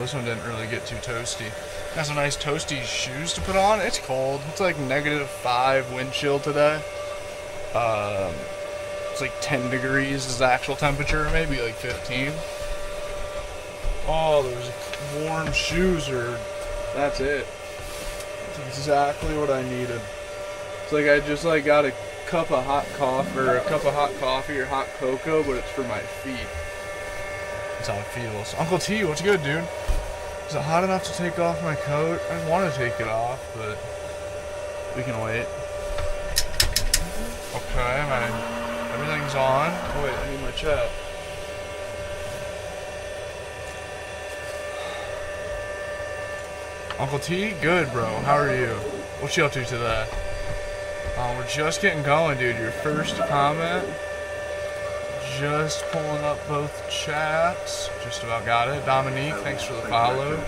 This one didn't really get too toasty. Got some nice toasty shoes to put on. It's cold. It's like -5 wind chill today. It's like 10 degrees is the actual temperature, maybe like 15. Oh, those warm shoes are, that's it. That's exactly what I needed. It's like I just like got a cup of hot coffee or hot cocoa, but it's for my feet. That's how it feels. Uncle T, what's good, dude? Is it hot enough to take off my coat? I want to take it off, but we can wait. Okay, everything's on. Oh wait, I need my chat. Uncle T, good bro. How are you? What you up to today? We're just getting going, dude. Your first comment. Just pulling up both chats. Just about got it. Dominique, thanks for the follow.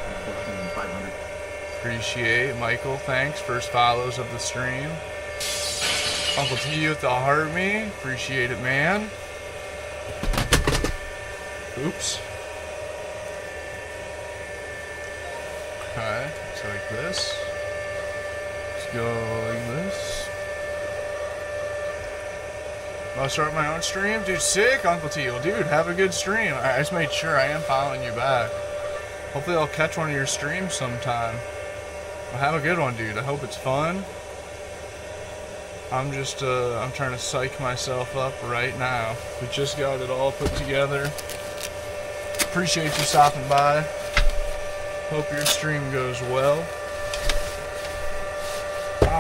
Appreciate. Michael, thanks. First follows of the stream. Uncle T with the heart me. Appreciate it, man. Oops. Okay, so like this. Let's go like this. I'll start my own stream? Dude, sick, Uncle T. Well, dude, have a good stream. I just made sure I am following you back. Hopefully I'll catch one of your streams sometime. Well, have a good one, dude. I hope it's fun. I'm just, I'm trying to psych myself up right now. We just got it all put together. Appreciate you stopping by. Hope your stream goes well.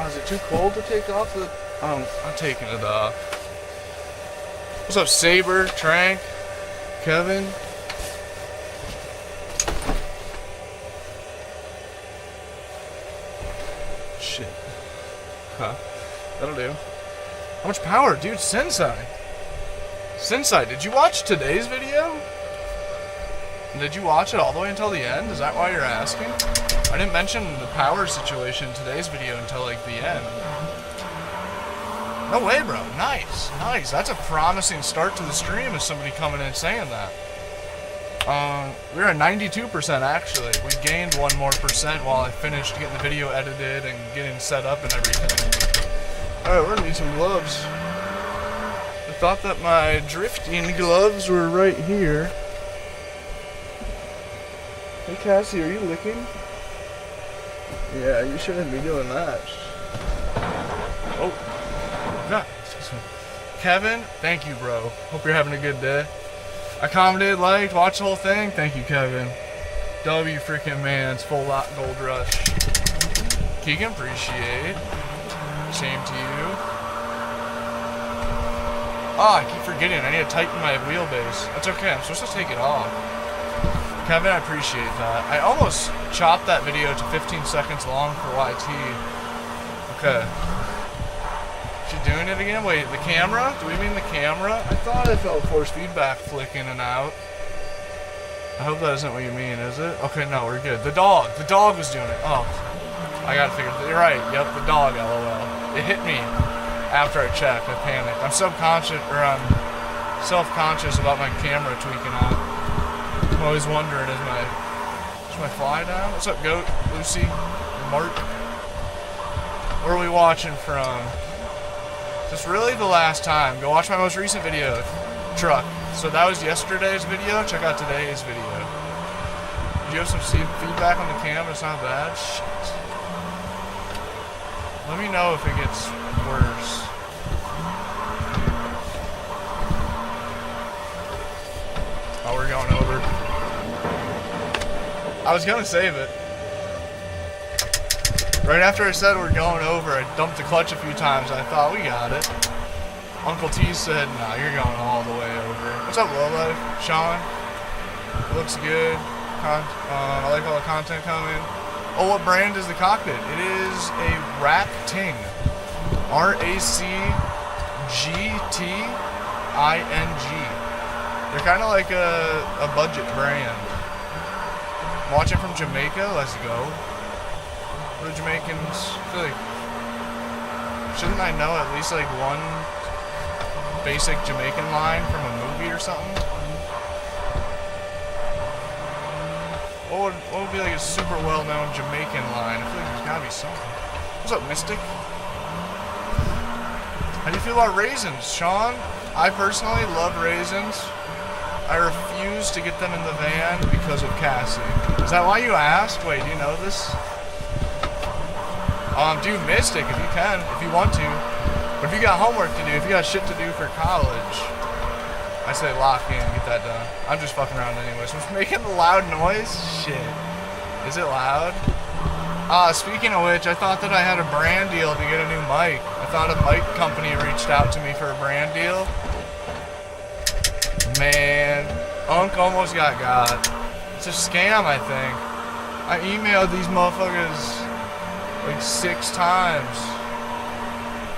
Is it too cold to take off the... I'm taking it off. What's up, Saber, Trank, Kevin? Shit. Huh. That'll do. How much power? Dude, Sensei. Sensei, did you watch today's video? Did you watch it all the way until the end? Is that why you're asking? I didn't mention the power situation in today's video until like the end. No way, bro. Nice. Nice. That's a promising start to the stream as somebody coming in saying that. We're at 92% actually. We gained 1 more percent while I finished getting the video edited and getting set up and everything. Alright, we're gonna need some gloves. I thought that my drifting gloves were right here. Hey Cassie, are you licking? Yeah, you shouldn't be doing that. Oh. God. Kevin, thank you, bro. Hope you're having a good day. I commented, liked, watched the whole thing. Thank you, Kevin. W freaking man's full lot gold rush. Keegan, appreciate. Same to you. Oh, I keep forgetting. I need to tighten my wheelbase. That's okay. I'm supposed to take it off. Kevin, I appreciate that. I almost chopped that video to 15 seconds long for YT. Okay. You doing it again? Wait, the camera? Do we mean the camera? I thought I felt force feedback flick in and out. I hope that isn't what you mean, is it? Okay, no, we're good. The dog was doing it. Oh, I gotta figure it. You're right. Yep, the dog, LOL. It hit me after I checked. I panicked. I'm subconscious, or I'm self-conscious about my camera tweaking out. I'm always wondering, is my fly down? What's up, Goat, Lucy, Mark? Where are we watching from? This is really the last time. Go watch my most recent video, truck. So that was yesterday's video. Check out today's video. Did you have some feedback on the camera? It's not bad. Shit. Let me know if it gets worse. Oh, we're going over. I was gonna save it. Right after I said we're going over, I dumped the clutch a few times. I thought, we got it. Uncle T said, nah, you're going all the way over. What's up, Low Life? Sean? Looks good. I like all the content coming. Oh, what brand is the cockpit? It is a Racting. R-A-C-G-T-I-N-G. They're kind of like a budget brand. Watching from Jamaica, let's go. What do Jamaicans feel like? Shouldn't I know at least like one basic Jamaican line from a movie or something? What would be like a super well-known Jamaican line? I feel like there's gotta be something. What's up, Mystic? How do you feel about raisins, Sean? I personally love raisins. I refuse to get them in the van because of Cassie. Is that why you asked? Wait, do you know this? Do Mystic if you can, if you want to. But if you got homework to do, if you got shit to do for college, I say lock in, get that done. I'm just fucking around anyways. I'm making the loud noise? Shit. Is it loud? Speaking of which, I thought that I had a brand deal to get a new mic. I thought a mic company reached out to me for a brand deal. Man, Unk almost got. It's a scam, I think. I emailed these motherfuckers like 6 times.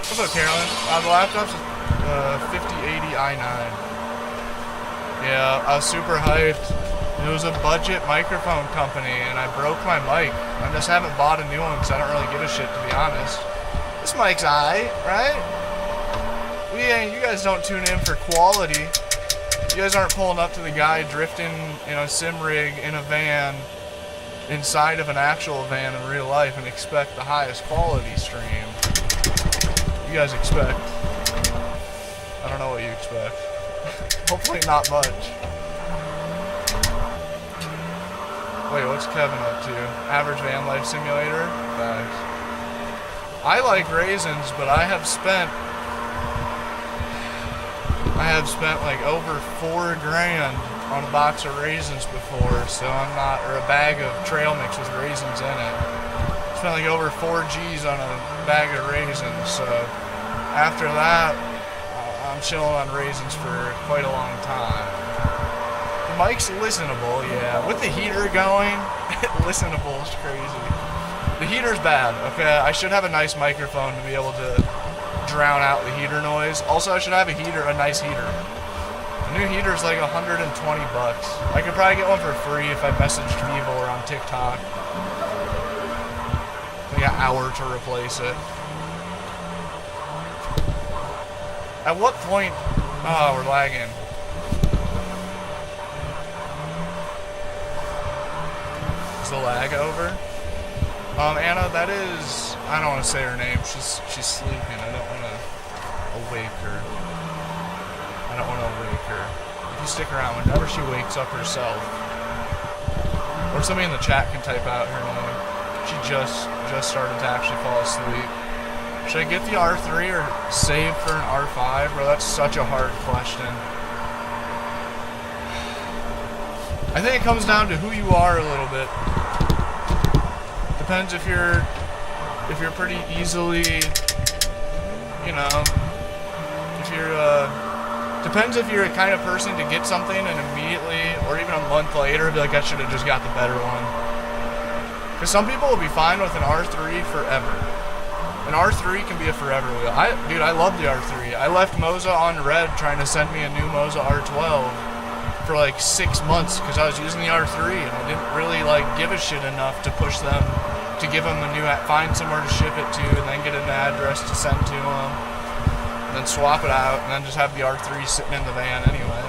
What's up, Carolyn? The laptop's a 5080 i9. Yeah, I was super hyped. It was a budget microphone company, and I broke my mic. I just haven't bought a new one because I don't really give a shit, to be honest. This mic's aight, right? You guys don't tune in for quality. You guys aren't pulling up to the guy drifting in a sim rig in a van inside of an actual van in real life and expect the highest quality stream. You guys expect. I don't know what you expect. Hopefully not much. Wait, what's Kevin up to? Average van life simulator? Facts. I like raisins, but I have spent like over $4 grand on a box of raisins before, so I'm not, or a bag of trail mix with raisins in it. Spent like over 4 G's on a bag of raisins, so after that, I'm chilling on raisins for quite a long time. The mic's listenable, yeah. With the heater going, listenable is crazy. The heater's bad, okay? I should have a nice microphone to be able to drown out the heater noise. Also, I should have a nice heater. The new heater's like $120. I could probably get one for free if I messaged people or on TikTok. Like an hour to replace it. At what point? Oh, we're lagging. Is the lag over? Anna, that is... I don't want to say her name. She's sleeping. I don't want to awake her. If you stick around, whenever she wakes up herself, or somebody in the chat can type out her name. She just started to actually fall asleep. Should I get the R3 or save for an R5? Bro, that's such a hard question. I think it comes down to who you are a little bit. Depends if you're pretty easily, you know, depends if you're a kind of person to get something and immediately, or even a month later, be like, I should have just got the better one. Because some people will be fine with an R3 forever. An R3 can be a forever wheel. Dude, I love the R3. I left Moza on red trying to send me a new Moza R12 for like 6 months because I was using the R3 and I didn't really like give a shit enough to push them to give them the new, find somewhere to ship it to and then get an address to send to them and then swap it out and then just have the R3 sitting in the van anyway.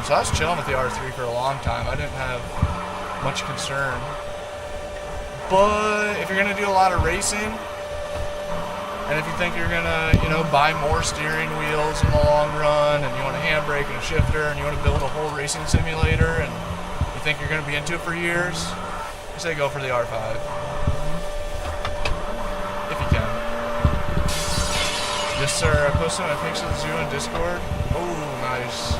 So I was chilling with the R3 for a long time. I didn't have much concern. But if you're going to do a lot of racing, and if you think you're going to, you know, buy more steering wheels in the long run, and you want a handbrake and a shifter, and you want to build a whole racing simulator, and you think you're going to be into it for years, I say go for the R5. If you can. Yes, sir. I posted my picture of the zoo on Discord. Oh, nice.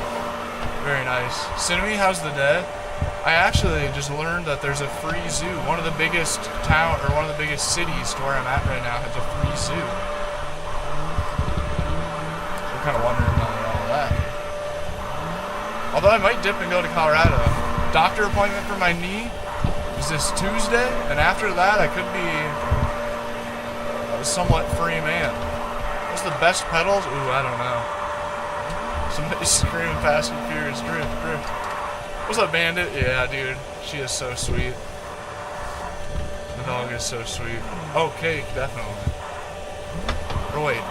Very nice. Cinnamon, how's the day? I actually just learned that there's a free zoo. One of the biggest one of the biggest cities to where I'm at right now has a free zoo. So I'm kind of wondering about all that. Although I might dip and go to Colorado. Doctor appointment for my knee is this Tuesday, and after that I could be a somewhat free man. What's the best pedals? Ooh, I don't know. Somebody's screaming Fast and Furious drift. What's up, Bandit? Yeah, dude. She is so sweet. The dog is so sweet. Oh, cake, definitely. Or wait.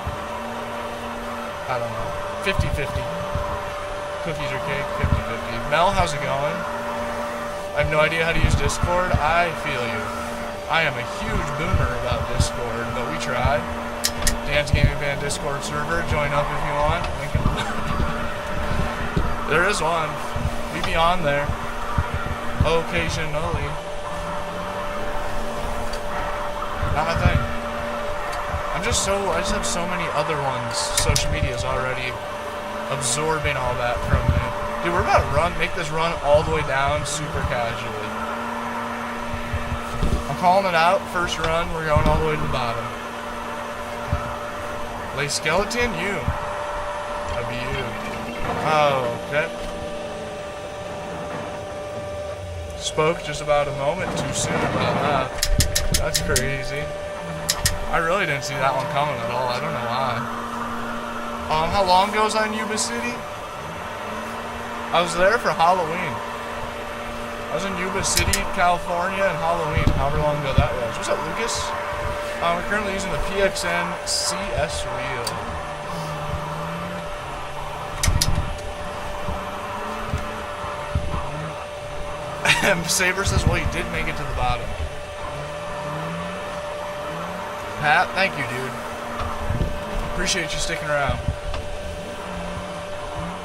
I don't know. 50-50. Cookies or cake? 50-50. Mel, how's it going? I have no idea how to use Discord. I feel you. I am a huge boomer about Discord, but we try. Dan's Gaming Band Discord server. Join up if you want. Link in There is one. We be on there. Occasionally. Not my thing. I just have so many other ones. Social media is already absorbing all that from me. Dude, we're about to make this run all the way down super casually. I'm calling it out. First run, we're going all the way to the bottom. Lay skeleton, you. That'd be you. Oh, okay. Spoke just about a moment too soon about that. That's crazy. I really didn't see that one coming at all. I don't know why. How long ago was I in Yuba City? I was there for Halloween. I was in Yuba City, California, and Halloween. However long ago that was. Was that Lucas? We're currently using the PXN CS wheel. Saber says, well, you did make it to the bottom. Pat, thank you, dude. Appreciate you sticking around.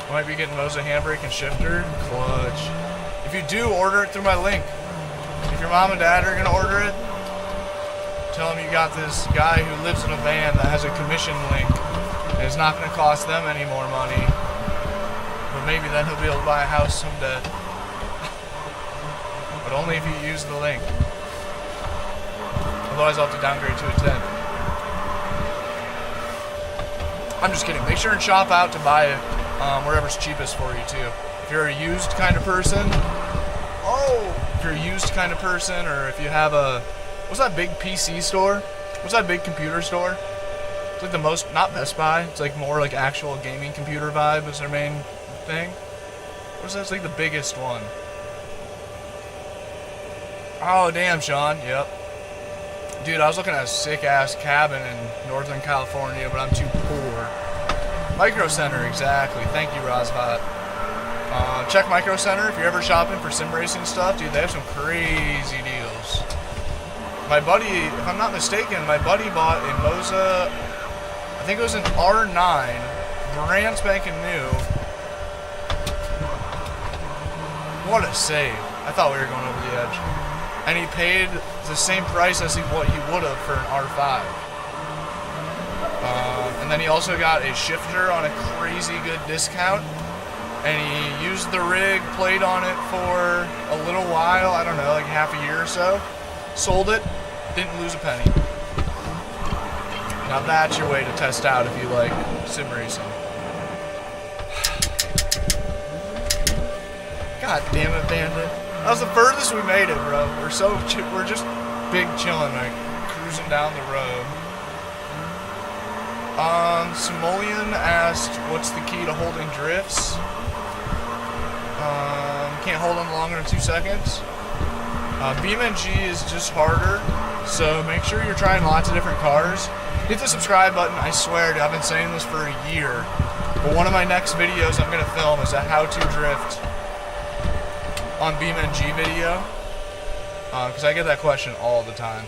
Might be getting Moza handbrake and shifter. Clutch. If you do, order it through my link. If your mom and dad are going to order it, tell them you got this guy who lives in a van that has a commission link, and it's not going to cost them any more money. But maybe then he'll be able to buy a house someday. But only if you use the link. Otherwise I'll have to downgrade to a 10. I'm just kidding. Make sure and shop out to buy it wherever's cheapest for you too. If you're a used kind of person, if you're a used kind of person, or if you have a, what's that big PC store? What's that big computer store? It's like the most, not Best Buy, it's like more like actual gaming computer vibe is their main thing. What's that? It's like the biggest one. Oh, damn, Sean. Yep. Dude, I was looking at a sick-ass cabin in Northern California, but I'm too poor. Micro Center, exactly. Thank you, Rozvat. Check Micro Center if you're ever shopping for sim racing stuff. Dude, they have some crazy deals. My buddy, if I'm not mistaken, my buddy bought a Moza, I think it was an R9, brand spanking new. What a save. I thought we were going over the edge. And he paid the same price as what he would have for an R5. And then he also got a shifter on a crazy good discount. And he used the rig, played on it for a little while, I don't know, like half a year or so. Sold it, didn't lose a penny. Now that's your way to test out if you like sim racing. God damn it, Bandit. That was the furthest we made it, bro. We're just big chilling, like cruising down the road. Simoleon asked, what's the key to holding drifts? Can't hold them longer than 2 seconds. BeamNG is just harder, so make sure you're trying lots of different cars. Hit the subscribe button. I swear, dude, I've been saying this for a year. But one of my next videos I'm going to film is a how-to drift on BeamNG video, because I get that question all the time.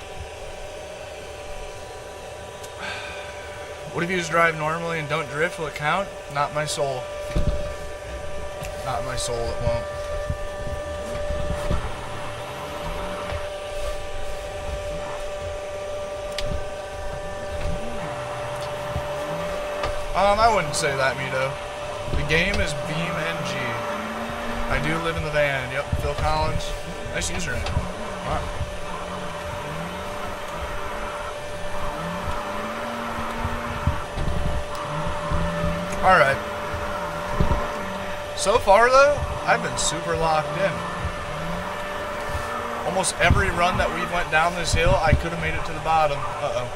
What if you just drive normally and don't drift? Will it count? Not my soul. Not my soul, it won't. I wouldn't say that, Mito. The game is BeamNG. I do live in the van. Yep, Phil Collins. Nice username. Wow. Alright. So far, though, I've been super locked in. Almost every run that we went down this hill, I could have made it to the bottom. Uh-oh.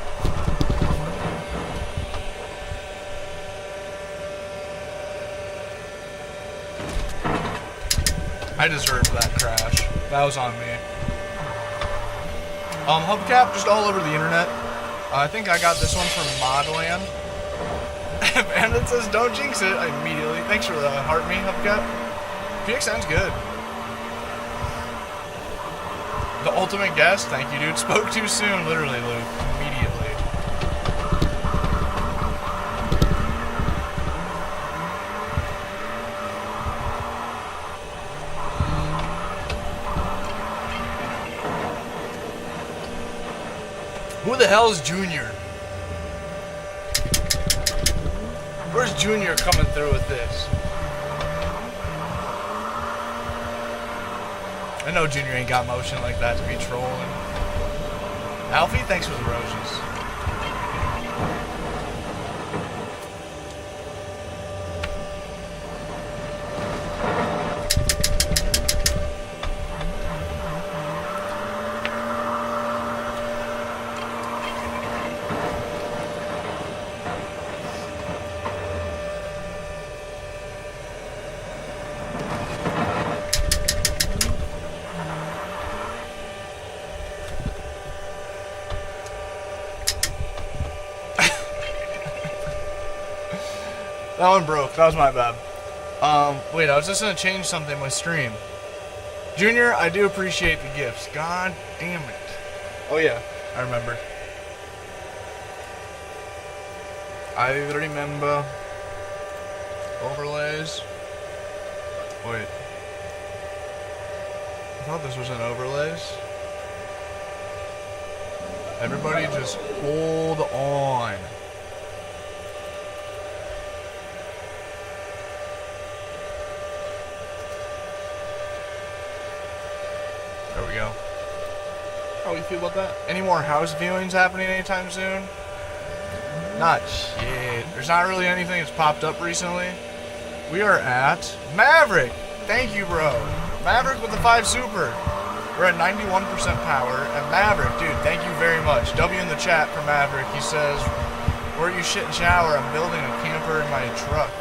I deserved that crash. That was on me. Hubcap just all over the internet. I think I got this one from Modland. And it says, don't jinx it, immediately. Thanks for the heart me, Hubcap. PXN's good. The ultimate guest, thank you, dude. Spoke too soon, literally, Luke. Immediately. Who the hell is Junior? Where's Junior coming through with this? I know Junior ain't got motion like that to be trolling. Alfie, thanks for the roses. That one broke. That was my bad. Wait, I was just gonna change something with stream. Junior, I do appreciate the gifts. God damn it. Oh yeah, I remember. I remember. Overlays. Wait. I thought this was an overlays. Everybody just hold on. There we go. How do you feel about that? Any more house viewings happening anytime soon? Not shit. There's not really anything that's popped up recently. We are at Maverick. Thank you, bro. Maverick with the 5 super. We're at 91% power. And Maverick, dude, thank you very much. W in the chat for Maverick. He says, where you shit and shower? I'm building a camper in my truck.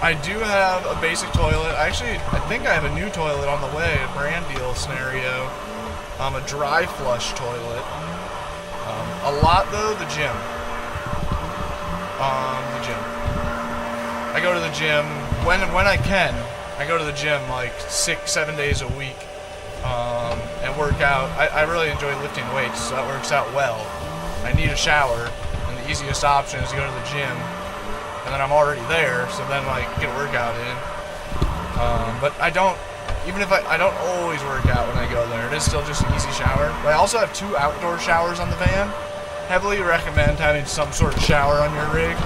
I do have a basic toilet. Actually, I think I have a new toilet on the way, a brand deal scenario. A dry flush toilet. A lot though, the gym. The gym. I go to the gym when I can. I go to the gym like 6-7 days a week, and work out. I really enjoy lifting weights, so that works out well. I need a shower, and the easiest option is to go to the gym. And then I'm already there, so then like get a workout in. But I don't, even if I don't always work out when I go there. It is still just an easy shower. But I also have 2 outdoor showers on the van. Heavily recommend having some sort of shower on your rig,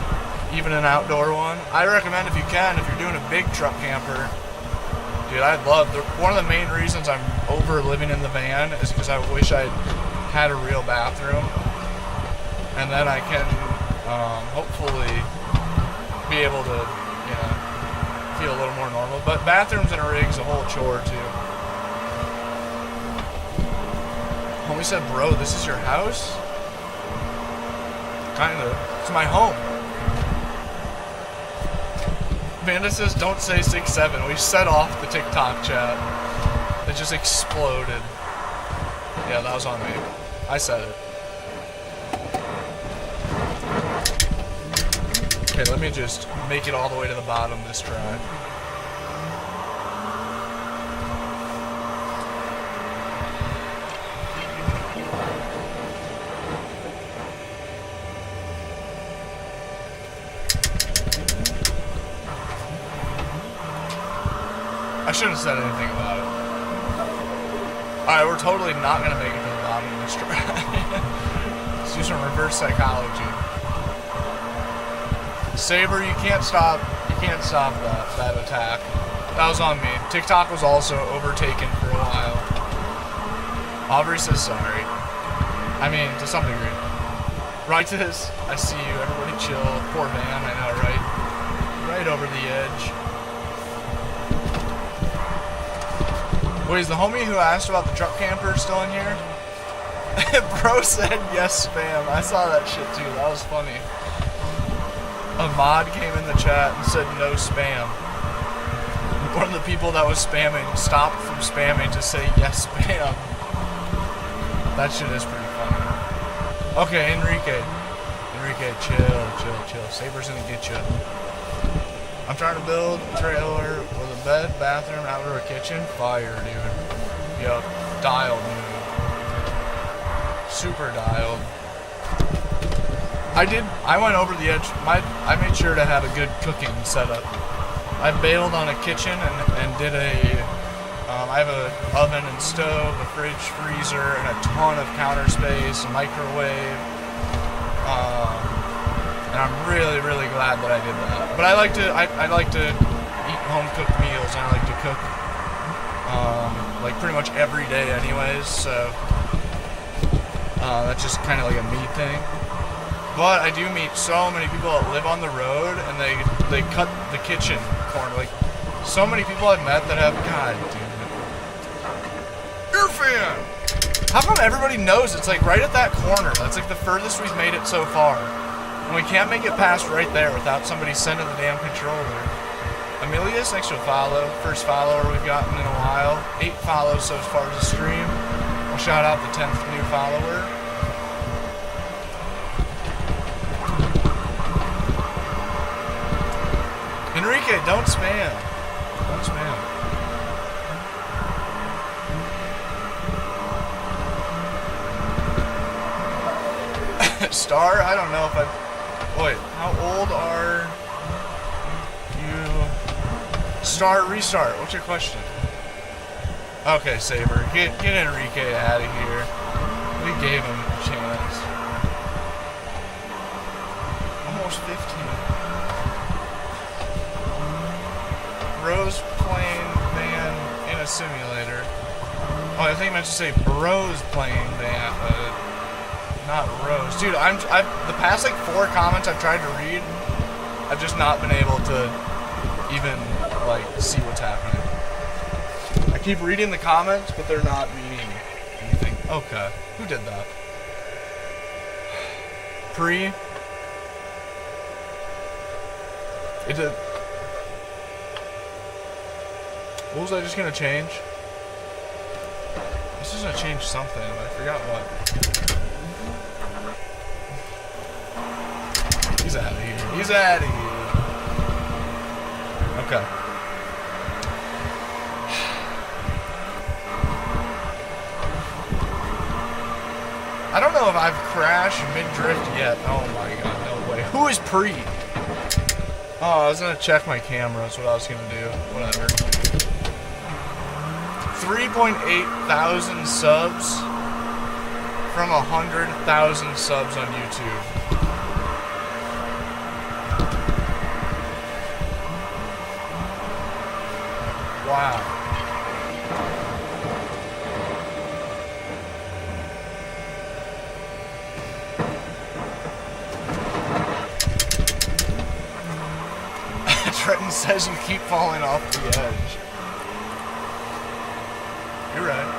even an outdoor one. I recommend if you can, if you're doing a big truck camper. Dude, I'd love, one of the main reasons I'm over living in the van is because I wish I had a real bathroom. And then I can hopefully be able to, you know, feel a little more normal. But bathrooms in a rig's a whole chore too. Homie said, bro, this is your house? Kinda. It's my home. Amanda says, don't say 6-7. We set off the TikTok chat. It just exploded. Yeah, that was on me. I said it. Okay, let me just make it all the way to the bottom this try. I shouldn't have said anything about it. Alright, we're totally not going to make it to the bottom of this try. Let's do some reverse psychology. Saber, you can't stop that attack. That was on me. TikTok was also overtaken for a while. Aubrey says sorry. I mean, to some degree. Rightus, I see you. Everybody chill. Poor man, I know, right? Right over the edge. Wait, is the homie who asked about the truck camper still in here? Bro said yes, spam. I saw that shit too. That was funny. A mod came in the chat and said no spam. One of the people that was spamming stopped from spamming to say yes spam. That shit is pretty funny. Okay, Enrique, chill. Saber's gonna get you. I'm trying to build a trailer with a bed, bathroom, outdoor kitchen. Fire, dude. Yup, dialed mood. Super dialed. I went over the edge. I made sure to have a good cooking setup. I bailed on a kitchen and did I have an oven and stove, a fridge, freezer, and a ton of counter space, a microwave. And I'm really, really glad that I did that. But I like to eat home cooked meals, and I like to cook like pretty much every day anyways, so that's just kind of like a me thing. But I do meet so many people that live on the road, and they cut the kitchen corner. Like, so many people I've met that have, God damn it, ear fan! How come everybody knows it's like right at that corner? That's like the furthest we've made it so far. And we can't make it past right there without somebody sending the damn controller. Amelia's next to a follow. First follower we've gotten in a while. 8 follows so far as the stream. I'll shout out the 10th new follower. Enrique, don't spam. Don't spam. Star? I don't know if Wait, how old are you? Start, restart. What's your question? Okay, Saber. Get Enrique out of here. We gave him a chance. Almost 15. Rose playing band in a simulator. Oh, I think I meant to say bros playing band, not Rose. Dude, the past like 4 comments I've tried to read, I've just not been able to even like see what's happening. I keep reading the comments, but they're not meaning anything. Okay, who did that? It did. What was I just gonna change? This is gonna change something, but I forgot what. He's out of here. He's out of here. Okay. I don't know if I've crashed mid-drift yet. Oh my god, no way. Who is Pre? Oh, I was gonna check my camera. That's what I was gonna do. Whatever. 3.8 thousand subs from 100,000 subs on YouTube. Wow. Trenton says you keep falling off the edge. You're right.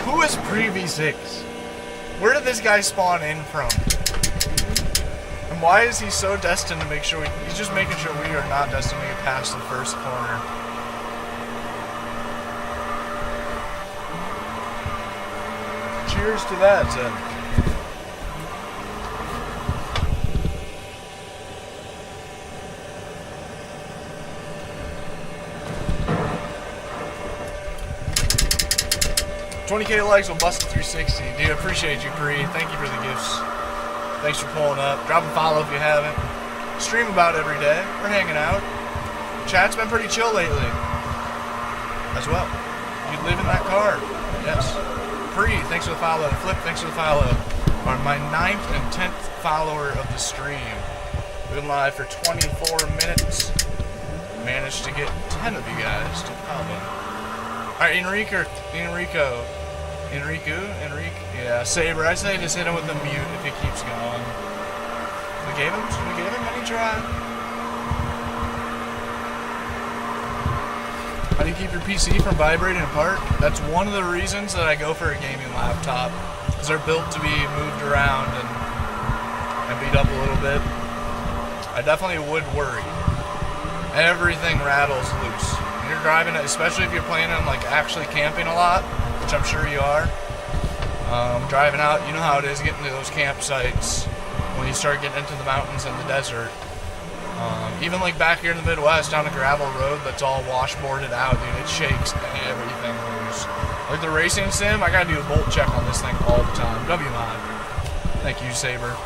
Who is Pre-V6? Where did this guy spawn in from? And why is he so destined to make sure he's just making sure we are not destined to get past the first corner. Cheers to that, Zed. $20K likes will bust a 360. Dude, appreciate you, Pre. Thank you for the gifts. Thanks for pulling up. Drop a follow if you haven't. Stream about every day. We're hanging out. Chat's been pretty chill lately. As well. You live in that car. Yes. Pre, thanks for the follow. Flip, thanks for the follow. Are my 9th and 10th follower of the stream. We've been live for 24 minutes. Managed to get 10 of you guys to follow. Alright, Enrique, yeah, Saber, I say just hit him with the mute if he keeps going. We gave him any try. How do you keep your PC from vibrating apart? That's one of the reasons that I go for a gaming laptop, because they're built to be moved around and beat up a little bit. I definitely would worry. Everything rattles loose. When you're driving, especially if you're planning on like actually camping a lot, which I'm sure you are. Driving out, you know how it is getting to those campsites when you start getting into the mountains and the desert. Even like back here in the Midwest, down a gravel road that's all washboarded out, dude, it shakes everything loose. Like the racing sim, I gotta do a bolt check on this thing all the time. WMod. Thank you, Saber.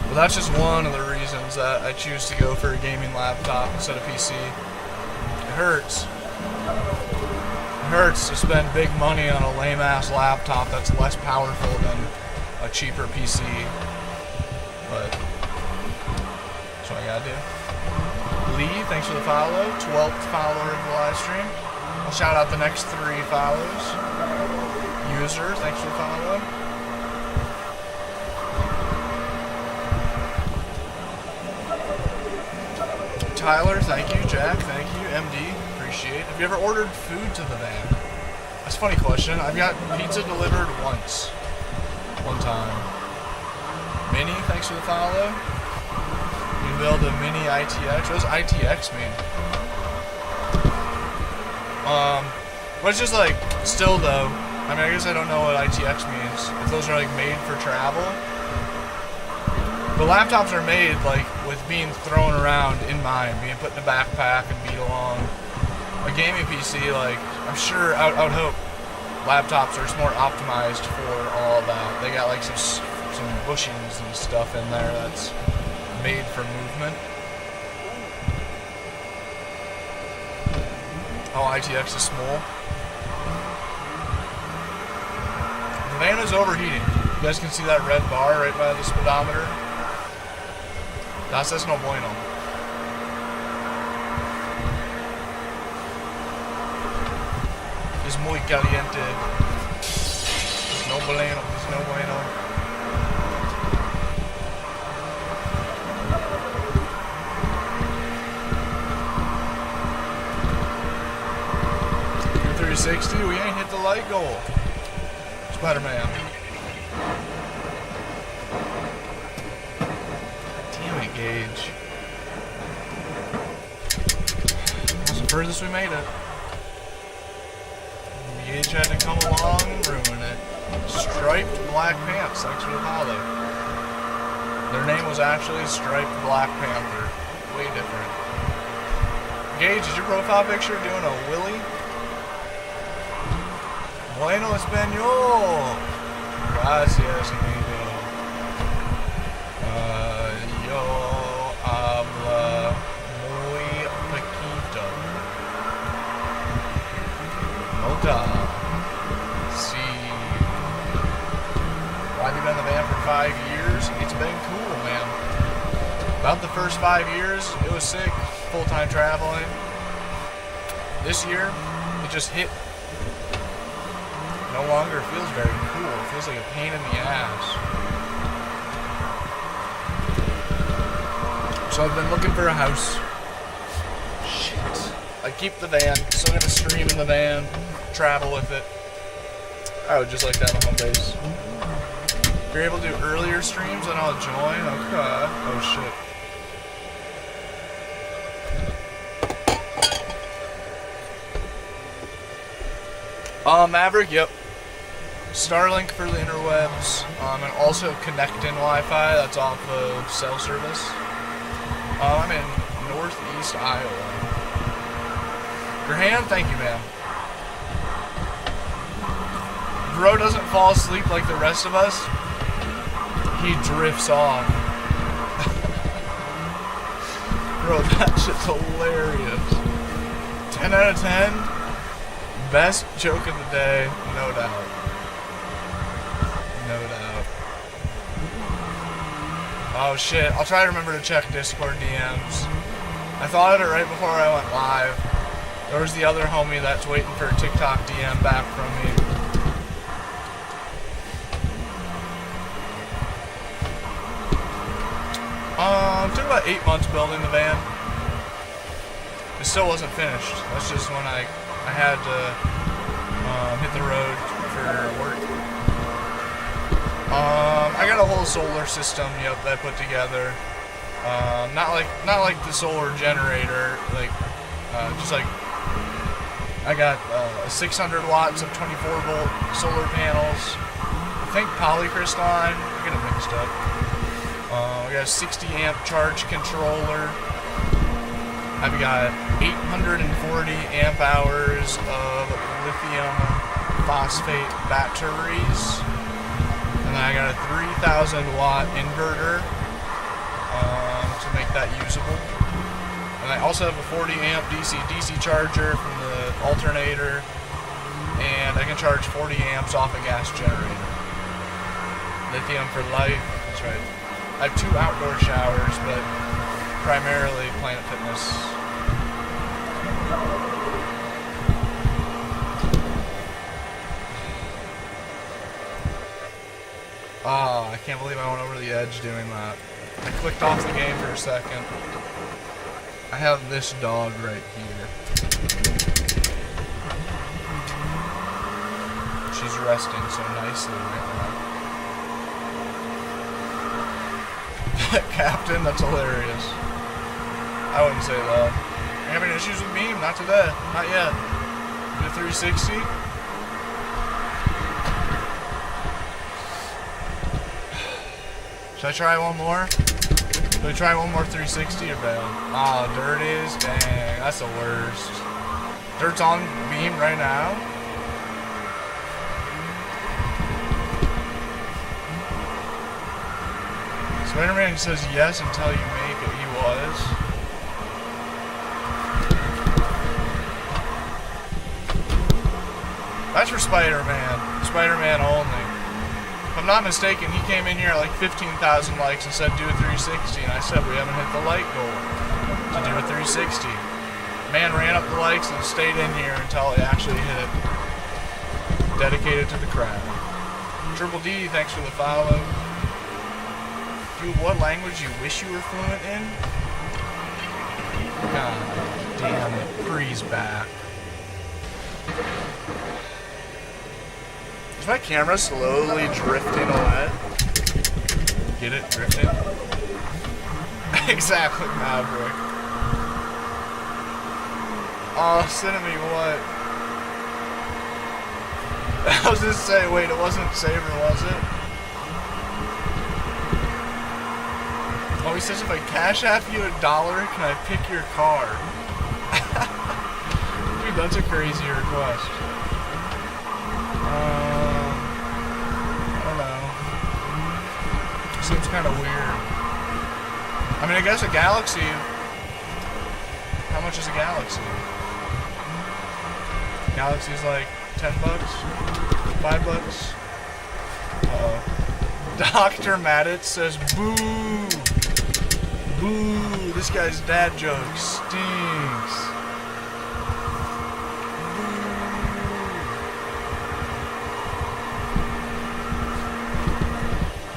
Well, that's just one of the reasons that I choose to go for a gaming laptop instead of PC. It hurts. It hurts to spend big money on a lame-ass laptop that's less powerful than a cheaper PC. But that's what I gotta do. Lee, thanks for the follow. 12th follower of the live stream. I'll shout out the next 3 follows. User, thanks for the follow. Tyler, thank you. Jack, thank you. MD, appreciate. Have you ever ordered food to the van? That's a funny question. I've got pizza delivered once. One time. Mini, thanks for the follow. You can build a mini ITX. What does ITX mean? But it's just like, still though, I mean, I guess I don't know what ITX means. If those are like made for travel. The laptops are made like with being thrown around in mind, being put in a backpack and beat along. A gaming PC, like, I'm sure, I would hope, laptops are more optimized for all that. They got like some bushings and stuff in there that's made for movement. Oh, ITX is small. The van is overheating. You guys can see that red bar right by the speedometer. That's no bueno. Es muy caliente. It's no bueno. It's no bueno. You're 360. We ain't hit the light goal. Spider-Man. Gauge. That's the furthest we made it. Gauge had to come along and ruin it. Striped Black Pants, thanks for the follow. Their name was actually Striped Black Panther. Way different. Gauge, is your profile picture doing a willy? Bueno Espanol. Gracias, amigo. Yo habla muy poquito. Nota. Sí. Well, I've been in the van for 5 years. It's been cool, man. About the first 5 years, it was sick. Full-time traveling. This year, it just hit. No longer feels very cool. It feels like a pain in the ass. So I've been looking for a house. Shit. I keep the van, so I have to stream in the van, travel with it. I would just like to have a home base. If you're able to do earlier streams, then I'll join. Okay. Oh shit. Maverick, yep. Starlink for the interwebs, and also Connectin Wi-Fi, that's off of cell service. I'm in northeast Iowa. Your hand? Thank you, man. Bro doesn't fall asleep like the rest of us. He drifts off. Bro, that shit's hilarious. 10 out of 10. Best joke of the day, no doubt. No doubt. Oh shit, I'll try to remember to check Discord DMs. I thought of it right before I went live. There was the other homie that's waiting for a TikTok DM back from me. It took about 8 months building the van. It still wasn't finished. That's just when I had to hit the road for work. I got a whole solar system, yep, that I put together. Not like the solar generator, like just like I got 600 watts of 24 volt solar panels. I think polycrystalline. I get it mixed up. got a 60 amp charge controller. I've got 840 amp hours of lithium phosphate batteries. And then I got a 3,000 watt inverter to make that usable. And I also have a 40 amp DC-DC charger from the alternator. And I can charge 40 amps off a gas generator. Lithium for life. That's right. I have 2 outdoor showers, but primarily Planet Fitness. Oh, I can't believe I went over the edge doing that. I clicked off the game for a second. I have this dog right here. She's resting so nicely right now. Captain, that's hilarious. I wouldn't say that. You having issues with Beam? Not today. Not yet. Do 360? Should I try one more? Should we try one more 360 or bail? Ah, dirt is? Dang, that's the worst. Dirt's on Beam right now? Spider-Man says yes until you make it. He was. That's for Spider-Man. Spider-Man only. If I'm not mistaken, he came in here at like 15,000 likes and said do a 360, and I said we haven't hit the like goal to do a 360. Man ran up the likes and stayed in here until he actually hit it. Dedicated to the crowd. Triple D, thanks for the follow. Dude, what language you wish you were fluent in? God damn it, Breeze back. Is my camera slowly drifting away? Get it? Drifting? Exactly, Maverick. Oh, send me what? I was just saying, wait, it wasn't Saber, was it? Oh, he says if I cash app you $1, can I pick your car? Dude, that's a crazy request. I don't know. Seems kind of weird. I mean, I guess a Galaxy. How much is a Galaxy? Galaxy's like $10, $5. Uh-oh. Dr. Madditz says, boo! Boo! This guy's dad joke stinks.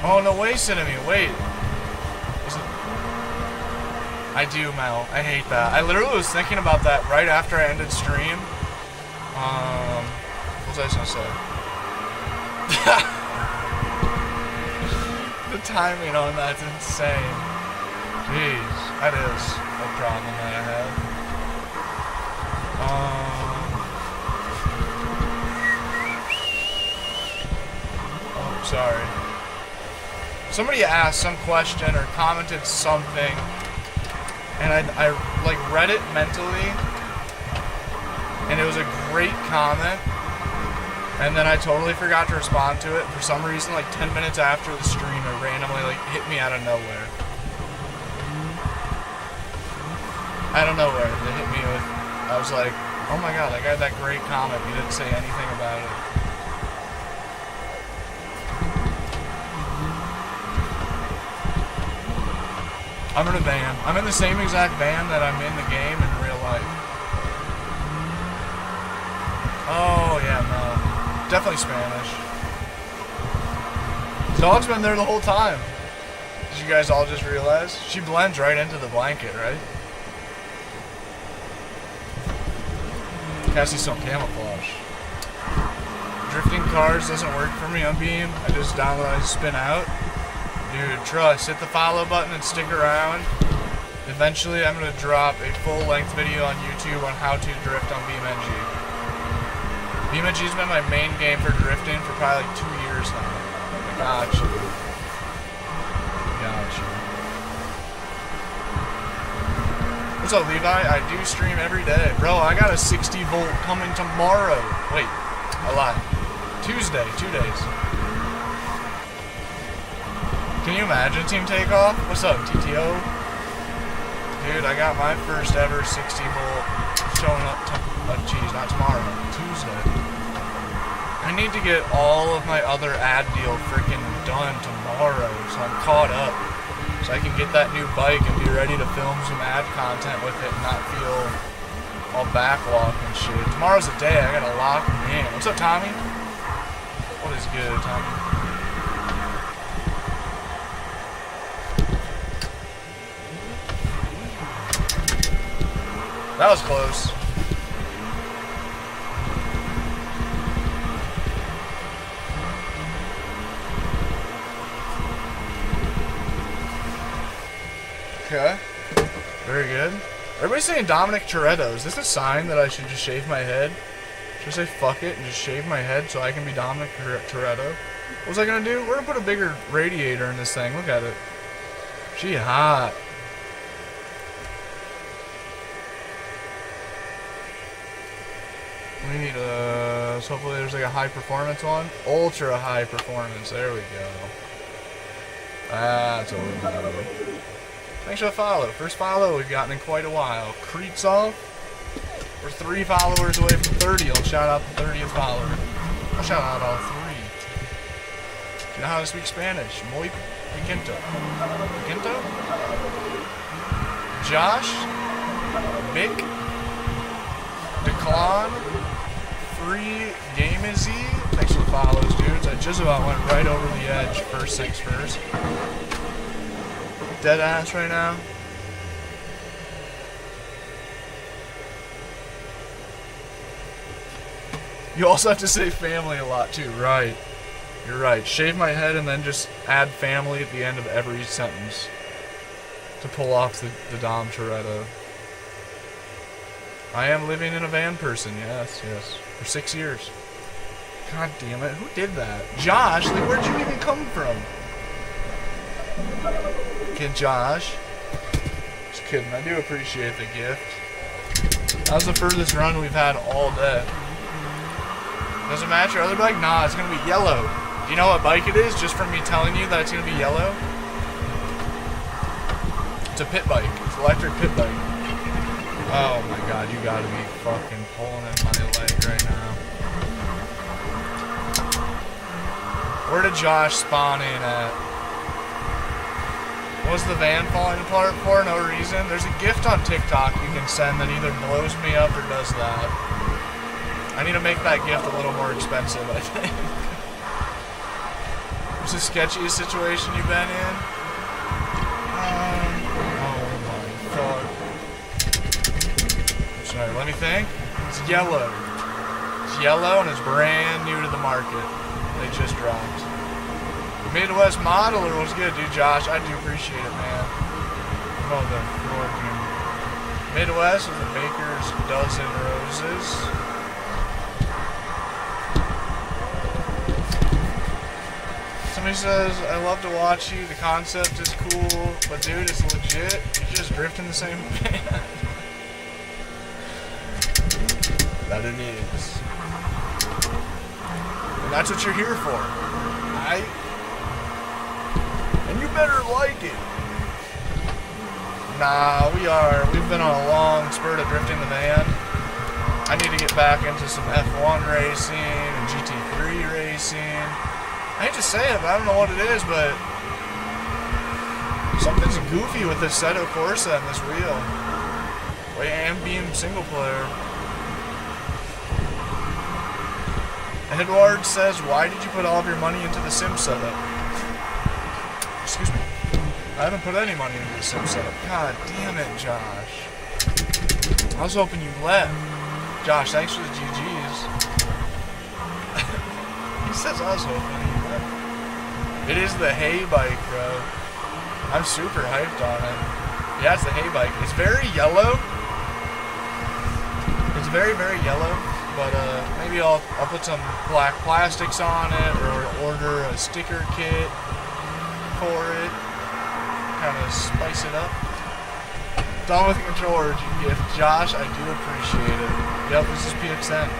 Oh, no way, Cinnamon. Wait. Is it... I do, Mel. I hate that. I literally was thinking about that right after I ended stream. What was I supposed to say? The timing on that's insane. Jeez. That is a problem that I have. Oh, sorry. Somebody asked some question or commented something, and I like read it mentally, and it was a great comment, and then I totally forgot to respond to it. For some reason, like 10 minutes after the stream, it randomly like hit me out of nowhere. Out of nowhere, it hit me with, I was like, oh my god, that guy had that great comment, he didn't say anything about it. I'm in a van. I'm in the same exact van that I'm in the game in real life. Oh, yeah, no. Definitely Spanish. Dog's been there the whole time. Did you guys all just realize? She blends right into the blanket, right? Cassie's some camouflage. Drifting cars doesn't work for me on Beam. I just download Spin Out. Dude, trust. Hit the follow button and stick around. Eventually, I'm going to drop a full-length video on YouTube on how to drift on BeamNG. BeamNG's been my main game for drifting for probably like 2 years now. Gotcha. Gotcha. What's up, Levi? I do stream every day. Bro, I got a 60 volt coming tomorrow. Wait, I lied. Tuesday, 2 days. Can you imagine Team Takeoff? What's up, TTO? Dude, I got my first ever 60 volt showing up not tomorrow, Tuesday. I need to get all of my other ad deal freaking done tomorrow, so I'm caught up. So I can get that new bike and be ready to film some ad content with it and not feel all backlogged and shit. Tomorrow's the day, I gotta lock in. What's up, Tommy? What is good, Tommy? That was close. Okay. Very good. Everybody's saying Dominic Toretto. Is this a sign that I should just shave my head? Should I say fuck it and just shave my head so I can be Dominic Toretto? What was I gonna do? We're gonna put a bigger radiator in this thing. Look at it. She hot. We need a... So hopefully there's like a high performance one. Ultra high performance. There we go. That's what we do. Thanks for the follow. First follow we've gotten in quite a while. Kreetsov. We're 3 followers away from 30. I'll shout out the 30th follower. I'll shout out all 3. Do you know how to speak Spanish? Muy piquento. Piquento? Josh? Vic? Declan? Free Gameizy? Thanks for the follows, dudes. I just about went right over the edge. First things first. Dead ass right now. You also have to say family a lot too, right? You're right. Shave my head and then just add family at the end of every sentence to pull off the Dom Toretto. I am living in a van person, yes, yes. For 6 years. God damn it, who did that? Josh, like where'd you even come from? Kid Josh. Just kidding, I do appreciate the gift. That was the furthest run we've had all day. Does it match your other bike? Nah, it's gonna be yellow. Do you know what bike it is? Just from me telling you that it's gonna be yellow? It's a pit bike. It's an electric pit bike. Oh my god, you gotta be fucking pulling at my leg right now. Where did Josh spawn in at? Was the van falling apart for no reason? There's a gift on TikTok you can send that either blows me up or does that. I need to make that gift a little more expensive, I think. What's the sketchiest situation you've been in? Oh my god. Sorry, let me think. It's yellow. It's yellow and it's brand new to the market. They just dropped. Midwest modeler was good, dude. Josh, I do appreciate it, man. Oh, the Midwest with the Baker's Dozen Roses. Somebody says, I love to watch you, the concept is cool, but dude, it's legit, you just drift in the same van. That it is. And that's what you're here for, right? And you better like it. Nah, we've been on a long spurt of drifting the van. I need to get back into some F1 racing and GT3 racing. I hate to say it, but I don't know what it is, but something's goofy with this Seto Corsa and this wheel. And being single player. Edward says, why did you put all of your money into the sim setup? Excuse me. I haven't put any money into the sim setup. God damn it, Josh. I was hoping you'd left. Josh, thanks for the GGs. He says I was hoping. It is the hay bike, bro. I'm super hyped on it. Yeah, it's the hay bike. It's very yellow. It's very, very yellow. But maybe I'll put some black plastics on it or order a sticker kit for it. Kind of spice it up. Done with the controller gift. Josh, I do appreciate it. Yep, this is PXN.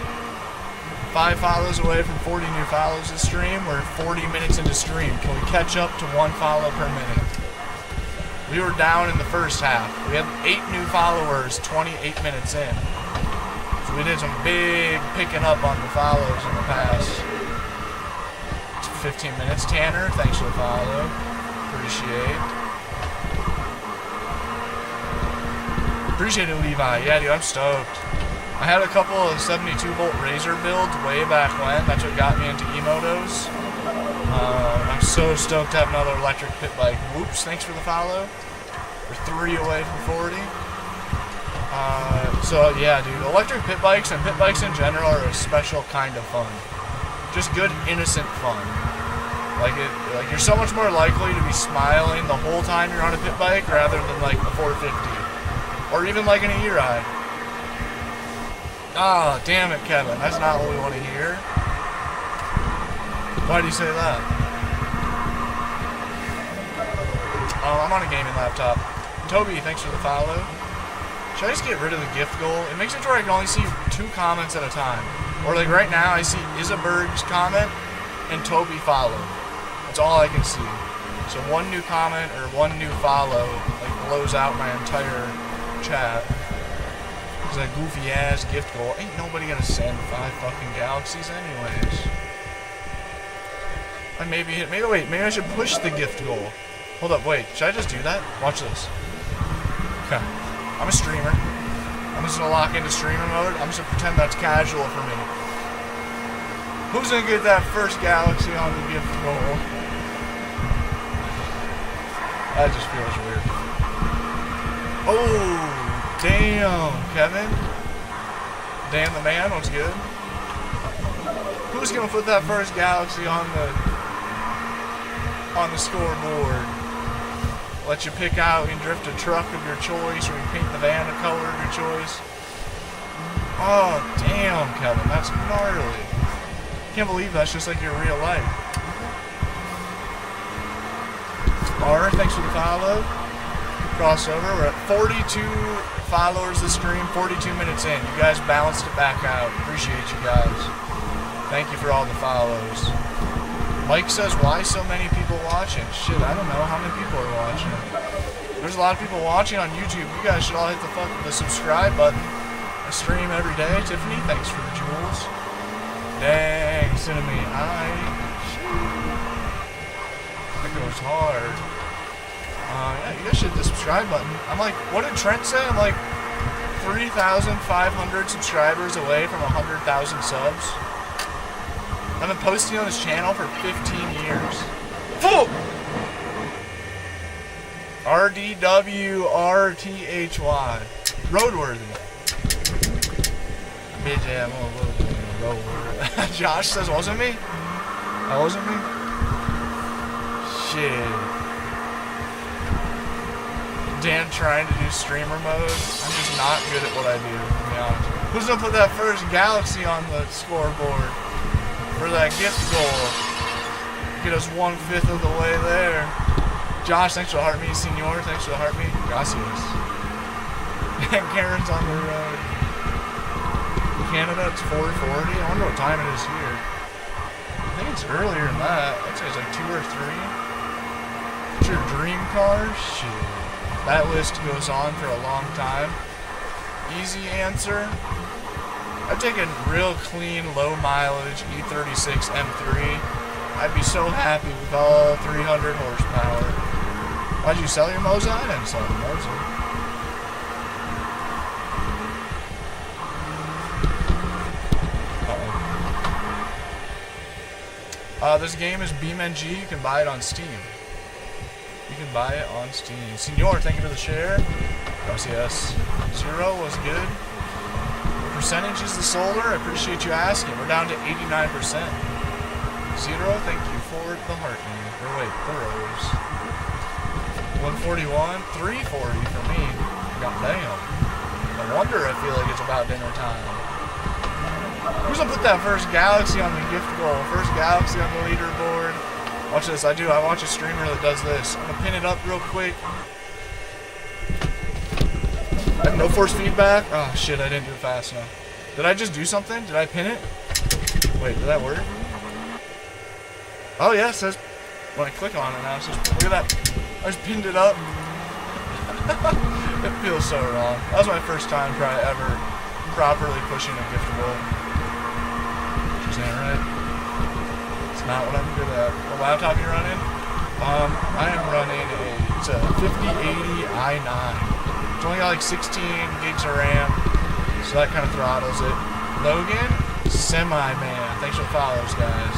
5 follows away from 40 new follows this stream. We're 40 minutes into stream. Can we catch up to 1 follow per minute? We were down in the first half. We had 8 new followers 28 minutes in. So we did some big picking up on the follows in the past 15 minutes. Tanner, thanks for the follow. Appreciate it, Levi. Yeah, dude, I'm stoked. I had a couple of 72-volt Razor builds way back when. That's what got me into E-motos. I'm so stoked to have another electric pit bike. Whoops, thanks for the follow. We're 3 away from 40. So yeah, dude, electric pit bikes and pit bikes in general are a special kind of fun. Just good, innocent fun. Like you're so much more likely to be smiling the whole time you're on a pit bike rather than like a 450. Or even like an E-ride. Ah, oh, damn it, Kevin. That's not what we want to hear. Why do you say that? Oh, I'm on a gaming laptop. Toby, thanks for the follow. Should I just get rid of the gift goal? It makes it to where I can only see 2 comments at a time. Or like right now, I see Isaberg's comment and Toby follow. That's all I can see. So 1 new comment or 1 new follow like blows out my entire chat. Cause that goofy ass gift goal. Ain't nobody gonna send 5 fucking galaxies anyways. I maybe I should push the gift goal. Hold up, wait, should I just do that? Watch this. Okay. I'm a streamer. I'm just gonna lock into streamer mode. I'm just gonna pretend that's casual for me. Who's gonna get that first galaxy on the gift goal? That just feels weird. Oh, damn, Kevin. Damn the man, what's good? Who's gonna put that first galaxy on the scoreboard? Let you pick out, you can drift a truck of your choice, or you can paint the van a color of your choice. Oh, damn, Kevin, that's gnarly. Can't believe that's just like your real life. R, thanks for the follow. Crossover, we're at 42 followers this stream, 42 minutes in. You guys balanced it back out. Appreciate you guys. Thank you for all the follows. Mike says, why so many people watching? Shit, I don't know how many people are watching. There's a lot of people watching on YouTube. You guys should all hit the subscribe button. I stream every day. Tiffany, thanks for the jewels. Dang, Cinnamon, that goes hard. Yeah, you guys should hit the subscribe button. I'm like, what did Trent say? I'm like 3,500 subscribers away from 100,000 subs. I've been posting on this channel for 15 years. Full! RDWRTHY. Roadworthy. Bitch, yeah, I'm a little bit roadworthy. Josh says, wasn't me? That wasn't me? Shit. Dan trying to do streamer mode. I'm just not good at what I do, to be honest. Who's gonna put that first galaxy on the scoreboard? For that gift goal. Get us 1/5 of the way there. Josh, thanks for the heart meet. Senor, thanks for the heart meet. Gracias. And Karen's on the road. Canada, it's 4:40. I wonder what time it is here. I think it's earlier than that. I'd say it's like 2 or 3. What's your dream car? Shit. That list goes on for a long time. Easy answer. I'd take a real clean, low mileage E36 M3. I'd be so happy with all 300 horsepower. Why'd you sell your Moza? I didn't sell the Moza. This game is BeamNG. You can buy it on Steam. You can buy it on Steam. Senor, thank you for the share. Gracias. Zero was good. Percentage is the solar. I appreciate you asking. We're down to 89%. Zero, thank you for the heart name. Or wait, the rose. 141, 340 for me. God damn. No wonder I feel like it's about dinner time. Who's gonna put that first galaxy on the gift goal? First galaxy on the leaderboard. Watch this. I watch a streamer that does this. I'm gonna pin it up real quick. No force feedback. Oh shit, I didn't do it fast enough. Did I just do something? Did I pin it? Wait, did that work? Oh yeah, it says, when I click on it now, it says, look at that. I just pinned it up. It feels so wrong. That was my first time probably ever properly pushing a giftable. Which isn't right. It's not what I'm good at. What laptop you running? I am running it's a 5080 i9. It's only got like 16 gigs of RAM, so that kind of throttles it. Logan, semi-man. Thanks for the follows, guys.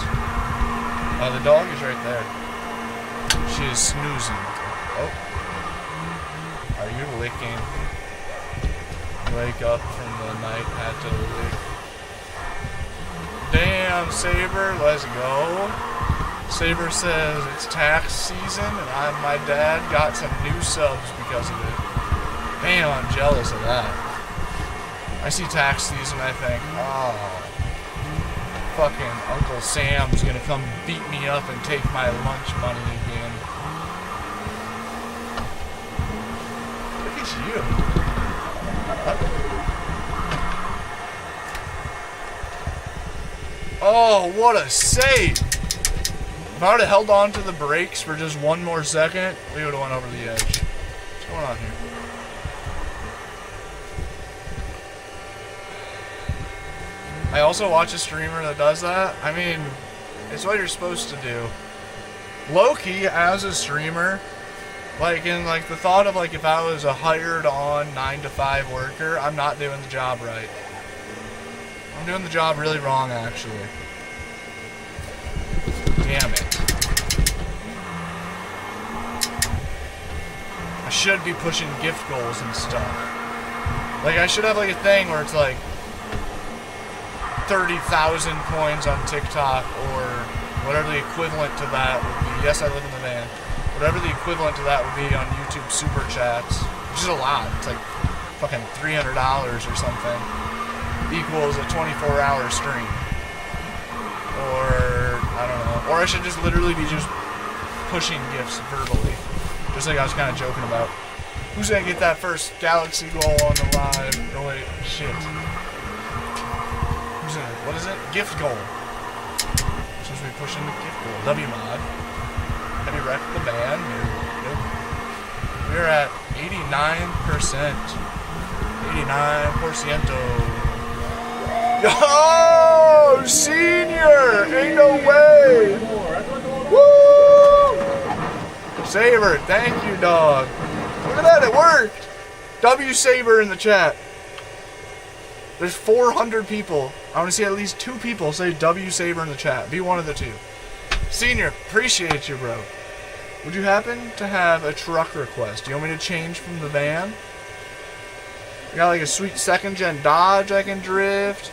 The dog is right there. She is snoozing. Oh. Are you licking? Wake up from the night, had to lick. Damn, Saber, let's go. Saber says it's tax season, and my dad got some new subs because of it. Damn, I'm jealous of that. I see tax season, I think, oh, fucking Uncle Sam's gonna come beat me up and take my lunch money again. Look at you. Oh, what a save! If I would have held on to the brakes for just one more second, we would have went over the edge. What's going on here? I also watch a streamer that does that. I mean, it's what you're supposed to do. Low-key, as a streamer, like in like the thought of like if I was a hired on 9-to-5 worker, I'm not doing the job right. I'm doing the job really wrong, actually. Damn it. I should be pushing gift goals and stuff. Like, I should have like a thing where it's like 30,000 coins on TikTok or whatever the equivalent to that would be. Yes, I live in the van. Whatever the equivalent to that would be on YouTube Super Chats, which is a lot. It's like fucking $300 or something. Equals a 24-hour stream. Or, I don't know. Or I should just literally be just pushing gifts verbally. Just like I was kind of joking about. Who's gonna get that first Galaxy goal on the live? No, wait, shit. Who's in it? What is it? Gift goal. Supposed to be pushing the gift goal. W-mod. Have you wrecked the van? Nope. We're at 89%. 89%. Oh, senior! Ain't no way! Woo! Saber, thank you, dog. Look at that, it worked! W Saber in the chat. There's 400 people. I want to see at least 2 people say W Saber in the chat. Be one of the 2. Senior, appreciate you, bro. Would you happen to have a truck request? Do you want me to change from the van? I got like a sweet 2nd gen Dodge I can drift.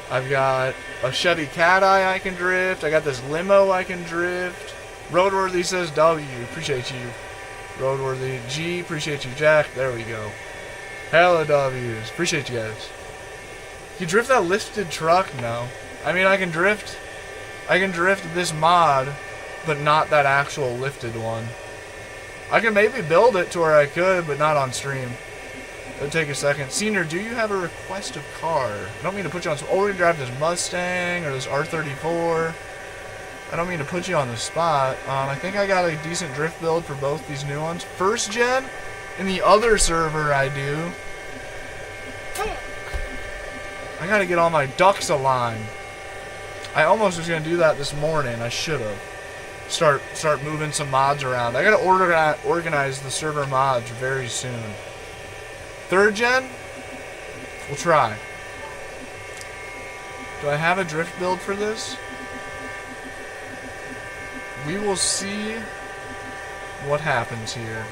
I've got a Chevy Cat-Eye I can drift. I got this limo I can drift. Roadworthy says W. Appreciate you. Roadworthy G. Appreciate you, Jack. There we go. Hella W's. Appreciate you guys. You drift that lifted truck? No. I mean, I can drift this mod, but not that actual lifted one. I can maybe build it to where I could, but not on stream. It'll take a second. Senior, do you have a request of car? I don't mean to put you on some... Oh, we're gonna drive this Mustang or this R34. I don't mean to put you on the spot. I think I got a decent drift build for both these new ones. 1st gen, in the other server I do. I gotta get all my ducks aligned. I almost was gonna do that this morning. I should have. Start moving some mods around. I gotta organize the server mods very soon. 3rd gen? We'll try. Do I have a drift build for this? We will see what happens here.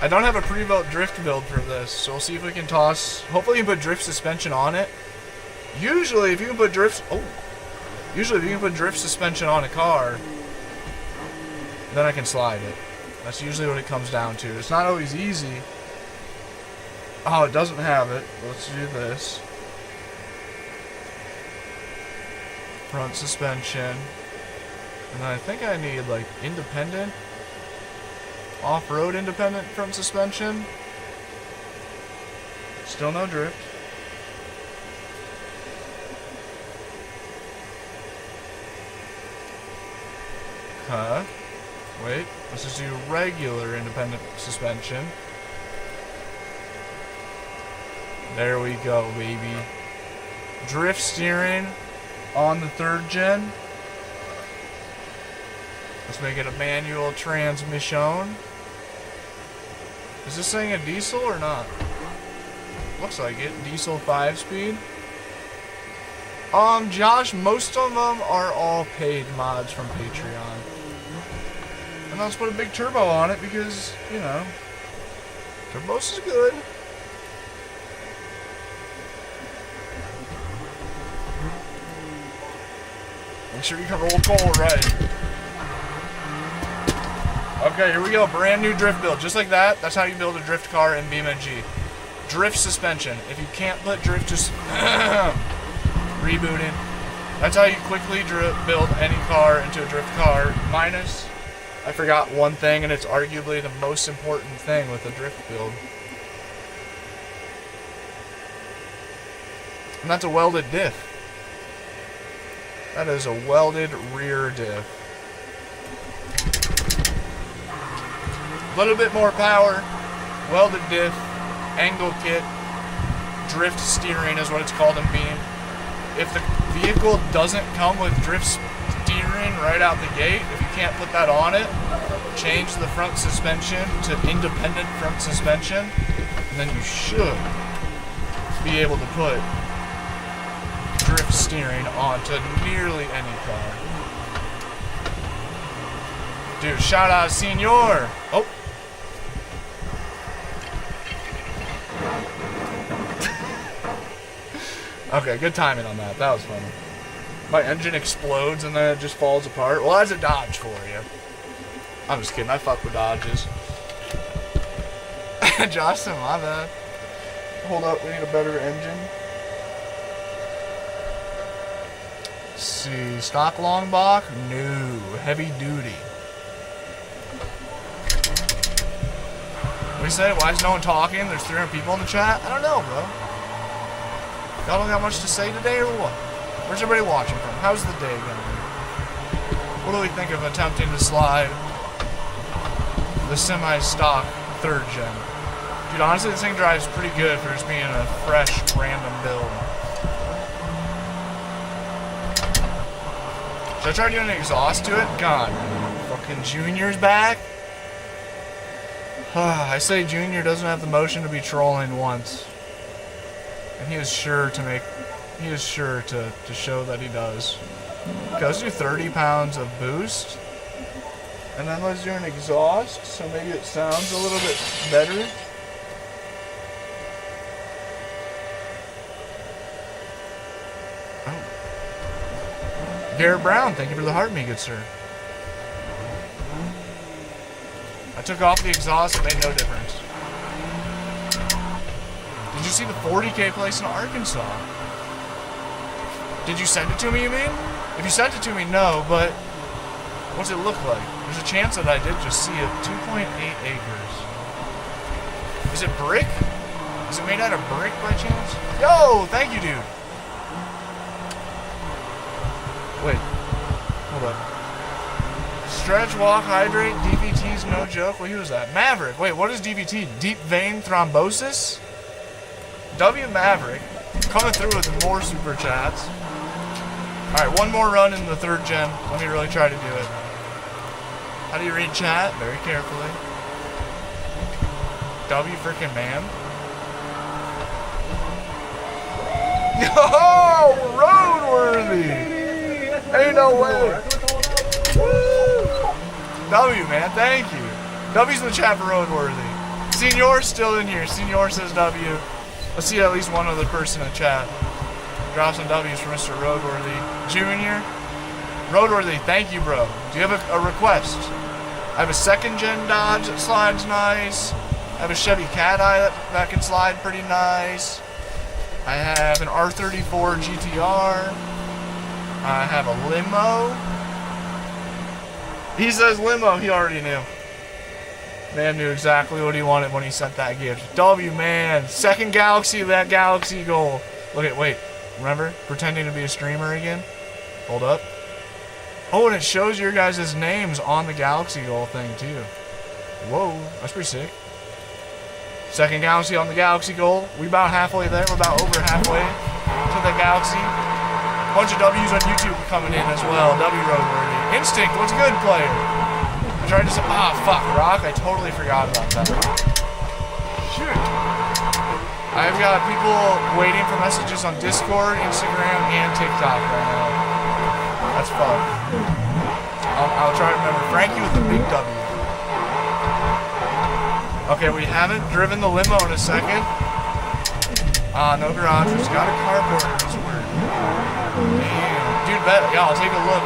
I don't have a pre-built drift build for this, so we'll see if we can toss... Hopefully you can put drift suspension on it. Usually if you can put drift... Oh! Usually if you can put drift suspension on a car, then I can slide it. That's usually what it comes down to. It's not always easy. Oh, it doesn't have it. Let's do this. Front suspension. And then I think I need, like, independent. Off-road independent front suspension. Still no drift. Huh? Wait, let's just do regular independent suspension. There we go, baby. Drift steering on the 3rd gen. Let's make it a manual transmission. Is this saying a diesel or not? Looks like it. Diesel 5-speed. Josh, most of them are all paid mods from Patreon. And let's put a big turbo on it because, you know, turbos is good. Make sure you can roll coal right. Okay, here we go. Brand new drift build. Just like that. That's how you build a drift car in BeamNG. Drift suspension. If you can't put drift, just rebooting. That's how you quickly build any car into a drift car. Minus, I forgot one thing, and it's arguably the most important thing with a drift build. And that's a welded diff. That is a welded rear diff. A little bit more power, welded diff, angle kit, drift steering is what it's called in Beam. If the vehicle doesn't come with drift steering right out the gate, if you can't put that on it, change the front suspension to independent front suspension, and then you should be able to put drift steering onto nearly any car. Dude, shout out Senor! Oh! Okay, good timing on that. That was funny. My engine explodes and then it just falls apart. Well, that's a Dodge for you. I'm just kidding. I fuck with Dodges. Justin, my bad. Hold up. We need a better engine. Let's see. Stock long block? No. Heavy duty. What do you say? Why is no one talking? There's 300 people in the chat? I don't know, bro. Y'all don't got much to say today or what? Where's everybody watching from? How's the day going? What do we think of attempting to slide the semi-stock 3rd gen? Dude, honestly, this thing drives pretty good for just being a fresh, random build. Should I try doing an exhaust to it? God, fucking Junior's back? I say Junior doesn't have the motion to be trolling once. And he is sure to show that he does. Okay, let's do 30 pounds of boost. And then let's do an exhaust, so maybe it sounds a little bit better. Oh. Garrett Brown, thank you for the heart, me good sir. I took off the exhaust, it made no difference. Did you see the 40K place in Arkansas? Did you send it to me, you mean? If you sent it to me, no, but what's it look like? There's a chance that I did just see it. 2.8 acres. Is it brick? Is it made out of brick by chance? Yo, thank you, dude. Wait, hold up. Stretch, walk, hydrate, DVT's no joke. Wait, who was that? Maverick. Wait, what is DVT? Deep vein thrombosis? W Maverick coming through with more super chats. Alright, one more run in the 3rd gen. Let me really try to do it. How do you read chat? Very carefully. W freaking man. Yo! Roadworthy! Ain't no way! Woo! W man, thank you. W's in the chat for Roadworthy. Senor's still in here. Senor says W. Let's see at least one other person in chat. Drop some W's for Mr. Roadworthy. Junior. Roadworthy, thank you, bro. Do you have a request? I have a 2nd gen Dodge that slides nice. I have a Chevy Cat Eye that can slide pretty nice. I have an R34 GTR. I have a limo. He says limo, he already knew. Man knew exactly what he wanted when he sent that gift. W, man. Second galaxy, that galaxy goal. Look at, wait. Remember? Pretending to be a streamer again? Hold up. Oh, and it shows your guys' names on the galaxy goal thing, too. Whoa, that's pretty sick. Second galaxy on the galaxy goal. We about halfway there. We're about over halfway to the galaxy. Bunch of W's on YouTube coming in as well. W roadworthy. Instinct, what's good, player? I tried to say, fuck, Rock. I totally forgot about that. Shoot. I've got people waiting for messages on Discord, Instagram, and TikTok right now. That's fun. I'll try to remember. Frankie with the big W. Okay, we haven't driven the limo in a second. No garage. We just got a carport. That's weird. Damn. Dude, yeah, I'll take a look.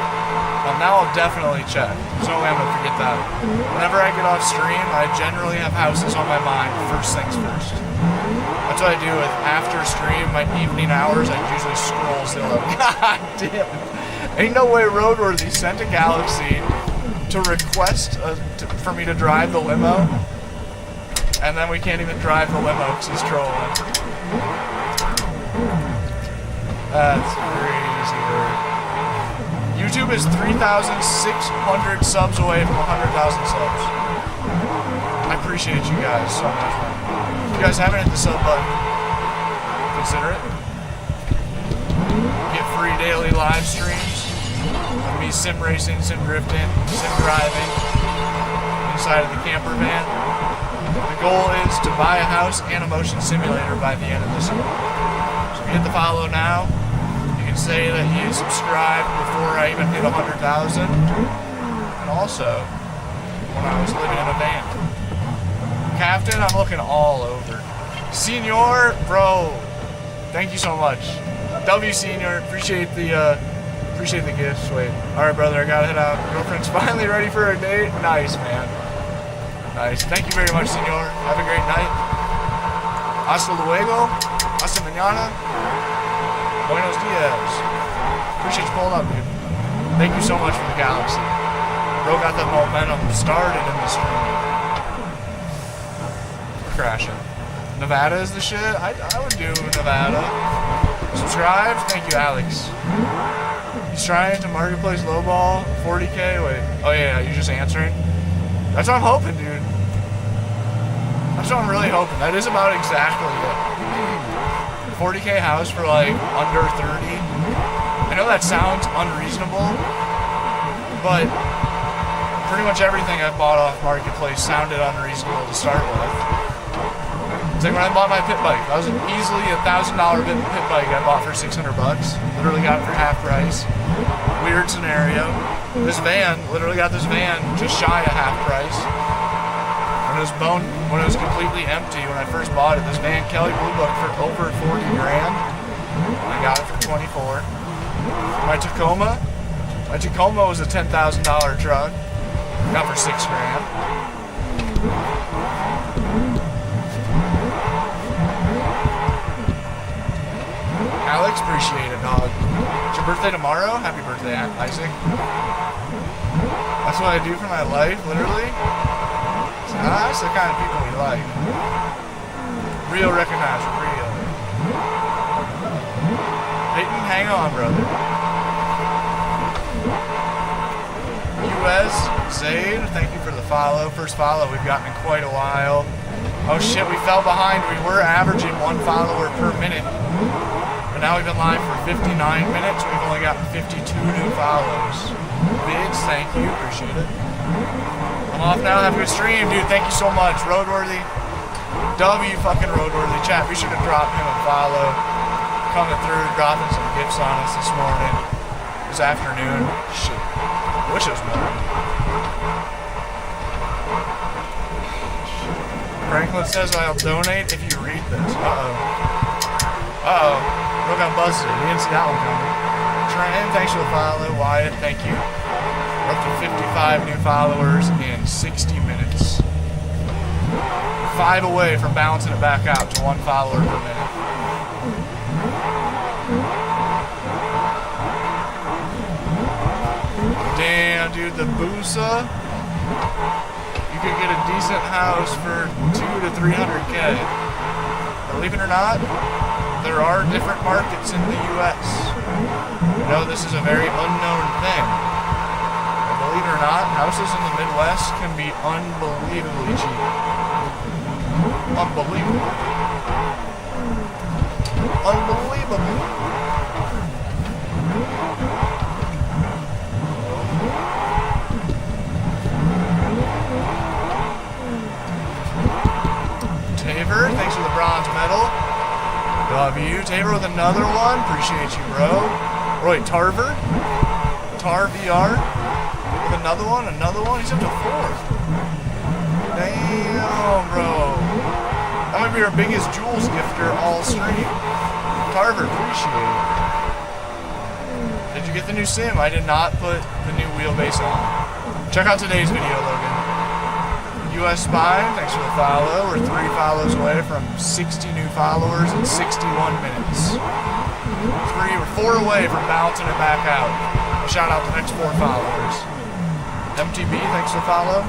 Now I'll definitely check. There's no way I'm gonna forget that. Whenever I get off stream, I generally have houses on my mind. First things first. That's what I do with after stream, my evening hours. I usually scroll Zillow. God damn it. Ain't no way Roadworthy sent a Galaxy to request for me to drive the limo. And then we can't even drive the limo because he's trolling. That's crazy, dude. YouTube is 3,600 subs away from 100,000 subs. I appreciate you guys so much, man. If you guys haven't hit the sub button, consider it. Get free daily live streams of me sim racing, sim drifting, sim driving inside of the camper van. The goal is to buy a house and a motion simulator by the end of this year. So if you hit the follow now, say that you subscribed before I even hit 100,000, and also when I was living in a van. Captain, I'm looking all over. Senior, bro, thank you so much. W Senior, appreciate the gifts. Wait, all right, brother, I gotta head out. Girlfriend's finally ready for a date. Nice, man. Nice. Thank you very much, Senior. Have a great night. Hasta luego. Hasta mañana. Buenos dias. Appreciate you pulling up, dude. Thank you so much for the Galaxy. Bro got that momentum started in the stream. We're crashing. Nevada is the shit? I would do Nevada. Subscribe? Thank you, Alex. He's trying to marketplace lowball 40K? Wait. Oh yeah, you're just answering? That's what I'm hoping, dude. That's what I'm really hoping. That is about exactly it. 40K house for like under 30. I know that sounds unreasonable, but pretty much everything I've bought off Marketplace sounded unreasonable to start with. It's like when I bought my pit bike. That was easily a $1,000 pit bike I bought for 600 bucks. Literally got it for half price. Weird scenario. This van, literally got this van just shy of half price. When it was completely empty when I first bought it, this van Kelly Blue Book for over 40 grand. I got it for 24. My Tacoma was a $10,000 truck. Got for 6 grand. Alex, appreciate it, dog. It's your birthday tomorrow? Happy birthday, Isaac. That's what I do for my life, literally. That's the kind of people we like. Real recognize, real. Peyton, hang on, brother. US, Zaid, thank you for the follow. First follow we've gotten in quite a while. Oh shit, we fell behind. We were averaging 1 follower per minute. But now we've been live for 59 minutes. We've only gotten 52 new follows. Bids, thank you, appreciate it. I'm off now. Have a good stream, dude. Thank you so much. Roadworthy. W fucking Roadworthy. Chat, be sure to drop him a follow. Coming through, dropping some gifts on us this morning. This afternoon. Shit. I wish it was morning. Franklin says I'll donate if you read this. Uh-oh. Bro got busted. We didn't see that one coming. Trent, thanks for the follow. Wyatt, thank you. We're up to 55 new followers in 60 minutes. 5 away from balancing it back out to 1 follower per minute. Damn, dude, the Busa. You could get a decent house for 200 to 300K. Believe it or not, there are different markets in the U.S. I know this is a very unknown thing. But believe it or not, houses in the Midwest can be unbelievably cheap. Unbelievable. Unbelievable. Taver, thanks for the bronze medal. Love you. Taver with another one. Appreciate you, bro. Oh, wait, Tarver? Tar VR with another one. He's up to 4. Damn, bro. That might be our biggest Jules gifter all stream. Tarver, appreciate it. Did you get the new sim? I did not put the new wheelbase on. Check out today's video, Logan. US Spine, thanks for the follow. We're 3 follows away from 60 new followers in 61 minutes. 4 away from bouncing it back out. Shout out the next 4 followers. MTB, thanks for the follow.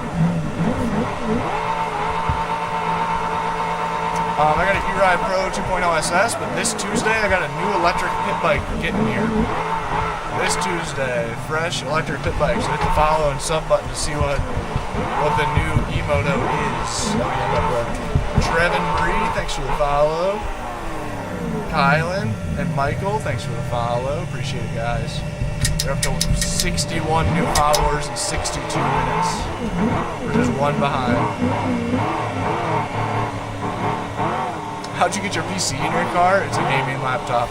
I got an E-Ride Pro 2.0 SS, but this Tuesday I got a new electric pit bike getting here. This Tuesday, fresh electric pit bike. So hit the follow and sub button to see what the new E-Moto is that we end up with. Trevin Bree, thanks for the follow. Kylan and Michael, thanks for the follow. Appreciate it, guys. We're up to 61 new followers in 62 minutes. We're just 1 behind. How'd you get your PC in your car? It's a gaming laptop.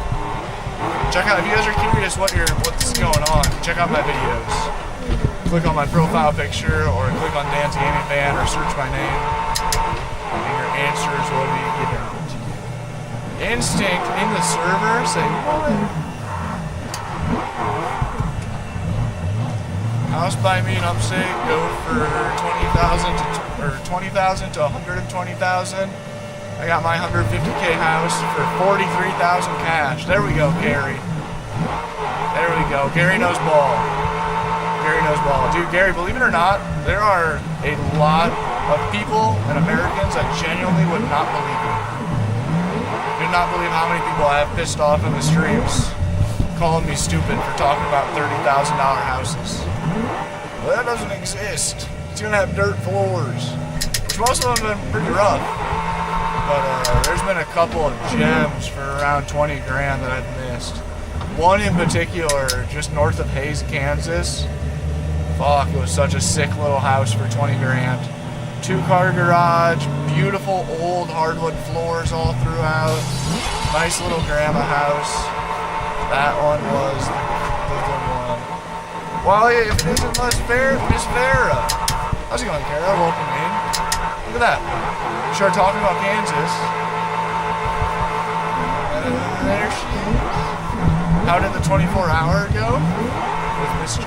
Check out, if you guys are curious what's going on, check out my videos. Click on my profile picture, or click on Dan's Gaming Van, or search my name, and your answers will be given to you. Instinct in the server, say what? House by me and upstate go for 20,000 to 120,000. I got my 150K house for 43,000 cash. There we go, Gary. There we go. Gary knows ball. Gary knows ball. Dude, Gary, believe it or not, there are a lot of people and Americans that genuinely would not believe it. Do not believe how many people I have pissed off in the streams calling me stupid for talking about $30,000 houses. Well, that doesn't exist. It's gonna have dirt floors, which most of them have been pretty rough. But there's been a couple of gems for around 20 grand that I've missed. One in particular, just north of Hays, Kansas. Fuck, it was such a sick little house for 20 grand. 2-car garage, beautiful old hardwood floors all throughout. Nice little grandma house. That one was the good one. Well, if it isn't Miss Vera. How's it going, Kara? Welcome in. Look at that. We started talking about Kansas. And there she is. How did the 24-hour go? With Mr.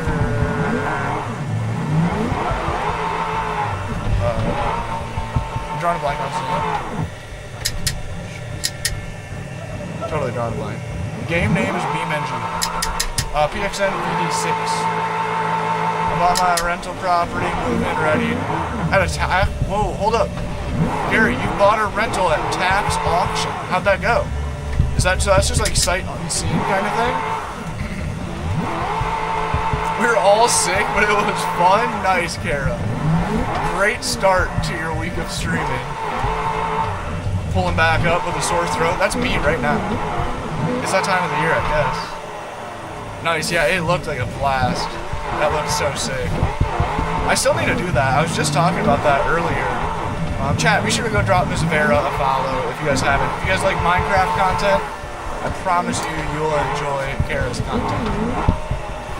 I'm drawing a blank on something. Totally drawing a blank. Game name is BeamNG. PXN VD6. I bought my rental property, move-in ready. Had a whoa, hold up. Gary, you bought a rental at tax auction. How'd that go? So that's just like sight unseen kind of thing? We were all sick, but it was fun. Nice, Kara. Great start to your week of streaming. Pulling back up with a sore throat. That's me right now. It's that time of the year, I guess. Nice, yeah, it looked like a blast. That looked so sick. I still need to do that. I was just talking about that earlier. Chat, be sure to go drop Miss Vera a follow if you guys haven't. If you guys like Minecraft content, I promise you, you'll enjoy Kara's content.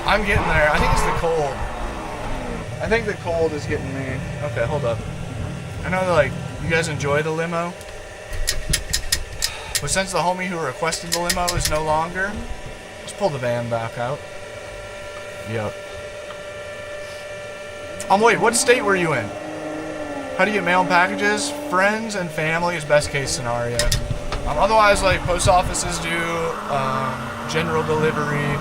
I'm getting there. I think it's the cold. I think the cold is getting me. Okay, hold up. I know, like, you guys enjoy the limo. But since the homie who requested the limo is no longer, let's pull the van back out. Yep. Wait, what state were you in? How do you get mail and packages? Friends and family is best case scenario. Otherwise, like, post offices do general delivery,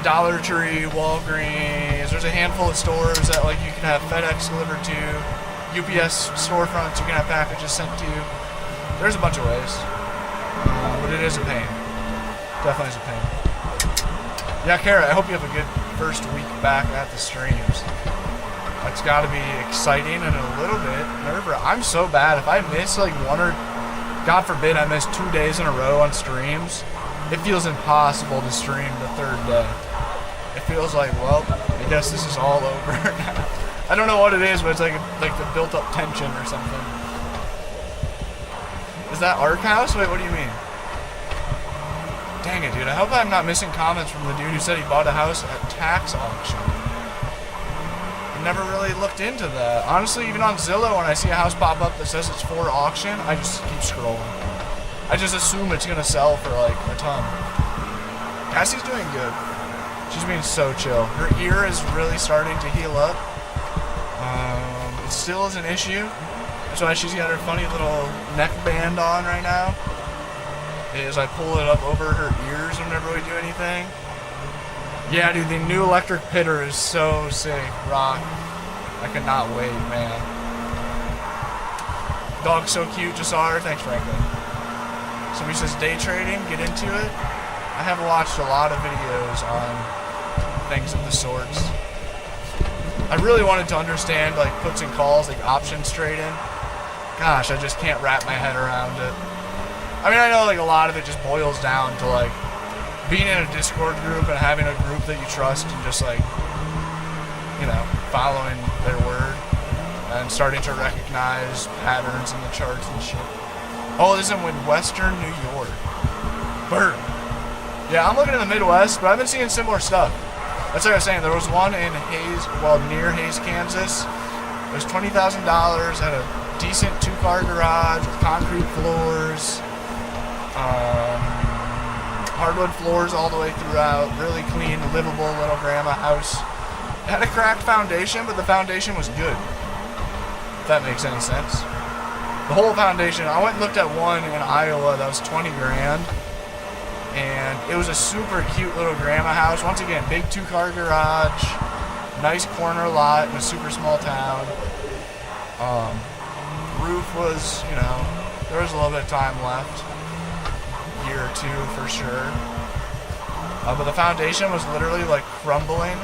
Dollar Tree, Walgreens. There's a handful of stores that like you can have FedEx delivered to, UPS storefronts you can have packages sent to. There's a bunch of ways, but it is a pain. Definitely is a pain. Yeah, Kara, I hope you have a good first week back at the streams. That's got to be exciting and a little bit nerve-wracking. I'm so bad. If I miss like one or, God forbid, I miss 2 days in a row on streams, it feels impossible to stream the third day. It feels like, well, I guess this is all over now. I don't know what it is, but it's like the built-up tension or something. Is that Arc House? Wait, what do you mean? Dang it, dude. I hope I'm not missing comments from the dude who said he bought a house at tax auction. I never really looked into that. Honestly, even on Zillow, when I see a house pop up that says it's for auction, I just keep scrolling. I just assume it's gonna sell for like a ton. Cassie's doing good. She's being so chill. Her ear is really starting to heal up. It still is an issue. That's why she's got her funny little neck band on right now. Is I pull it up over her ears whenever we do anything. Yeah, dude, the new electric pitter is so sick. Rock. I cannot wait, man. Dog's so cute, Jasar. Thanks, Franklin. Somebody says day trading, get into it. I have watched a lot of videos on things of the sorts. I really wanted to understand like puts and calls, like options trading. Gosh, I just can't wrap my head around it. I mean, I know like a lot of it just boils down to like being in a Discord group and having a group that you trust and just like, you know, following their word and starting to recognize patterns in the charts and shit. Oh, this is in Western New York. Burn. Yeah, I'm looking in the Midwest, but I've been seeing similar stuff. That's like I was saying. There was one in near Hays, Kansas. It was $20,000, had a decent 2-car garage with concrete floors, hardwood floors all the way throughout, really clean, livable little grandma house. It had a cracked foundation, but the foundation was good, if that makes any sense. The whole foundation, I went and looked at one in Iowa that was 20 grand. And it was a super cute little grandma house. Once again, big 2-car garage, nice corner lot in a super small town. Roof was, you know, there was a little bit of time left. Year or two for sure. But the foundation was literally like crumbling.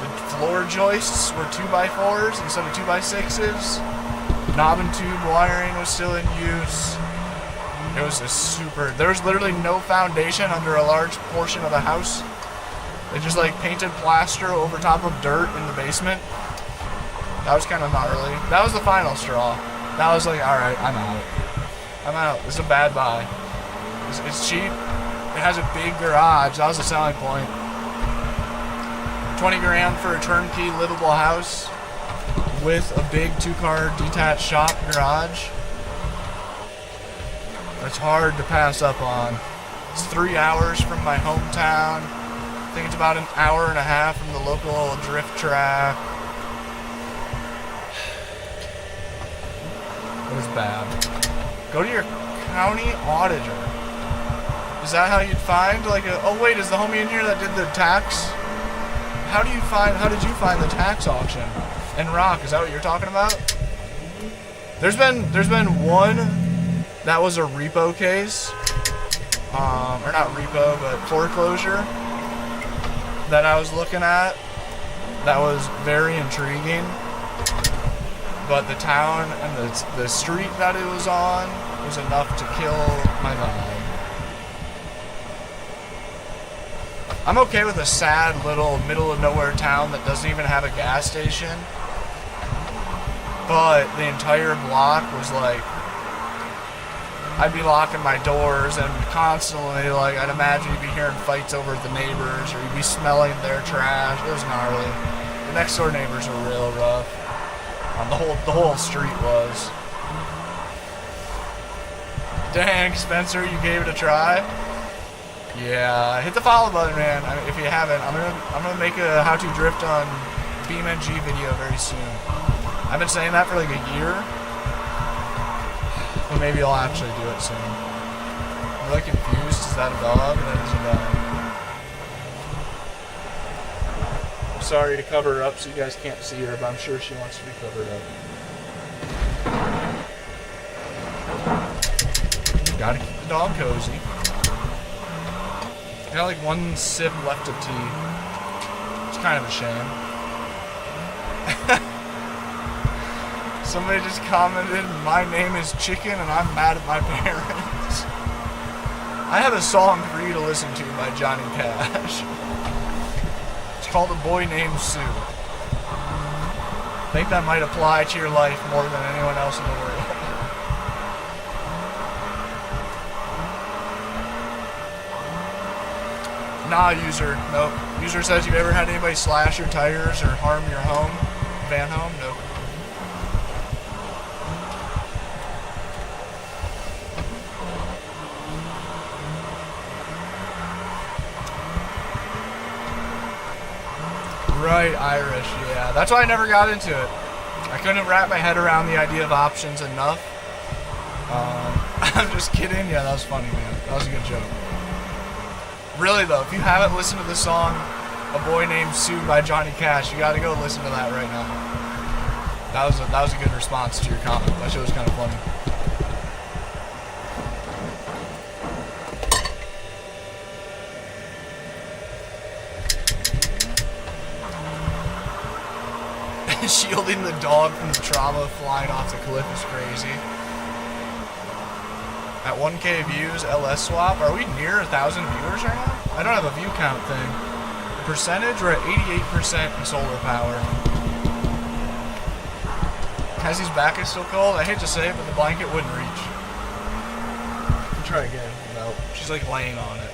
The floor joists were 2x4s instead of 2x6s. Knob and tube wiring was still in use. It was there was literally no foundation under a large portion of the house. They just like painted plaster over top of dirt in the basement. That was kind of gnarly. That was the final straw. That was like, alright, I'm out. I'm out. This is a bad buy. It's cheap. It has a big garage. That was the selling point. 20 grand for a turnkey livable house with a big 2-car detached shop garage. It's hard to pass up on. It's 3 hours from my hometown. I think it's about an hour and a half from the local drift track. It was bad. Go to your county auditor. Is that how you'd find like a... Oh wait, is the homie in here that did the tax? How did you find the tax auction? And Rock, is that what you're talking about? There's been one that was a repo case, or not repo, but foreclosure that I was looking at. That was very intriguing, but the town and the street that it was on was enough to kill my vibe. I'm okay with a sad little middle of nowhere town that doesn't even have a gas station, but the entire block was like, I'd be locking my doors and constantly, like, I'd imagine you'd be hearing fights over the neighbors or you'd be smelling their trash. It was gnarly. The next door neighbors were real rough. The whole street was. Dang, Spencer, you gave it a try? Yeah, hit the follow button, man. I mean, if you haven't, I'm gonna make a how to drift on BeamNG video very soon. I've been saying that for like a year, but maybe I'll actually do it soon. I'm really confused. Is that a dog? That is a dog. sorry to cover her up so you guys can't see her, but I'm sure she wants to be covered up. Gotta keep the dog cozy. I got like one sip left of tea. It's kind of a shame. Somebody just commented, my name is Chicken and I'm mad at my parents. I have a song for you to listen to by Johnny Cash. It's called A Boy Named Sue. I think that might apply to your life more than anyone else in the world. Nah, user. Nope. User says, you ever had anybody slash your tires or harm your home? Van home? Nope. Right, Irish, yeah. That's why I never got into it. I couldn't wrap my head around the idea of options enough. I'm just kidding. Yeah, that was funny, man. That was a good joke. Really, though, if you haven't listened to the song A Boy Named Sue by Johnny Cash, you gotta go listen to that right now. That was a good response to your comment. That shit was kind of funny. Shielding the dog from the trauma flying off the cliff is crazy. At 1K views, LS swap. Are we near 1,000 viewers right now? I don't have a view count thing. Percentage, we're at 88% in solar power. Cassie's back is still cold. I hate to say it, but the blanket wouldn't reach. I'll try again. No, she's like laying on it.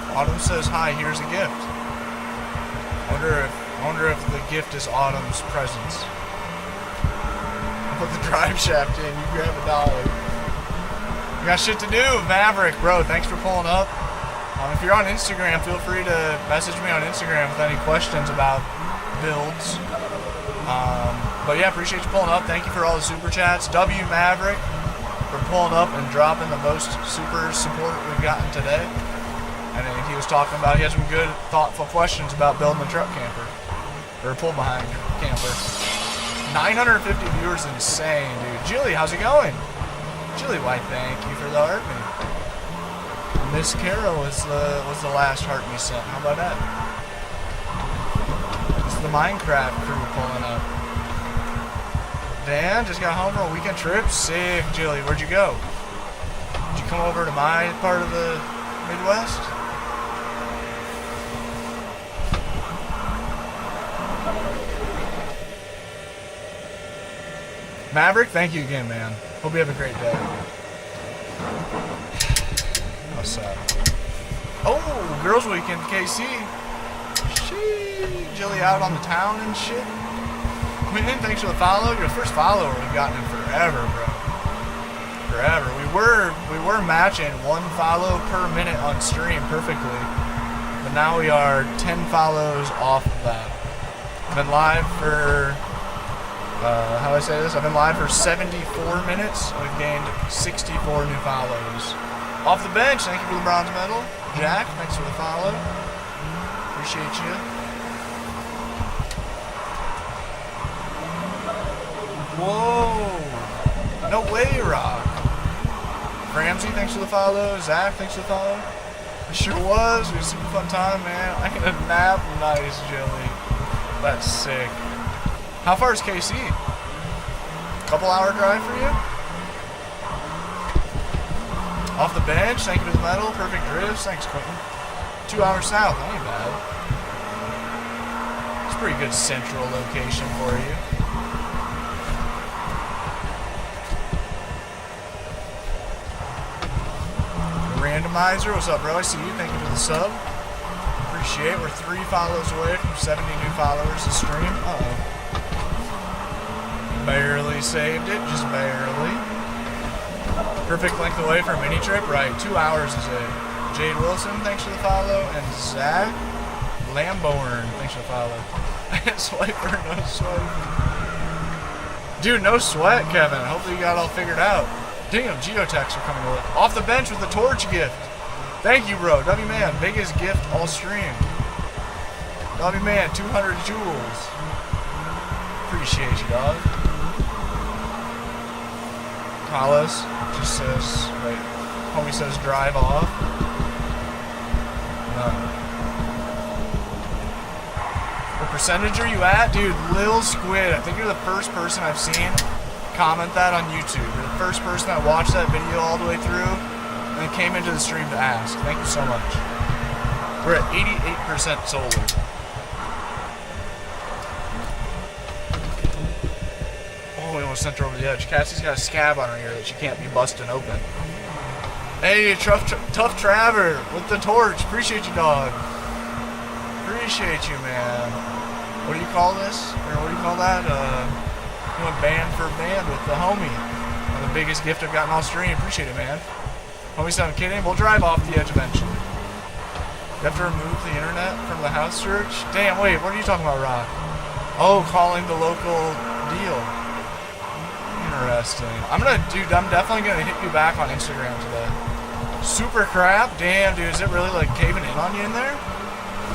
Autumn says, hi, here's a gift. I wonder if the gift is Autumn's presence. Put the drive shaft in, you grab $1. You got shit to do, Maverick, bro, thanks for pulling up. If you're on Instagram, feel free to message me on Instagram with any questions about builds. But yeah, appreciate you pulling up. Thank you for all the super chats. W Maverick for pulling up and dropping the most super support we've gotten today. And he was talking about, he had some good, thoughtful questions about building a truck camper. Or a pull-behind camper. 950 viewers, insane, dude. Julie, how's it going? Julie, why, thank you for the heart me. Miss Carol was the last heart me sent. How about that? It's the Minecraft crew pulling up. Dan, just got home from a weekend trip. Sick, Julie. Where'd you go? Did you come over to my part of the Midwest? Maverick, thank you again, man. Hope you have a great day. How sad. Oh, Girls Weekend, KC. Sheesh, Jilly out on the town and shit. Quentin, thanks for the follow. You're the first follower we've gotten in forever, bro. Forever. We were matching 1 follow per minute on stream perfectly, but now we are 10 follows off of that. I've been live for. How do I say this? I've been live for 74 minutes. We've gained 64 new follows. Off the bench, thank you for the bronze medal. Jack, thanks for the follow. Appreciate you. Whoa. No way, Rock. Ramsey, thanks for the follow. Zach, thanks for the follow. It sure was. It was a super fun time, man. I had a nap. Nice, Jilly. That's sick. How far is KC? Couple hour drive for you? Off the bench, thank you for the medal. Perfect drifts, thanks Quentin. 2 hours south, that ain't bad. It's a pretty good central location for you. Randomizer, what's up bro? I see you, thank you for the sub. Appreciate it. We're 3 follows away from 70 new followers to stream. Uh-oh. Barely saved it, just barely. Perfect length away for a mini trip, right? 2 hours is it. Jade Wilson, thanks for the follow, and Zach Lamborn, thanks for the follow. Swiper, no swipe. Dude, no sweat, Kevin. Hopefully you got it all figured out. Damn, geotechs are coming over. Off the bench with the torch gift. Thank you, bro. W Man, biggest gift all stream. W Man, 200 jewels. Appreciate you, dog. Carlos just says, wait, homie says drive off. What percentage are you at? Dude, Lil Squid, I think you're the first person I've seen comment that on YouTube. You're the first person that watched that video all the way through and then came into the stream to ask. Thank you so much. We're at 88% solar. Oh, we almost sent her over the edge. Cassie's got a scab on her ear that she can't be busting open. Hey, Tough Traver with the torch. Appreciate you, dog. Appreciate you, man. What do you call this? Or what do you call that? You went band for band with the homie. And the biggest gift I've gotten all stream. Appreciate it, man. Homie said I'm kidding. We'll drive off the edge eventually. You have to remove the internet from the house search? Damn, wait, what are you talking about, Rock? Oh, calling the local deal. Interesting. I'm definitely gonna hit you back on Instagram today. Super crap? Damn, dude, is it really like caving in on you in there?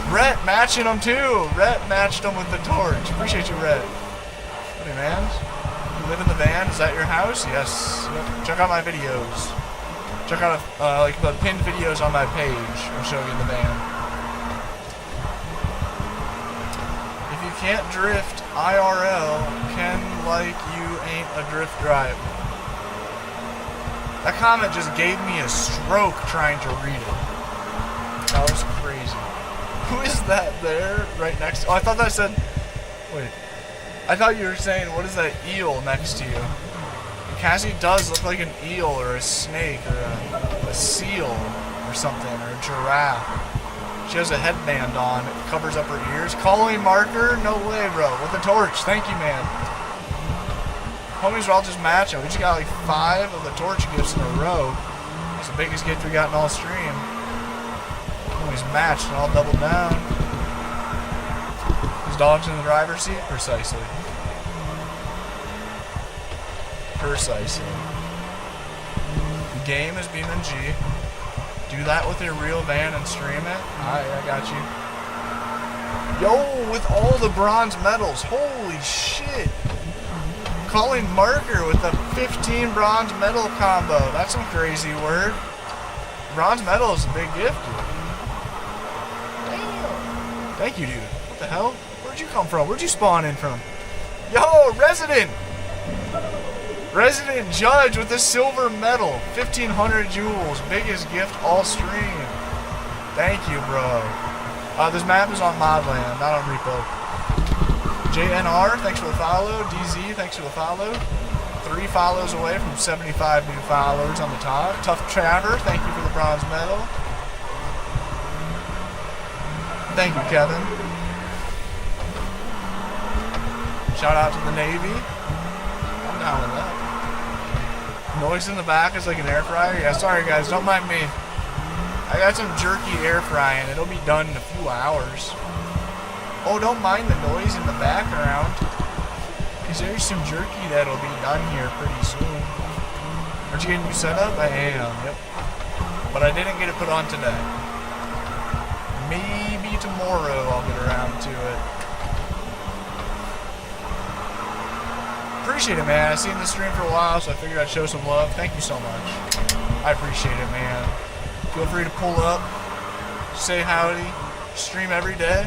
Rhett matching them too. Rhett matched them with the torch. Appreciate you, Rhett. Hey, man. You live in the van? Is that your house? Yes. Yep. Check out my videos. Check out like the pinned videos on my page. I'll show you in the van. If you can't drift IRL, Ken like you ain't a drift driver. That comment just gave me a stroke trying to read it. That was crazy. Who is that there right next to? Oh, I thought that said. Wait. I thought you were saying, what is that eel next to you? And Cassie does look like an eel or a snake or a seal or something, or a giraffe. She has a headband on. It covers up her ears. Calling marker? No way, bro. With the torch. Thank you, man. Homies are all just matching. We just got like 5 of the torch gifts in a row. That's the biggest gift we got in all stream. Homies matched and all doubled down. His dog's in the driver's seat? Precisely. Precisely. The game is BeamNG. Do that with your real van and stream it. Alright, I got you. Yo, with all the bronze medals. Holy shit. Calling marker with the 15 bronze medal combo. That's some crazy word. Bronze medal is a big gift, dude. Damn. Thank you, dude. What the hell? Where'd you come from? Where'd you spawn in from? Yo, Resident! Resident Judge with the silver medal. 1,500 jewels. Biggest gift all stream. Thank you, bro. This map is on Modland, not on Repo. JNR, thanks for the follow. DZ, thanks for the follow. 3 follows away from 75 new followers on the top. Tough Traver, thank you for the bronze medal. Thank you, Kevin. Shout out to the Navy. I'm down with that. Noise in the back is like an air fryer. Yeah, sorry guys, don't mind me. I got some jerky air frying. It'll be done in a few hours. Oh, don't mind the noise in the background. Because there's some jerky that'll be done here pretty soon. Aren't you getting new setup? I am, yep. But I didn't get it put on today. Maybe tomorrow I'll get around to it. Appreciate it, man. I've seen this stream for a while, so I figured I'd show some love. Thank you so much. I appreciate it, man. Feel free to pull up, say howdy, stream every day.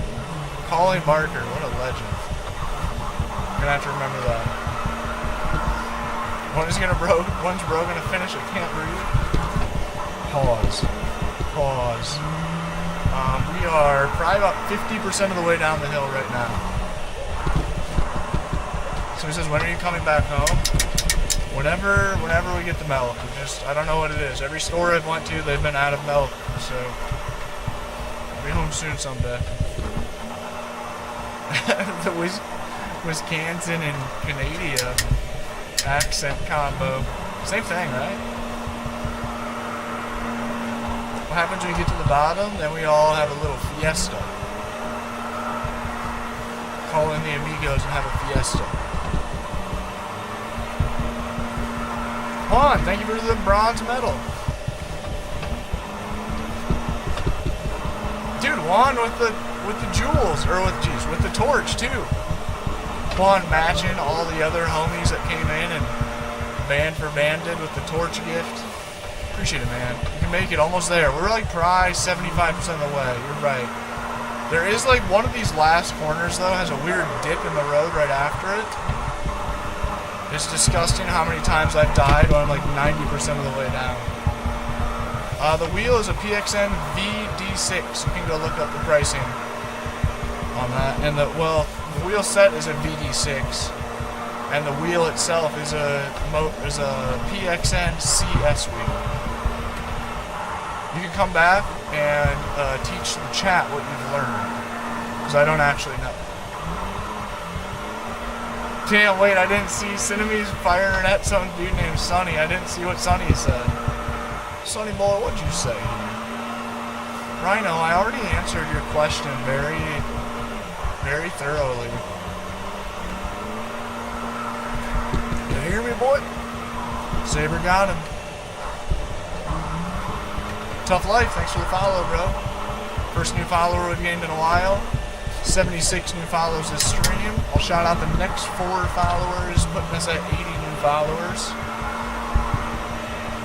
Calling Barker, what a legend. I'm gonna have to remember that. One's bro gonna finish, I can't breathe. Pause. Pause. We are probably about 50% of the way down the hill right now. So he says, when are you coming back home? Whenever we get the milk. I don't know what it is. Every store I've went to, they've been out of milk. So I'll be home soon someday. The Wisconsin and Canada accent combo. Same thing, right? What happens when you get to the bottom? Then we all have a little fiesta. Call in the amigos and have a fiesta. Juan, thank you for the bronze medal. Dude, Juan with the jewels, or with the torch too. Juan matching all the other homies that came in and band for banded with the torch gift. Appreciate it, man. You can make it almost there. We're like probably 75% of the way. You're right. There is like one of these last corners though has a weird dip in the road right after it. It's disgusting how many times I've died when I'm like 90% of the way down. The wheel is a PXN VD6. You can go look up the pricing on that. And the wheel set is a VD6. And the wheel itself is a PXN CS wheel. You can come back and teach the chat what you've learned, because I don't actually know. Damn, wait, I didn't see Cineme's firing at some dude named Sonny. I didn't see what Sonny said. Sonny boy, what'd you say? Rhino, I already answered your question very, very thoroughly. You hear me, boy? Saber got him. Tough Life, thanks for the follow, bro. First new follower we've gained in a while. 76 new follows this stream. I'll shout out the next 4 followers, putting us at 80 new followers.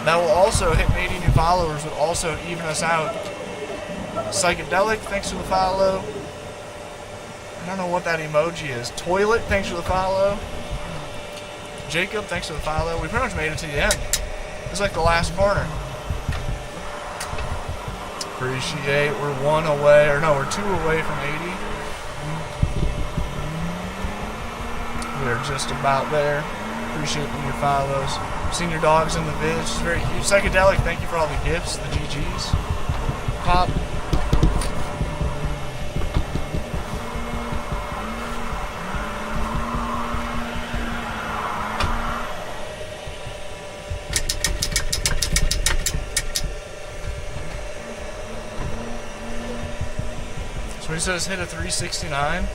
That will also, hitting 80 new followers would also even us out. Psychedelic, thanks for the follow. I don't know what that emoji is. Toilet, thanks for the follow. Jacob, thanks for the follow. We pretty much made it to the end. It's like the last corner. Appreciate, we're 1 away, or no, we're 2 away from 80. We're just about there. Appreciate your follows. Seen your dogs in the vids, it's very cute. Psychedelic, thank you for all the gifts, the GGs. Pop. So he says hit a 369.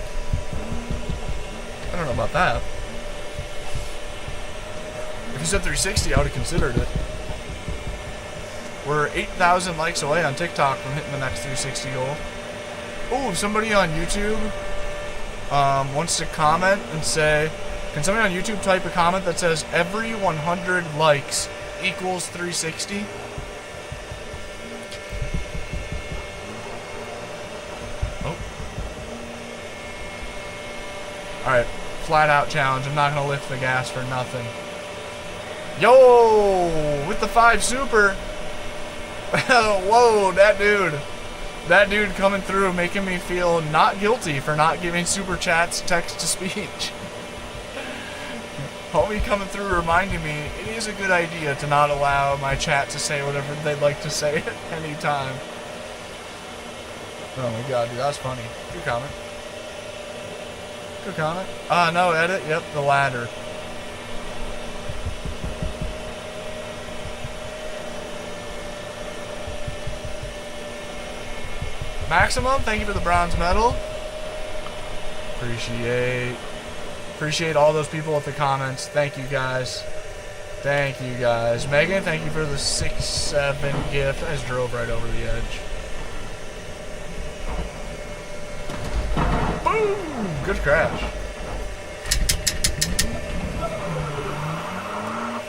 I don't know about that. If he said 360, I would have considered it. We're 8,000 likes away on TikTok from hitting the next 360 goal. Ooh, somebody on YouTube wants to comment and say, can somebody on YouTube type a comment that says every 100 likes equals 360? Alright, flat out challenge. I'm not going to lift the gas for nothing. Yo! With the 5 super! Whoa, that dude. That dude coming through making me feel not guilty for not giving super chats text-to-speech. Homie coming through reminding me it is a good idea to not allow my chat to say whatever they'd like to say at any time. Oh my god, dude, that was funny. Good comment. Good comment. No, edit. Yep, the ladder. Maximum, thank you for the bronze medal. Appreciate all those people with the comments. Thank you guys. Thank you guys. Megan, thank you for the 6-7 gift. I just drove right over the edge. Boom! Good crash.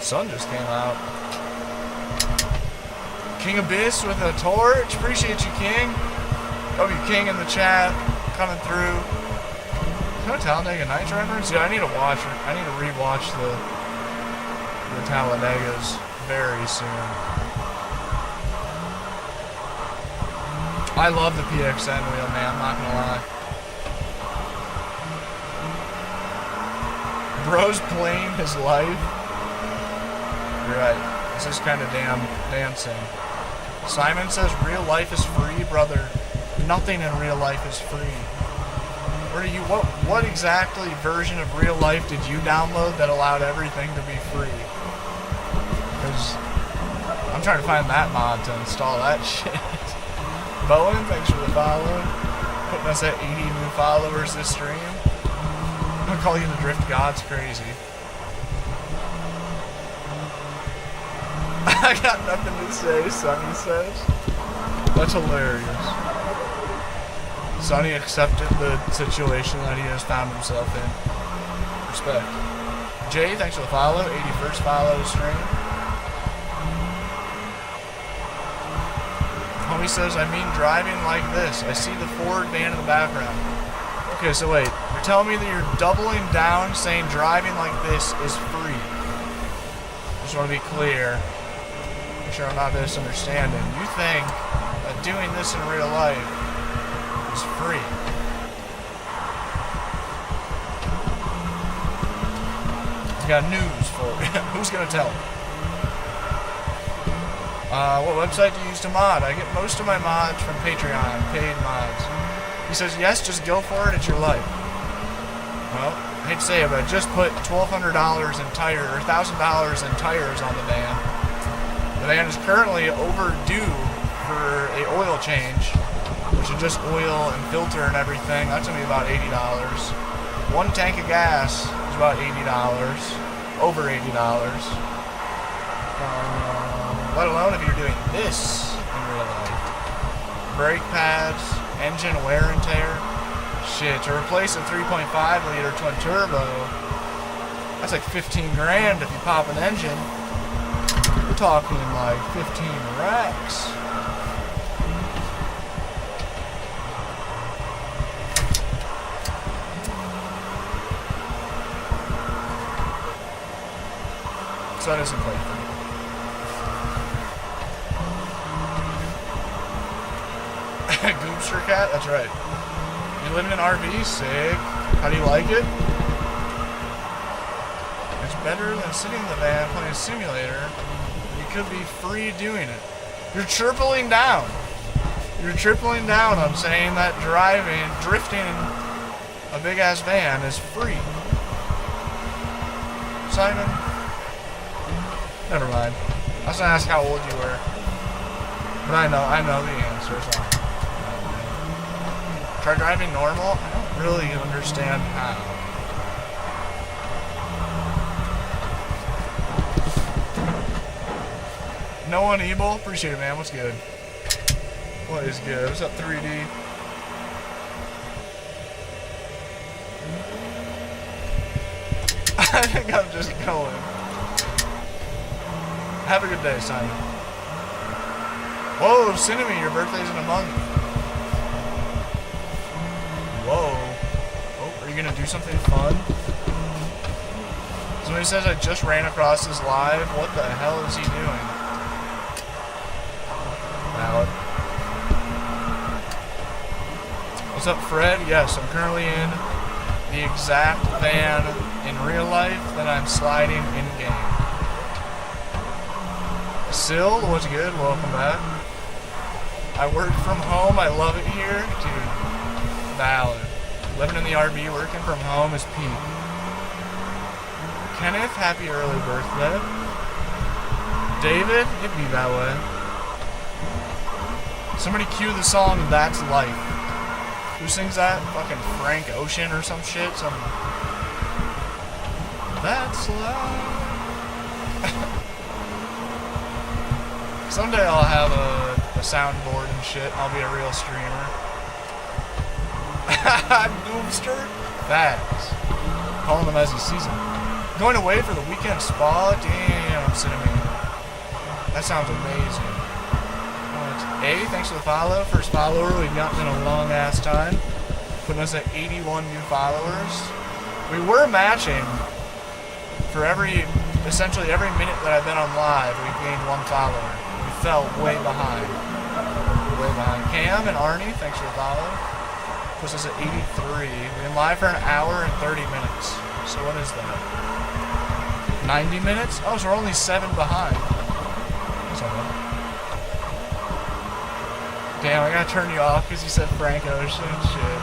Sun just came out. King Abyss with a torch. Appreciate you, King. W King in the chat coming through. No Talladega Nights reference? Yeah, I need to watch it. I need to rewatch the Talladegas very soon. I love the PXN wheel, man. I'm not gonna lie. Bro's playing his life. You're right. This is kind of dancing. Simon says real life is free, brother. Nothing in real life is free. What exactly version of real life did you download that allowed everything to be free? Because I'm trying to find that mod to install that shit. Bowen, thanks for the follow. Putting us at 80 new followers this stream. I'm gonna call you the Drift God's crazy. I got nothing to say, Sonny says. That's hilarious. Sonny accepted the situation that he has found himself in. Respect. Jay, thanks for the follow. 81st follow stream. Homie says, I mean driving like this. I see the Ford van in the background. Okay, so wait. You're telling me that you're doubling down saying driving like this is free. Just want to be clear. Make sure I'm not misunderstanding. You think that doing this in real life is free. I got news for you. Who's gonna tell me? What website do you use to mod? I get most of my mods from Patreon, paid mods. He says, yes, just go for it, it's your life. Well, I hate to say it, but I just put $1,200 in tire, or $1,000 in tires on the van. The van is currently overdue for a oil change, which is just oil and filter and everything. That's gonna be about $80. One tank of gas is about $80, over $80. Let alone if you're doing this in real life. Brake pads, engine wear and tear. Shit, to replace a 3.5 liter twin turbo, that's like 15 grand if you pop an engine. We're talking like 15 racks. So that isn't quite free. Goobster cat? That's right. You live in an RV? Sick. How do you like it? It's better than sitting in the van playing a simulator. You could be free doing it. You're tripling down. You're tripling down on saying that drifting a big ass van is free. Simon? Never mind. I was gonna ask how old you were. But I know the answer, so. Try driving normal? I don't really understand how. No one Ebel? Appreciate it, man. What's good? What is good? What's up, 3D? I think I'm just going. Have a good day, Simon. Whoa, Cinnamon, your birthday's in a month. Whoa. Oh, are you gonna do something fun? Somebody says I just ran across his live. What the hell is he doing? Valid. What's up, Fred? Yes, I'm currently in the exact van in real life that I'm sliding in-game. Sil, what's good? Welcome back. I work from home. I love it here. Dude, valid. Living in the RV, working from home is peak. Kenneth, happy early birthday. David, it'd be that way. Somebody cue the song That's Life. Who sings that? Fucking Frank Ocean or some shit? That's life. Someday I'll have a soundboard and shit. I'll be a real streamer. Goobster? Facts. Calling them as he sees them. Going away for the weekend spa? Damn, Cinnamon. That sounds amazing. Hey, thanks for the follow. First follower we've gotten in a long ass time. Putting us at 81 new followers. We were matching for essentially every minute that I've been on live, we've gained one follower. We fell way behind. Way behind. Cam and Arnie, thanks for the follow. Puts us at 83. We've been live for an hour and 30 minutes. So what is that? 90 minutes? Oh, so we're only 7 behind. That's all right. Damn, I gotta turn you off because you said Frank Ocean and shit.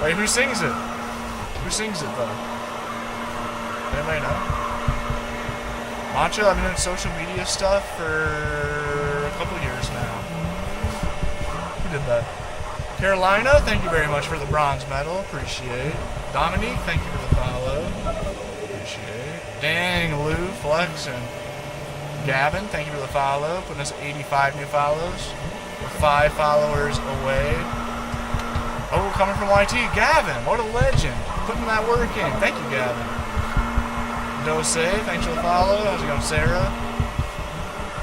Wait, who sings it? Who sings it, though? Anybody know? Macho, I've been doing social media stuff for a couple years now. Who did that? Carolina, thank you very much for the bronze medal. Appreciate. Dominique, thank you for the follow. Appreciate. Dang, Lou, flexing. Gavin, thank you for the follow. Putting us at 85 new follows. We're 5 followers away. Oh, coming from YT, Gavin, what a legend. Putting that work in. Thank you, Gavin. Dose, thanks for the follow. How's it going, Sarah?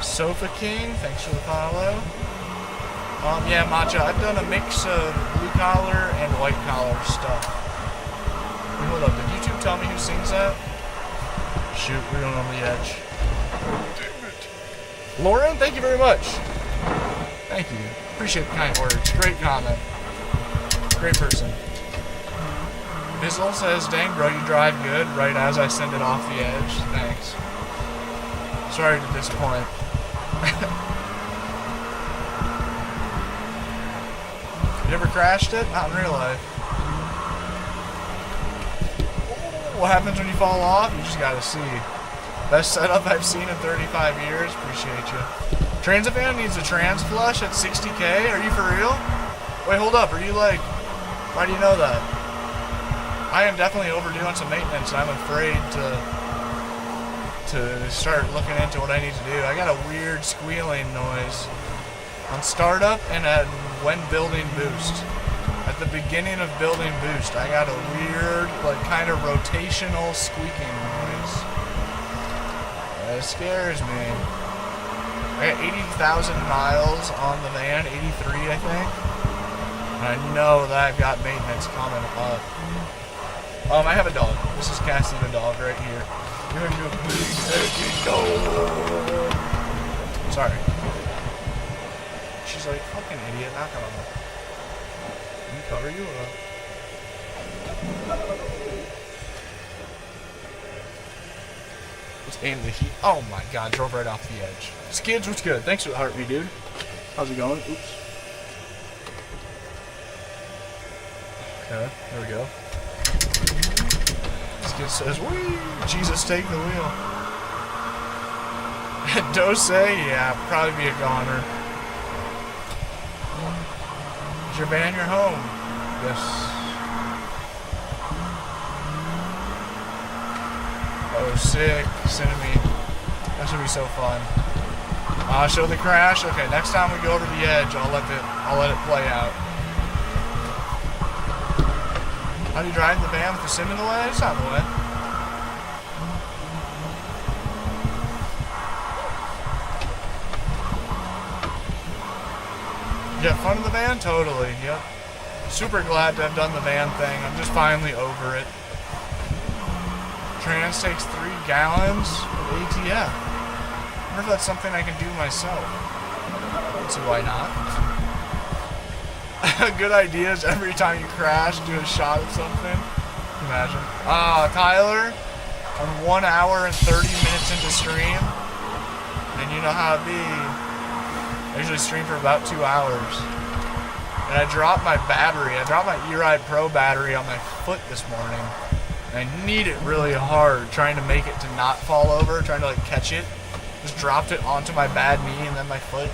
Sofa King, thanks for the follow. Yeah, Matcha, I've done a mix of blue collar and white collar stuff. Wait, hold up, did YouTube tell me who sings that? Shoot, we're going on the edge. Damn it. Lauren, thank you very much. Thank you. Appreciate the kind words. Great comment. Great person. Bizzle says, dang bro, you drive good right as I send it off the edge. Thanks. Sorry to disappoint. You ever crashed it? Not in real life. What happens when you fall off? You just gotta see. Best setup I've seen in 35 years. Appreciate you. Transifan needs a trans flush at 60K. Are you for real? Wait, hold up. Are you like... Why do you know that? I am definitely overdoing some maintenance. I'm afraid to start looking into what I need to do. I got a weird squealing noise on startup and at when building boost. At the beginning of building boost, I got a weird, like, kind of rotational squeaking noise. That scares me. I got 80,000 miles on the van, 83 I think. And I know that I've got maintenance coming up. I have a dog. This is Cassie the dog right here. Go. Sorry. She's like, fucking idiot, knock on her. Let me cover you up. Let's aim the heat. Oh my god, drove right off the edge. Skids, what's good? Thanks for the heartbeat, dude. How's it going? Oops. Okay, there we go. Skid says, wee! Jesus, take the wheel. Dose, yeah, probably be a goner. Is your van your home? Yes. Oh, sick. Cinnamon. That should be so fun. Show the crash. Okay, next time we go over the edge, I'll let it play out. How do you drive the van with the sim in the way? It's not in the way. You have fun in the van? Totally, yep. Super glad to have done the van thing. I'm just finally over it. Trans takes 3 gallons of ATF. I wonder if that's something I can do myself. Let's see why not. Good ideas every time you crash, do a shot of something. Imagine. Tyler, I'm 1 hour and 30 minutes into stream. And you know how it be. I usually stream for about 2 hours. And I dropped my battery. I dropped my E-Ride Pro battery on my foot this morning. And I need it really hard, trying to make it to not fall over, trying to like catch it. Just dropped it onto my bad knee and then my foot.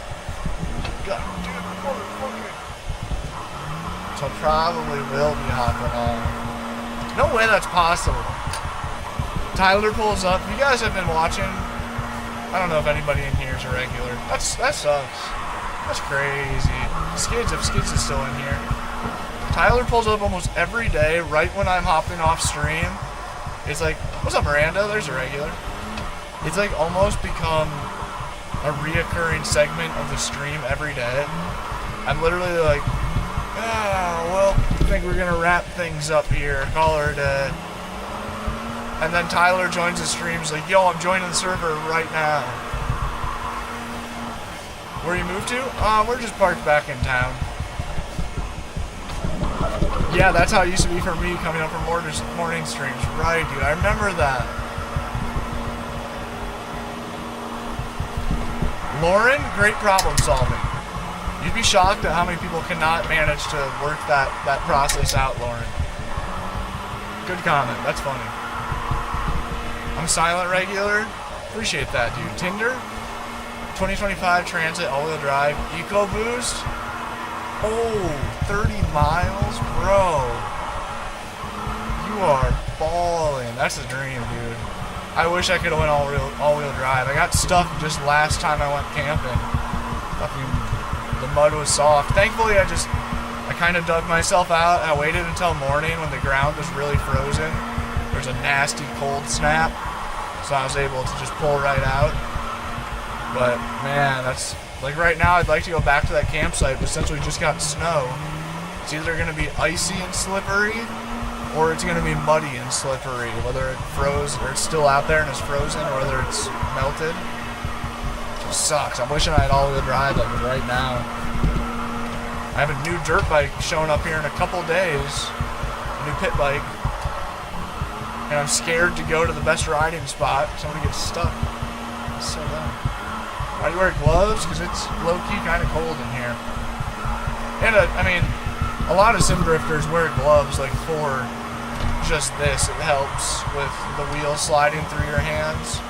God damn it, motherfucker. So I probably will be hopping on. No way that's possible. Tyler pulls up. You guys have been watching. I don't know if anybody in here is a regular. That sucks. That's crazy. Skids, if Skids is still in here. Tyler pulls up almost every day right when I'm hopping off stream. It's like, what's up, Miranda? There's a regular. It's like almost become a reoccurring segment of the stream every day. I'm literally like, well, I think we're gonna wrap things up here. Call her a day. And then Tyler joins the stream. He's like, yo, I'm joining the server right now. Where you moved to? We're just parked back in town. Yeah, that's how it used to be for me coming up from morning streams. Right, dude. I remember that. Lauren, great problem solving. You'd be shocked at how many people cannot manage to work that process out, Lauren. Good comment. That's funny. I'm silent regular. Appreciate that, dude. Tinder? 2025 Transit all-wheel drive EcoBoost. Oh, 30 miles? Bro. You are balling. That's a dream, dude. I wish I could have went all-wheel drive. I got stuck just last time I went camping. The mud was soft. Thankfully, I kind of dug myself out. I waited until morning when the ground was really frozen. There's a nasty cold snap, so I was able to just pull right out. But man, that's like right now. I'd like to go back to that campsite, but since we just got snow, it's either going to be icy and slippery, or it's going to be muddy and slippery. Whether it froze, or it's still out there and it's frozen, or whether it's melted. It sucks. I'm wishing I had all-wheel drive like right now. I have a new dirt bike showing up here in a couple days, a new pit bike, and I'm scared to go to the best riding spot because I'm gonna get stuck. It's so dumb. Why do you wear gloves? Because it's low-key kind of cold in here. And I mean, a lot of sim drifters wear gloves like for just this. It helps with the wheel sliding through your hands.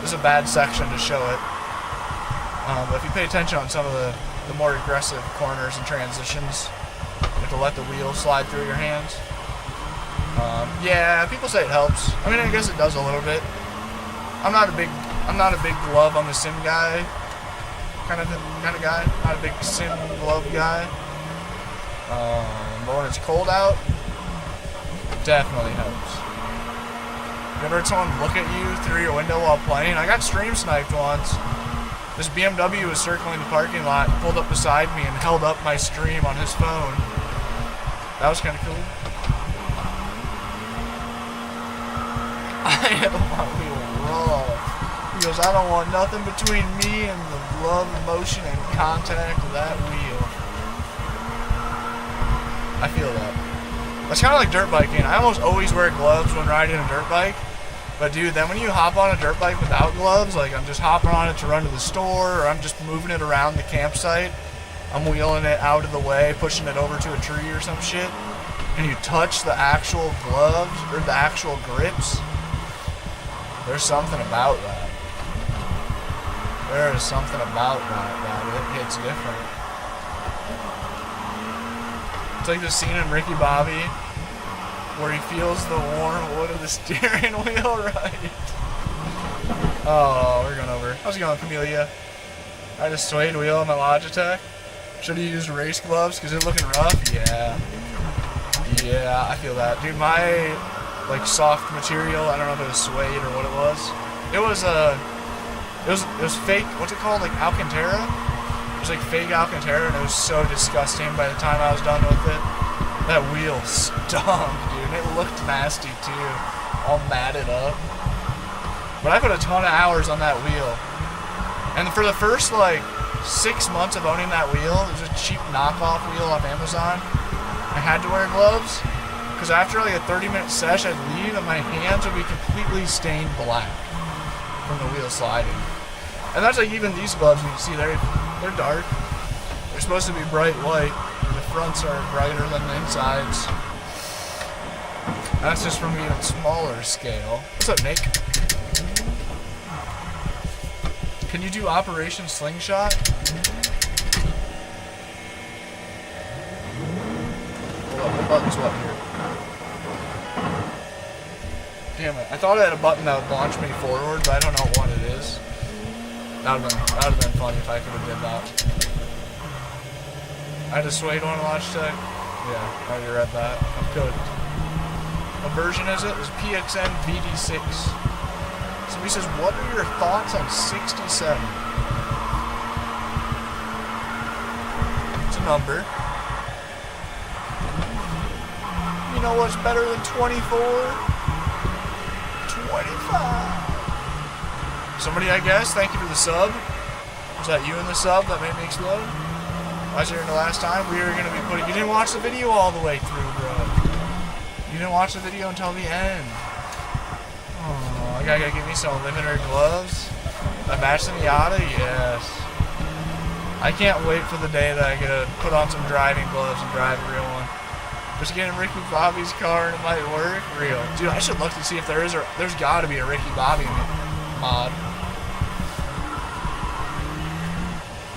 This is a bad section to show it. But if you pay attention on some of the more aggressive corners and transitions, you have to let the wheel slide through your hands. Yeah, people say it helps. I mean, I guess it does a little bit. I'm not a big glove on the sim guy kind of guy. Not a big sim glove guy. But when it's cold out, it definitely helps. You ever heard someone look at you through your window while playing? I got stream sniped once. This BMW was circling the parking lot, pulled up beside me, and held up my stream on his phone. That was kind of cool. I had my wheel raw. He goes, I don't want nothing between me and the love, emotion, and contact of that wheel. I feel that. That's kind of like dirt biking. I almost always wear gloves when riding a dirt bike. But dude, then when you hop on a dirt bike without gloves, like I'm just hopping on it to run to the store, or I'm just moving it around the campsite, I'm wheeling it out of the way, pushing it over to a tree or some shit, and you touch the actual gloves, or the actual grips, there's something about that. There is something about that it hits different. It's like the scene in Ricky Bobby, where he feels the warm wood of the steering wheel, right? Oh, we're going over. How's it going, Camellia? I had a suede wheel on my Logitech. Should have used race gloves because they're looking rough. Yeah. Yeah, I feel that. Dude, my like soft material, I don't know if it was suede or what it was. It was fake, what's it called? Like Alcantara? It was like fake Alcantara, and it was so disgusting by the time I was done with it. That wheel stunk, dude, and it looked nasty too, all matted up. But I put a ton of hours on that wheel. And for the first like 6 months of owning that wheel, it was a cheap knockoff wheel off Amazon. I had to wear gloves, because after like a 30-minute sesh, I'd leave and my hands would be completely stained black from the wheel sliding. And that's like even these gloves, you can see they're dark. They're supposed to be bright white. The fronts are brighter than the insides. That's just from even smaller scale. What's up, Nick? Can you do Operation Slingshot? Hold on, what button's what here? Damn it, I thought I had a button that would launch me forward, but I don't know what it is. That would have been funny if I could have did that. I had a suede one Logitech. Yeah, I already read that. I'm good. What version is it? It's PXN VD6. Somebody says, what are your thoughts on 67? It's a number. You know what's better than 24? 25. Somebody, I guess, thank you for the sub. Was that you in the sub that made me explode? I was here the last time. We were going to be putting... You didn't watch the video all the way through, bro. You didn't watch the video until the end. Oh, I gotta get me some limiter gloves. A match the Miata? Yes. I can't wait for the day that I get to put on some driving gloves and drive a real one. Just getting Ricky Bobby's car and it might work. Real. Dude, I should look to see if there is there's gotta be a Ricky Bobby mod.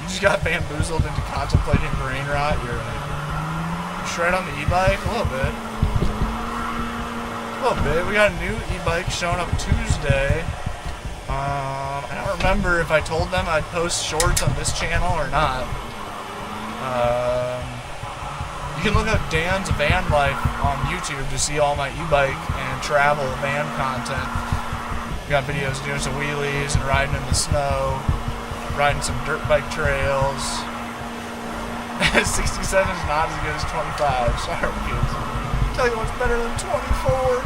You just got bamboozled into contemplating brain rot. You're right. Shred on the e-bike? A little bit. A little bit. We got a new e-bike showing up Tuesday. remember if I told them I'd post shorts on this channel or not. You can look up Dan's Van Life on YouTube to see all my e-bike and travel van content. We got videos doing some wheelies and riding in the snow, riding some dirt bike trails. 67 is not as good as 25. Sorry, kids. Tell you what's better than 24.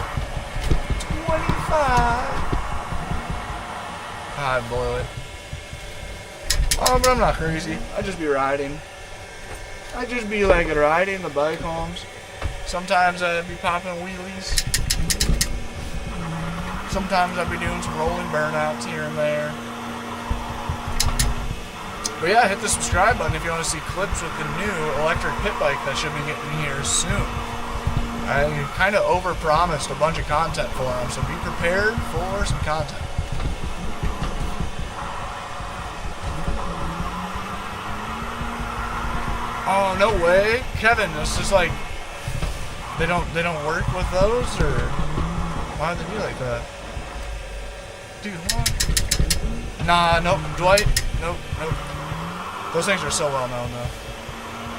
25. I boil it. Oh, but I'm not crazy. I just be riding. I just be like riding the bike homes. Sometimes I'd be popping wheelies. Sometimes I'd be doing some rolling burnouts here and there. But yeah, hit the subscribe button if you want to see clips with the new electric pit bike that should be getting here soon. I kind of overpromised a bunch of content for them, so be prepared for some content. Oh, no way. Kevin, it's just like they don't work with those, or why do they do like that? Dude, what? Nah, nope. Dwight, nope. Those things are so well known though.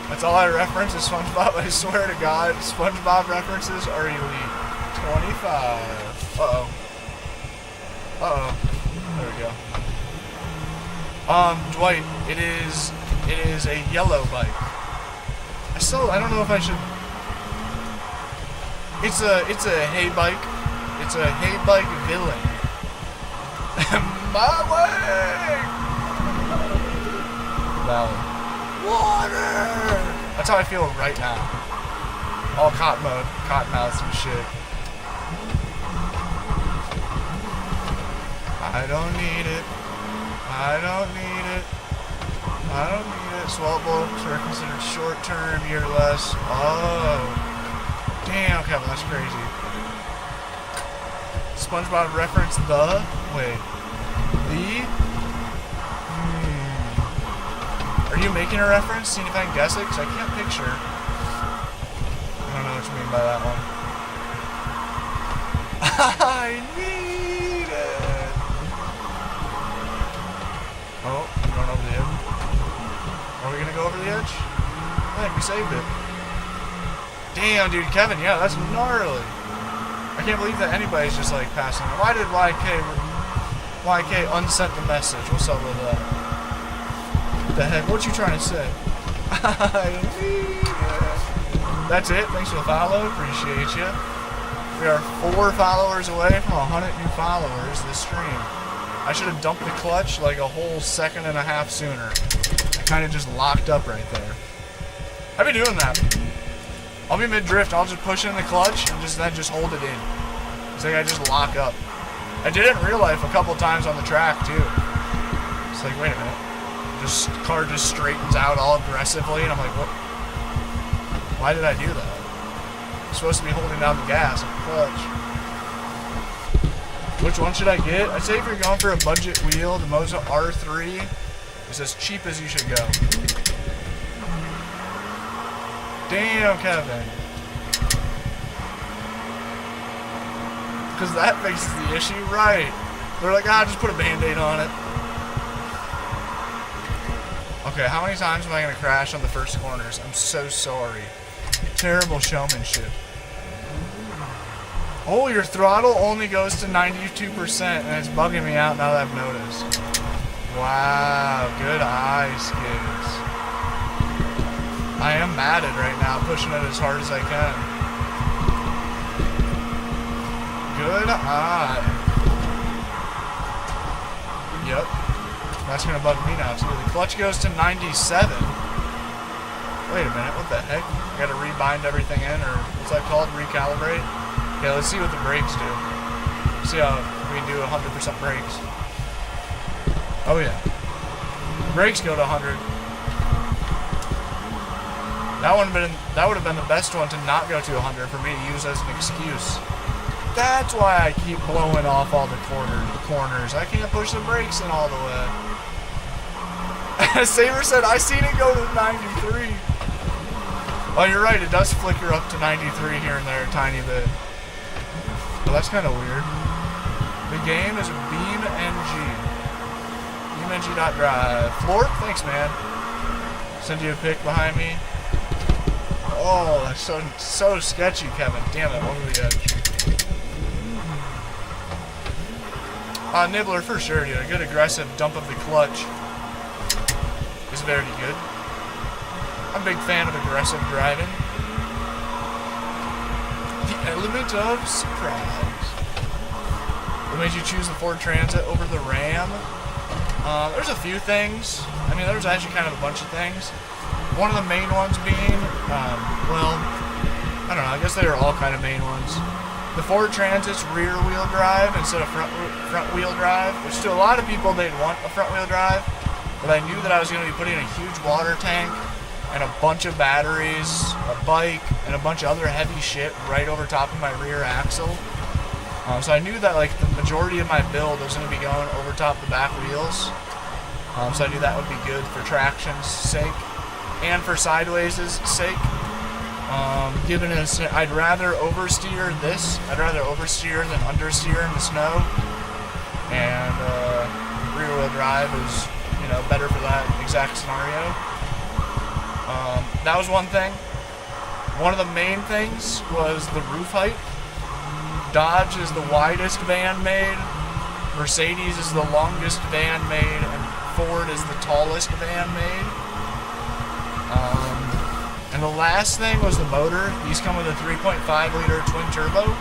That's all I reference is SpongeBob. I swear to God, SpongeBob references are elite. 25. Uh-oh. There we go. Dwight, it is a yellow bike. I don't know if I should. It's a hay bike. It's a hay bike villain. My way. Valley. Water. That's how I feel right now. All cottonmouths and shit. I don't need it. Swell books are considered short-term, year less. Oh. Damn, Kevin, that's crazy. SpongeBob reference the... Wait. The... Are you making a reference? Seeing if I can guess it? Because I can't picture. I don't know what you mean by that one. I need it! Oh, I'm going over the edge. Are we going to go over the edge? I think we saved it. Damn, dude, Kevin, yeah, that's gnarly. I can't believe that anybody's just like passing. Why did YK unsent the message? What's up with that? What the heck? What you trying to say? That's it. Thanks for the follow. Appreciate you. We are 4 followers away from 100 new followers this stream. I should have dumped the clutch like a whole second and a half sooner. I kind of just locked up right there. I've been doing that. I'll be mid-drift, I'll just push in the clutch and then just hold it in. It's like I just lock up. I did it in real life a couple times on the track too. It's like, wait a minute. This car just straightens out all aggressively and I'm like, what? Why did I do that? I'm supposed to be holding down the gas and the clutch. Which one should I get? I'd say if you're going for a budget wheel, the Moza R3 is as cheap as you should go. Damn, Kevin. Because that fixes the issue, right? They're like, just put a Band-Aid on it. Okay, how many times am I going to crash on the first corners? I'm so sorry. Terrible showmanship. Oh, your throttle only goes to 92%, and it's bugging me out now that I've noticed. Wow, good eyes, kids. I am matted right now, pushing it as hard as I can. Good eye. Yep. That's going to bug me now, too. The clutch goes to 97. Wait a minute, what the heck? I got to rebind everything in, or what's that called? Recalibrate? Okay, let's see what the brakes do. See how we can do 100% brakes. Oh, yeah. The brakes go to 100. That would have been the best one to not go to 100 for me to use as an excuse. That's why I keep blowing off all the corners. I can't push the brakes in all the way. Saber said, I seen it go to 93. Oh, you're right. It does flicker up to 93 here and there a tiny bit. But that's kind of weird. The game is BeamNG. BeamNG.drive. Flort, thanks, man. Send you a pic behind me. Oh, that's so sketchy, Kevin. Damn it, over the edge. Nibbler, for sure, dude. A good aggressive dump of the clutch is very good. I'm a big fan of aggressive driving. The element of surprise. What made you choose the Ford Transit over the Ram? There's a few things. I mean, there's actually kind of a bunch of things. One of the main ones being, well, I don't know, I guess they are all kind of main ones. The Ford Transit's rear wheel drive instead of front wheel drive, which to a lot of people they'd want a front wheel drive, but I knew that I was going to be putting a huge water tank and a bunch of batteries, a bike, and a bunch of other heavy shit right over top of my rear axle. So I knew that like the majority of my build was going to be going over top the back wheels. So I knew that would be good for traction's sake and for sideways' sake. Given I'd rather oversteer this. I'd rather oversteer than understeer in the snow. And rear wheel drive is, you know, better for that exact scenario. That was one thing. One of the main things was the roof height. Dodge is the widest van made, Mercedes is the longest van made, and Ford is the tallest van made. And the last thing was the motor. These come with a 3.5-liter twin turbo.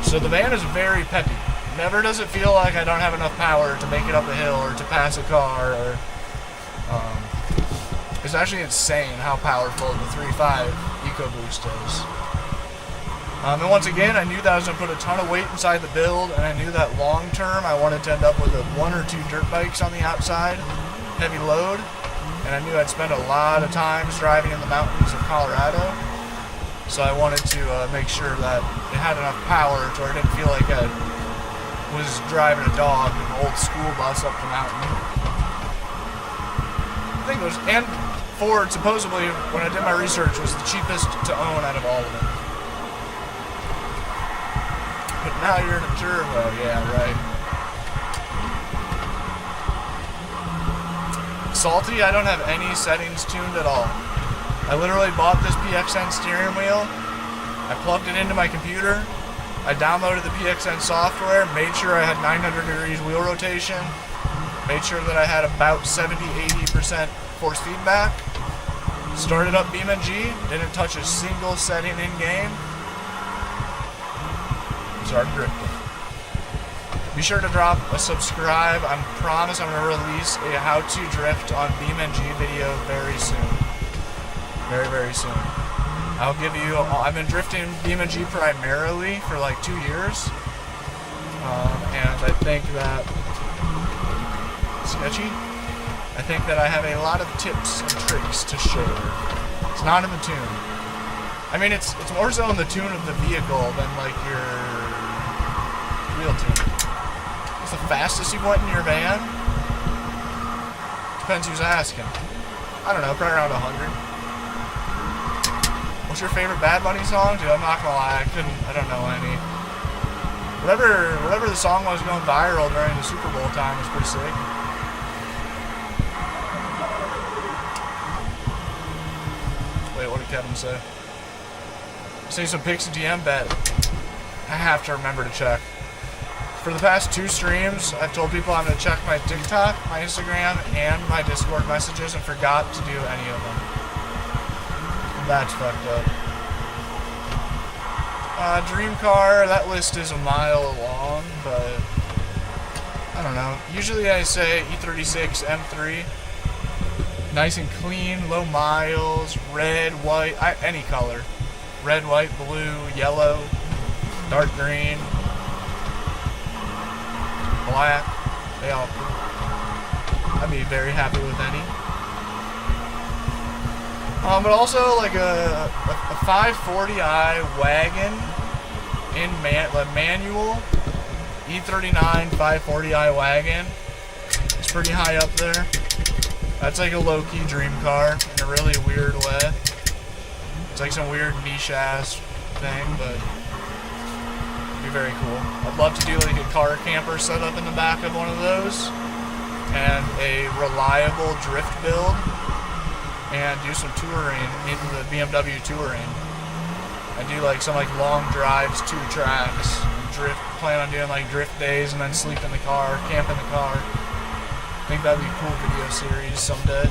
So the van is very peppy. Never does it feel like I don't have enough power to make it up a hill or to pass a car. Or it's actually insane how powerful the 3.5 EcoBoost is. And once again, I knew that I was going to put a ton of weight inside the build, and I knew that long term I wanted to end up with one or two dirt bikes on the outside, heavy load, and I knew I'd spend a lot of times driving in the mountains of Colorado, so I wanted to make sure that it had enough power to where I didn't feel like I was driving a dog in an old school bus up the mountain. I think it was, and Ford, supposedly, when I did my research, was the cheapest to own out of all of them. But now you're in a turbo, yeah, right. Salty, I don't have any settings tuned at all. I literally bought this PXN steering wheel, I plugged it into my computer, I downloaded the PXN software, made sure I had 900 degrees wheel rotation, made sure that I had about 70-80% force feedback, started up BeamNG, didn't touch a single setting in game, start drifting. Be sure to drop a subscribe. I promise I'm going to release a how to drift on BeamNG video very soon. Very, very soon. I'll give you, I've been drifting BeamNG primarily for like 2 years. And I think that, sketchy? I think that I have a lot of tips and tricks to share. It's not in the tune. I mean, it's more so in the tune of the vehicle than like your real tune. What's the fastest you went in your van? Depends who's asking. I don't know, probably around 100. What's your favorite Bad Bunny song? Dude, I'm not gonna lie, I don't know any. Whatever the song was going viral during the Super Bowl time was pretty sick. Wait, what did Kevin say? Say some pics and DM bet. I have to remember to check. For the past 2 streams, I've told people I'm going to check my TikTok, my Instagram, and my Discord messages and forgot to do any of them. That's fucked up. Dream car, that list is a mile long, but I don't know. Usually I say E36 M3. Nice and clean, low miles, red, white, any color. Red, white, blue, yellow, dark green, black, they all cool. I'd be very happy with any. But also like a 540i wagon in manual, E39 540i wagon. It's pretty high up there. That's like a low-key dream car in a really weird way. It's like some weird niche-ass thing, but it'd be very cool. I'd love to do like a car camper setup in the back of one of those. and a reliable drift build, and do some touring in the BMW touring. I do like some like long drives, 2 tracks, drift. Plan on doing like drift days and then sleep in the car, camp in the car. I think that'd be a cool video series someday.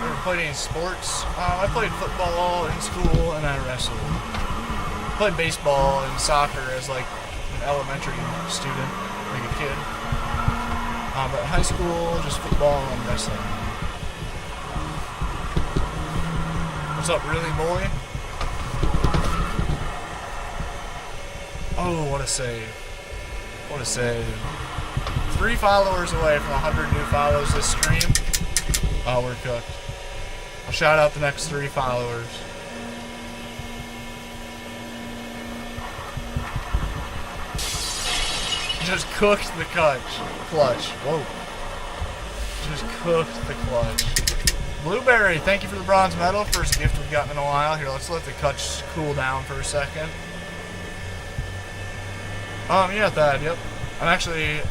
Ever played any sports? I played football in school and I wrestled. Played baseball and soccer as like an elementary student, like a kid. But high school, just football and wrestling. What's up, really, boy? Oh, what a save. What a save. 3 followers away from 100 new follows this stream. Oh, we're cooked. I'll shout out the next 3 followers. Just cooked the clutch. Whoa. Just cooked the clutch. Blueberry, thank you for the bronze medal. First gift we've gotten in a while. Here, let's let the clutch cool down for a second. Yeah, Thad, yep. I'm actually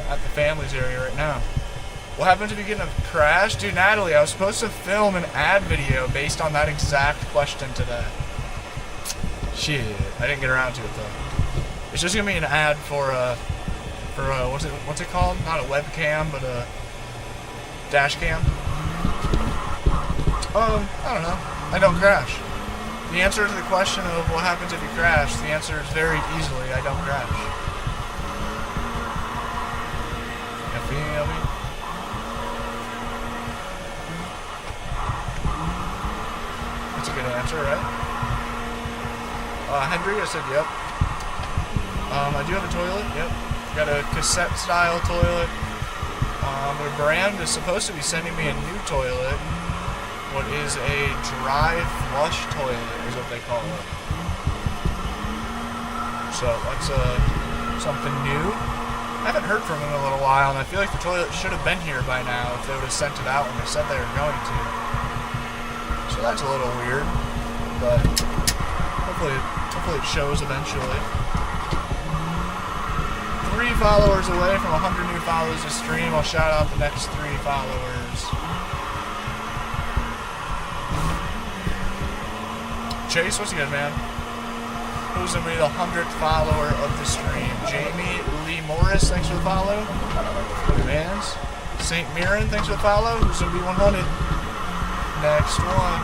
at the family's area right now. What happened to be getting a crash? Dude, Natalie, I was supposed to film an ad video based on that exact question today. Shit, I didn't get around to it though. It's just gonna be an ad for what's it called? Not a webcam, but a dash cam. I don't know. I don't crash. The answer to the question of what happens if you crash, the answer is very easily, I don't crash. You feel me? That's a good answer, right? Henry, I said yep. I do have a toilet, yep. Got a cassette-style toilet. The brand is supposed to be sending me a new toilet. What is a dry flush toilet is what they call it. So that's something new. I haven't heard from them in a little while, and I feel like the toilet should have been here by now if they would have sent it out when they said they were going to. So that's a little weird, but hopefully it shows eventually. 3 followers away from 100 new followers to stream. I'll shout out the next 3 followers. Chase, what's good, man? Who's gonna be the 100th follower of the stream? Jamie Lee Morris, thanks for the follow. Vans. St. Mirren, thanks for the follow. Who's gonna be 100? Next one.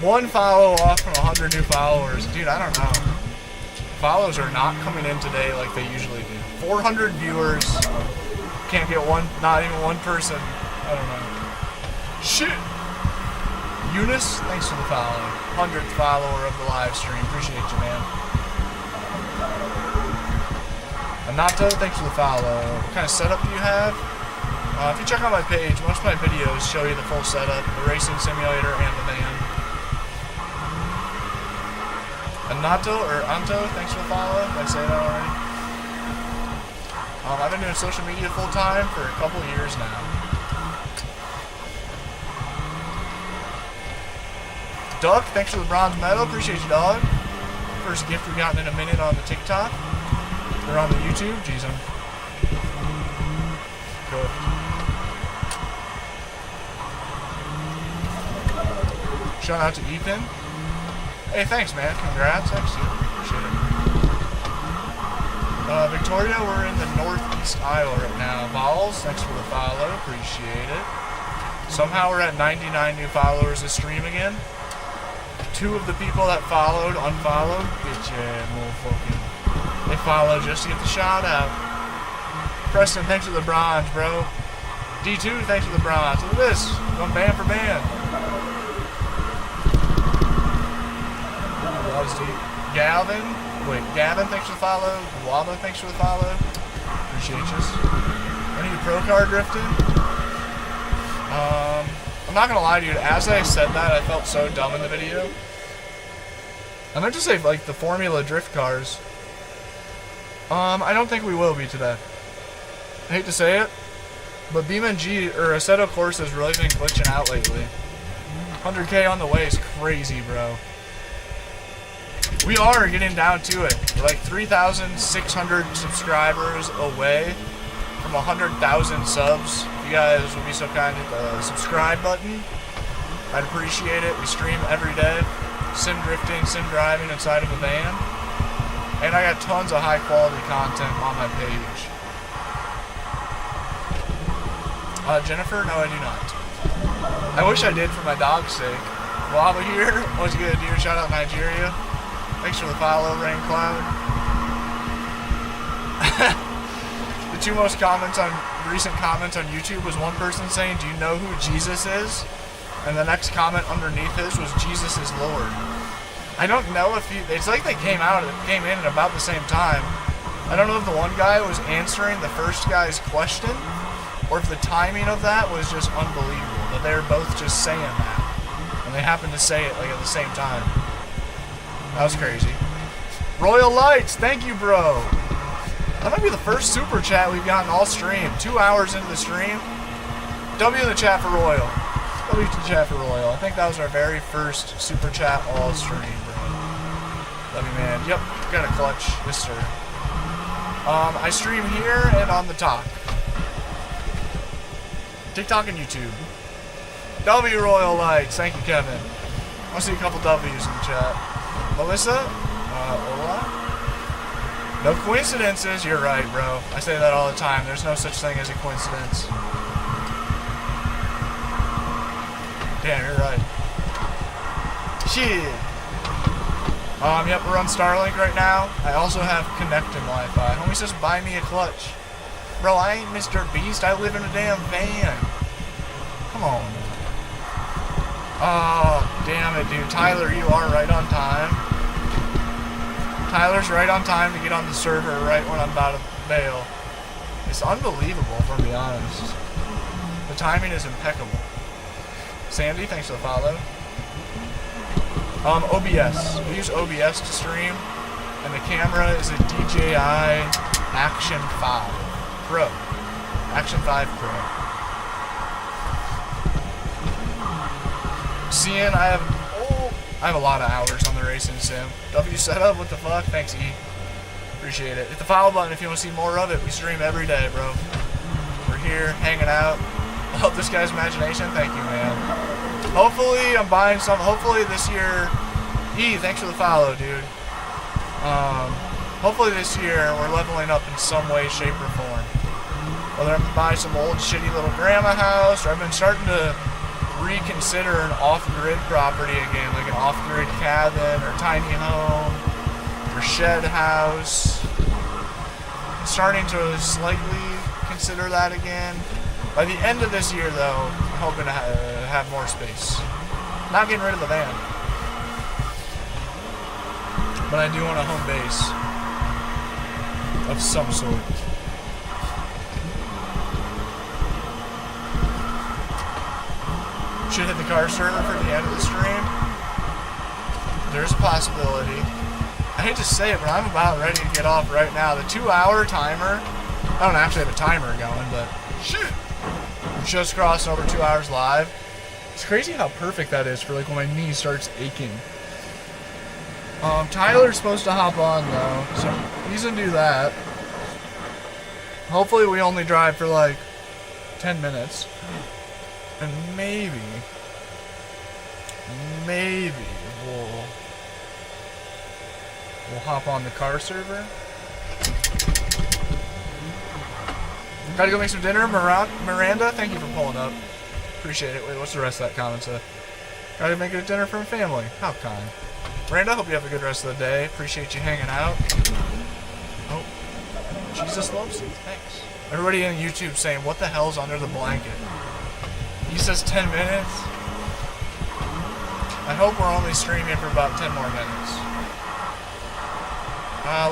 One follow off from 100 new followers. Dude, I don't know. Follows are not coming in today like they usually do. 400 viewers. Can't get one, not even one person. I don't know. Shit! Eunice, thanks for the follow. 100th follower of the live stream. Appreciate you, man. Anato, thanks for the follow. What kind of setup do you have? If you check out my page, most of my videos show you the full setup, the racing simulator and the van. Anato, or Anto, thanks for the follow. Did I say that already? I've been doing social media full time for a couple of years now. Doug, thanks for the bronze medal. Appreciate you, dog. First gift we've gotten in a minute on the TikTok. Or on the YouTube. Jeez, I'm cooked. Shout out to Ethan. Hey, thanks, man. Congrats. Thanks, dude. Appreciate it. Victoria, we're in the northeast Iowa right now. Balls, thanks for the follow. Appreciate it. Somehow we're at 99 new followers this stream again. 2 of the people that followed unfollowed. Bitch, yeah, motherfucking. They followed just to get the shout out. Preston, thanks for the bronze, bro. D2, thanks for the bronze. Look at this. Going band for band. That was deep. Gavin, thanks for the follow. Guava, thanks for the follow. Appreciate you. Any pro car drifting? I'm not gonna lie, dude. As I said that, I felt so dumb in the video. I meant to say, like, the Formula Drift cars. I don't think we will be today. I hate to say it, but BeamNG, or Assetto Corsa, has really been glitching out lately. 100K on the way is crazy, bro. We are getting down to it. We're like 3,600 subscribers away from 100,000 subs. If you guys would be so kind to hit the subscribe button, I'd appreciate it. We stream every day. Sim drifting, sim driving inside of a van. And I got tons of high quality content on my page. Jennifer? No, I do not. I wish I did for my dog's sake. Waba here. What's good, dude? Shout out Nigeria. Thanks for the follow, Rain Cloud. The two most recent comments on YouTube was one person saying, "Do you know who Jesus is?" And the next comment underneath his was, "Jesus is Lord." I don't know if it's like they came in at about the same time. I don't know if the one guy was answering the first guy's question, or if the timing of that was just unbelievable, that they were both just saying that. And they happened to say it like at the same time. That was crazy. Royal Lights, thank you, bro. That might be the first super chat we've gotten all stream. 2 hours into the stream. W in the chat for Royal. W in the chat for Royal. I think that was our very first super chat all stream, bro. Love you, man. Yep, got a clutch. Yes, sir. I stream here and on the talk. TikTok and YouTube. W Royal Lights. Thank you, Kevin. I want to see a couple W's in the chat. Melissa? Hola? No coincidences. You're right, bro. I say that all the time. There's no such thing as a coincidence. Damn, you're right. Shit. Yep, we're on Starlink right now. I also have connecting Wi-Fi. Homie says, buy me a clutch. Bro, I ain't Mr. Beast. I live in a damn van. Come on. Oh, damn it, dude. Tyler, you are right on time. Tyler's right on time to get on the server right when I'm about to bail. It's unbelievable, if I'm being honest. The timing is impeccable. Sandy, thanks for the follow. OBS. We use OBS to stream, and the camera is a DJI Action 5 Pro. Action 5 Pro. Seeing, I have a lot of hours on the racing sim. W setup, what the fuck? Thanks, E. Appreciate it. Hit the follow button if you want to see more of it. We stream every day, bro. We're here, hanging out. Help this guy's imagination. Thank you, man. Hopefully, I'm buying some. Hopefully this year, E, thanks for the follow, dude. Hopefully this year we're leveling up in some way, shape, or form. Whether I'm buying some old shitty little grandma house, or I've been starting to reconsider an off-grid property again, like an off-grid cabin or tiny home or shed house. I'm starting to slightly consider that again. By the end of this year, though, I'm hoping to have more space. Not getting rid of the van, but I do want a home base of some sort. Should hit the car server for the end of the stream. There's a possibility. I hate to say it, but I'm about ready to get off right now. The 2-hour timer, I don't actually have a timer going, but shit. Just crossing over 2 hours live. It's crazy how perfect that is for like when my knee starts aching. Tyler's supposed to hop on though, so he's gonna do that. Hopefully we only drive for like 10 minutes. And maybe we'll hop on the car server. Gotta go make some dinner. Miranda, thank you for pulling up. Appreciate it. Wait, what's the rest of that comment say? Gotta make a dinner for my family. How kind. Miranda, hope you have a good rest of the day. Appreciate you hanging out. Oh, Jesus loves you. Thanks. Everybody on YouTube saying, what the hell's under the blanket? He says 10 minutes. I hope we're only streaming for about 10 more minutes.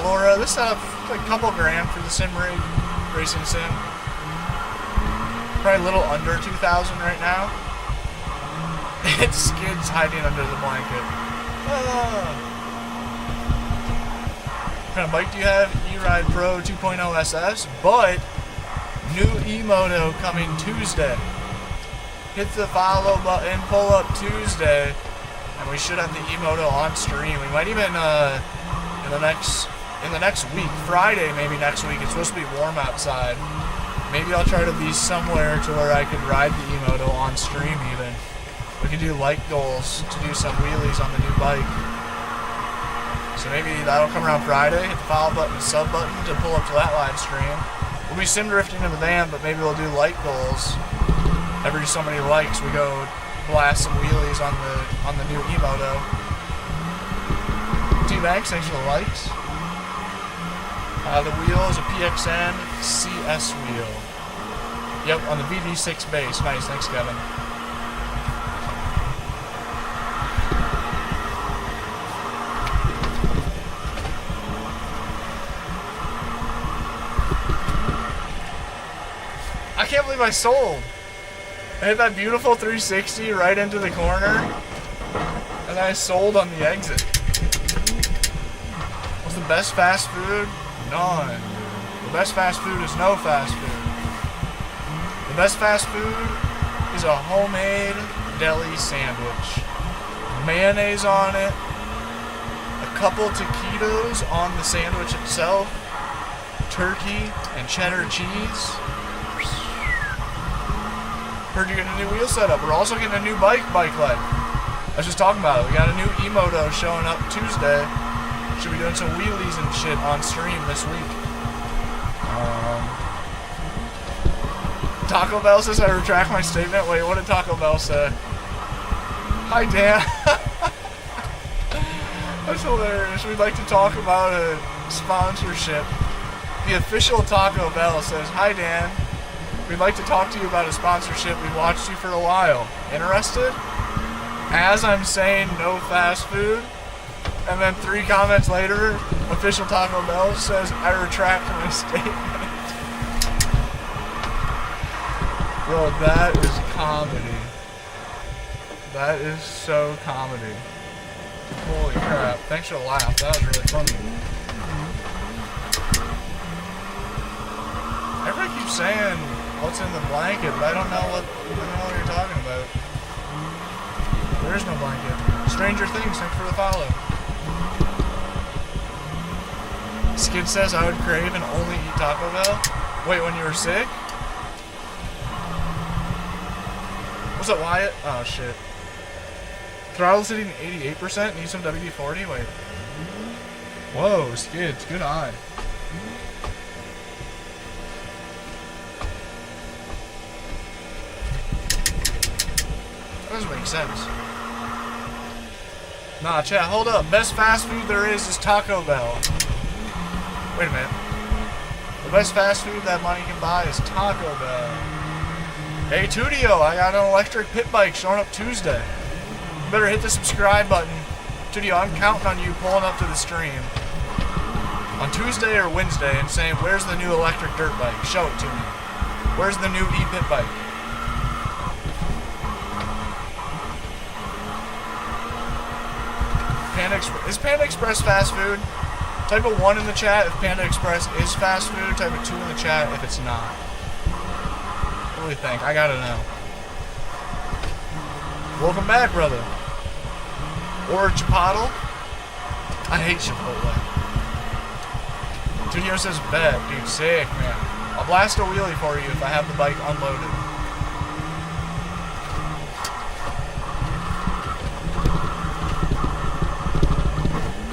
Laura, this setup's like a couple grand for the sim rig, racing sim. Probably a little under 2,000 right now. It's Skids hiding under the blanket. What kind of bike do you have? E-Ride Pro 2.0 SS, but new E-Moto coming Tuesday. Hit the follow button, pull up Tuesday, and we should have the E-Moto on stream. We might even in the next week, Friday maybe next week. It's supposed to be warm outside. Maybe I'll try to be somewhere to where I could ride the E-Moto on stream even. We could do like goals to do some wheelies on the new bike. So maybe that'll come around Friday. Hit the follow button and sub button to pull up to that live stream. We'll be sim drifting in the van, but maybe we'll do like goals. Every so many likes, we go blast some wheelies on the new E-Moto. T-Banks, thanks for the likes. The wheel is a PXN CS wheel. Yep, on the VD6 base. Nice, thanks Kevin. I can't believe I sold. I hit that beautiful 360 right into the corner, and I sold on the exit. What's the best fast food? None. The best fast food is no fast food. The best fast food is a homemade deli sandwich. Mayonnaise on it, a couple taquitos on the sandwich itself, turkey and cheddar cheese. Heard you're getting a new wheel setup. We're also getting a new bike leg. I was just talking about it. We got a new E-Moto showing up Tuesday. Should be doing some wheelies and shit on stream this week. Taco Bell says I retract my statement. Wait, what did Taco Bell say? Hi, Dan. That's hilarious. We'd like to talk about a sponsorship. The official Taco Bell says, hi, Dan. We'd like to talk to you about a sponsorship. We've watched you for a while. Interested? As I'm saying, no fast food. And then 3 comments later, official Taco Bell says, I retract my statement. Bro, that is comedy. That is so comedy. Holy crap. Thanks for the laugh. That was really funny. Everybody keeps saying what's in the blanket, but I don't know what you're talking about. There is no blanket. Stranger Things, thanks for the follow. Skid says I would crave and only eat Taco Bell. Wait, when you were sick? Was it Wyatt? Oh shit. Throttle sitting 88%, need some WD-40? Wait. Whoa, Skids, good eye. That doesn't make sense. Nah, chat, hold up. Best fast food there is Taco Bell. Wait a minute. The best fast food that money can buy is Taco Bell. Hey, Tudio, I got an electric pit bike showing up Tuesday. You better hit the subscribe button. Tudio, I'm counting on you pulling up to the stream on Tuesday or Wednesday and saying, where's the new electric dirt bike? Show it to me. Where's the new e-pit bike? Is Panda Express fast food? Type a 1 in the chat if Panda Express is fast food. Type a 2 in the chat if it's not. What do we think? I gotta know. Welcome back, brother. Or Chipotle? I hate Chipotle. Studio says bet. Dude, sick, man. I'll blast a wheelie for you if I have the bike unloaded.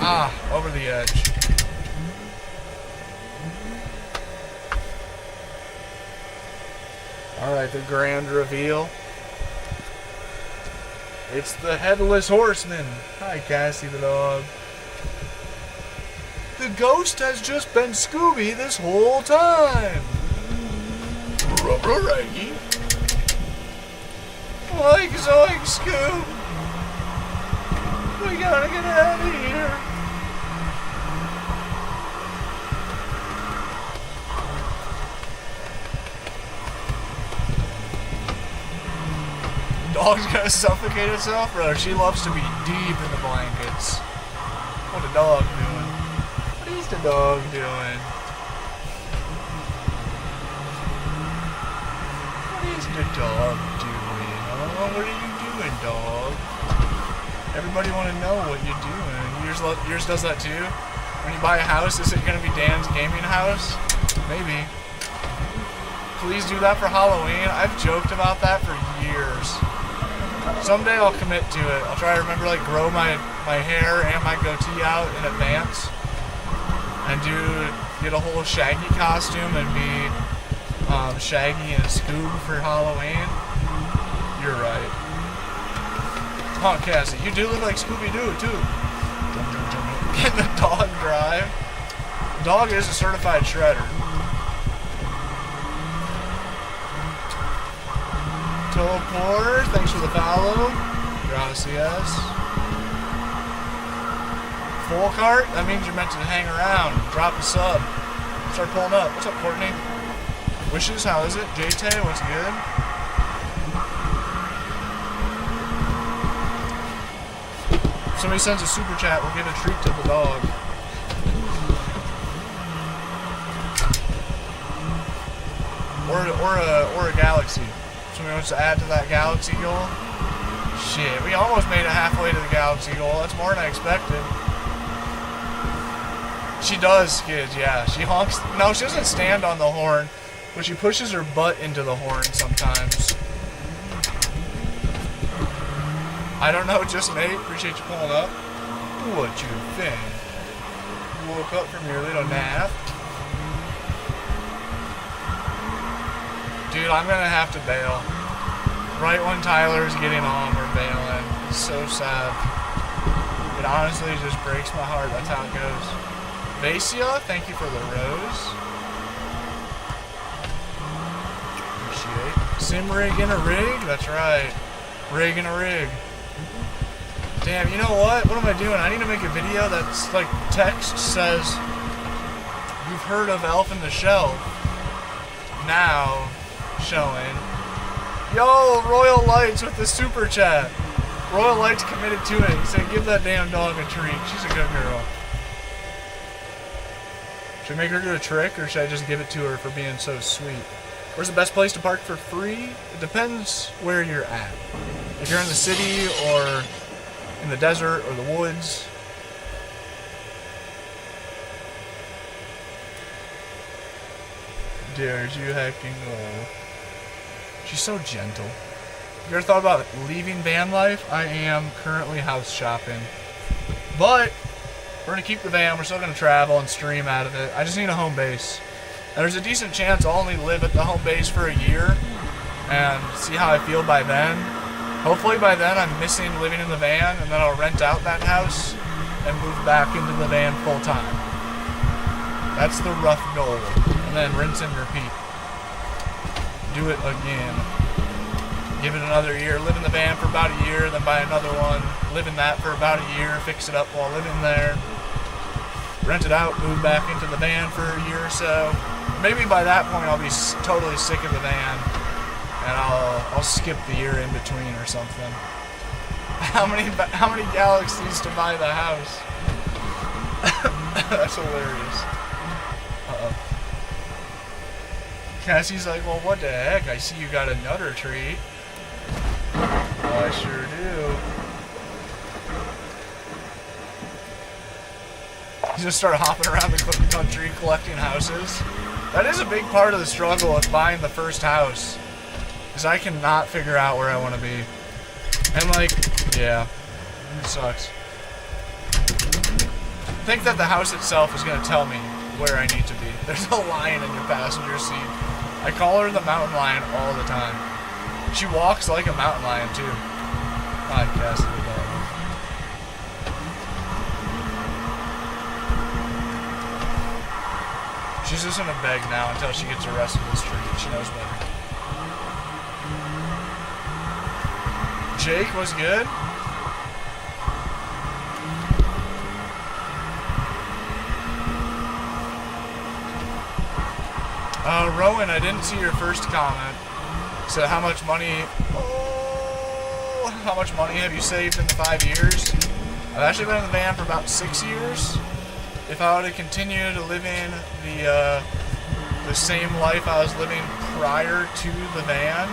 Ah, over the edge. Alright, the grand reveal. It's the Headless Horseman. Hi, Cassie the dog. The ghost has just been Scooby this whole time. Ruggy. Like Zoink Scoob. We gotta get out of here. Dog's gonna suffocate itself, bro. She loves to be deep in the blankets. What the dog doing? What is the dog doing? What is the dog doing? Oh, what are you doing, dog? Everybody want to know what you're doing. Yours does that too? When you buy a house, is it going to be Dan's gaming house? Maybe. Please do that for Halloween. I've joked about that for years. Someday I'll commit to it. I'll try to remember, like, grow my hair and my goatee out in advance. And get a whole Shaggy costume and be Shaggy and Scoob for Halloween. You're right. Huh, Cassie, you do look like Scooby-Doo, too. Can the dog drive? Dog is a certified shredder. Teleport, thanks for the follow. Gracias. Full cart? That means you're meant to hang around. Drop a sub. Start pulling up. What's up, Courtney? Wishes, how is it? J-Tay, what's good? If somebody sends a super chat, we'll give a treat to the dog. Or a galaxy. Somebody wants to add to that galaxy goal? Shit, we almost made it halfway to the galaxy goal. That's more than I expected. She does, kids, yeah. She honks. No, she doesn't stand on the horn, but she pushes her butt into the horn sometimes. I don't know, just mate. Appreciate you pulling up. What you think? You woke up from your little nap? Dude, I'm gonna have to bail. Right when Tyler's getting on, we're bailing. It's so sad. It honestly just breaks my heart. That's how it goes. Vasia, thank you for the rose. Appreciate. Sim rig in a rig? That's right. Rig in a rig. Damn, you know what? What am I doing? I need to make a video that's like text says, you've heard of Elf in the Shelf. Now showing. Yo, Royal Lights with the super chat. Royal Lights committed to it. He said, give that damn dog a treat. She's a good girl. Should I make her do a trick, or should I just give it to her for being so sweet? Where's the best place to park for free? It depends where you're at. If you're in the city, or in the desert, or the woods. Dares you hacking low. She's so gentle. You ever thought about leaving van life? I am currently house shopping. But we're going to keep the van. We're still going to travel and stream out of it. I just need a home base. And there's a decent chance I'll only live at the home base for a year and see how I feel by then. Hopefully by then I'm missing living in the van, and then I'll rent out that house and move back into the van full time. That's the rough goal. And then rinse and repeat. Do it again. Give it another year. Live in the van for about a year, then buy another one. Live in that for about a year. Fix it up while living there. Rent it out. Move back into the van for a year or so. Maybe by that point I'll be totally sick of the van, and I'll skip the year in between or something. How many galaxies to buy the house? That's hilarious. Uh-oh. Cassie's like, well, what the heck? I see you got a nutter treat. Oh, I sure do. He's gonna start hopping around the country collecting houses. That is a big part of the struggle with buying the first house, is I cannot figure out where I want to be. And like, yeah, it sucks. I think that the house itself is gonna tell me where I need to be. There's a lion in your passenger seat. I call her the mountain lion all the time. She walks like a mountain lion too. Hi, Cassie the dog. She's just gonna beg now until she gets the rest of this treat. She knows better. Jake was good. Rowan, I didn't see your first comment. So how much money have you saved in the 5 years? I've actually been in the van for about 6 years. If I were to continue to live in the same life I was living prior to the van,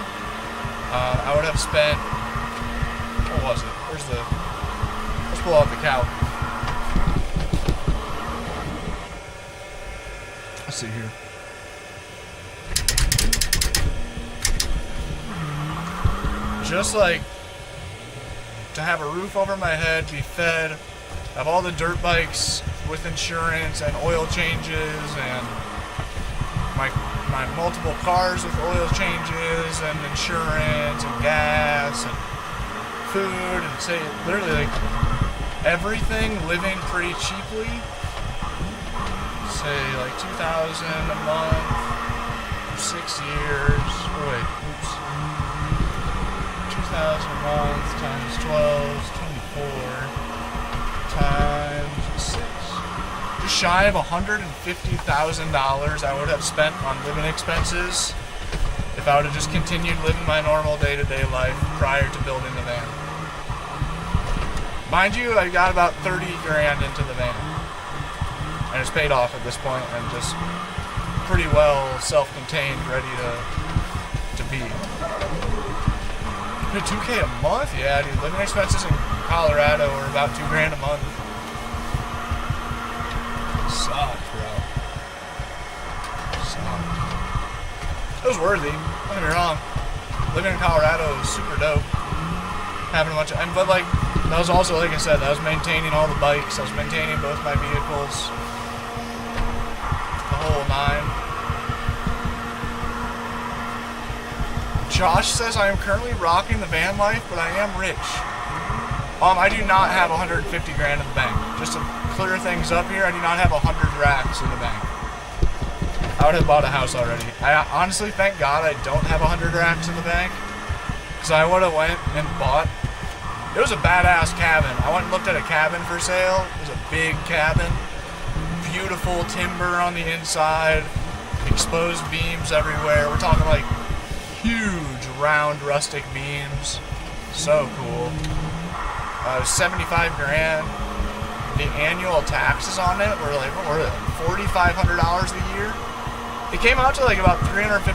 I would have spent, what was it? pull out the cow. Let's see here. Just like to have a roof over my head, be fed, have all the dirt bikes with insurance and oil changes, and my multiple cars with oil changes and insurance and gas and food, and say literally like everything, living pretty cheaply. Say like $2,000 a month for 6 years. Oh wait, oops. 2,000 a month times 12 is 24 times 6. Just shy of $150,000 I would have spent on living expenses if I would have just continued living my normal day-to-day life prior to building the van. Mind you, I got about 30 grand into the van. And it's paid off at this point and just pretty well self-contained, ready to be. $2K a month? Yeah, dude. Living expenses in Colorado are about $2 grand a month. Sucked, bro. Sucked. It was worthy. Don't get me wrong. Living in Colorado was super dope. Having a bunch of, but like, that was also, like I said, I was maintaining all the bikes. I was maintaining both my vehicles. The whole nine. Josh says I am currently rocking the van life, but I am rich. I do not have 150 grand in the bank. Just to clear things up here, I do not have 100 racks in the bank. I would have bought a house already. I honestly, thank God I don't have 100 racks in the bank, because I would have went and bought. It was a badass cabin. I went and looked at a cabin for sale. It was a big cabin. Beautiful timber on the inside. Exposed beams everywhere. We're talking like huge round rustic beams. So cool. It was 75 grand. The annual taxes on it were like, what were they? $4,500 a year. It came out to like about $350 a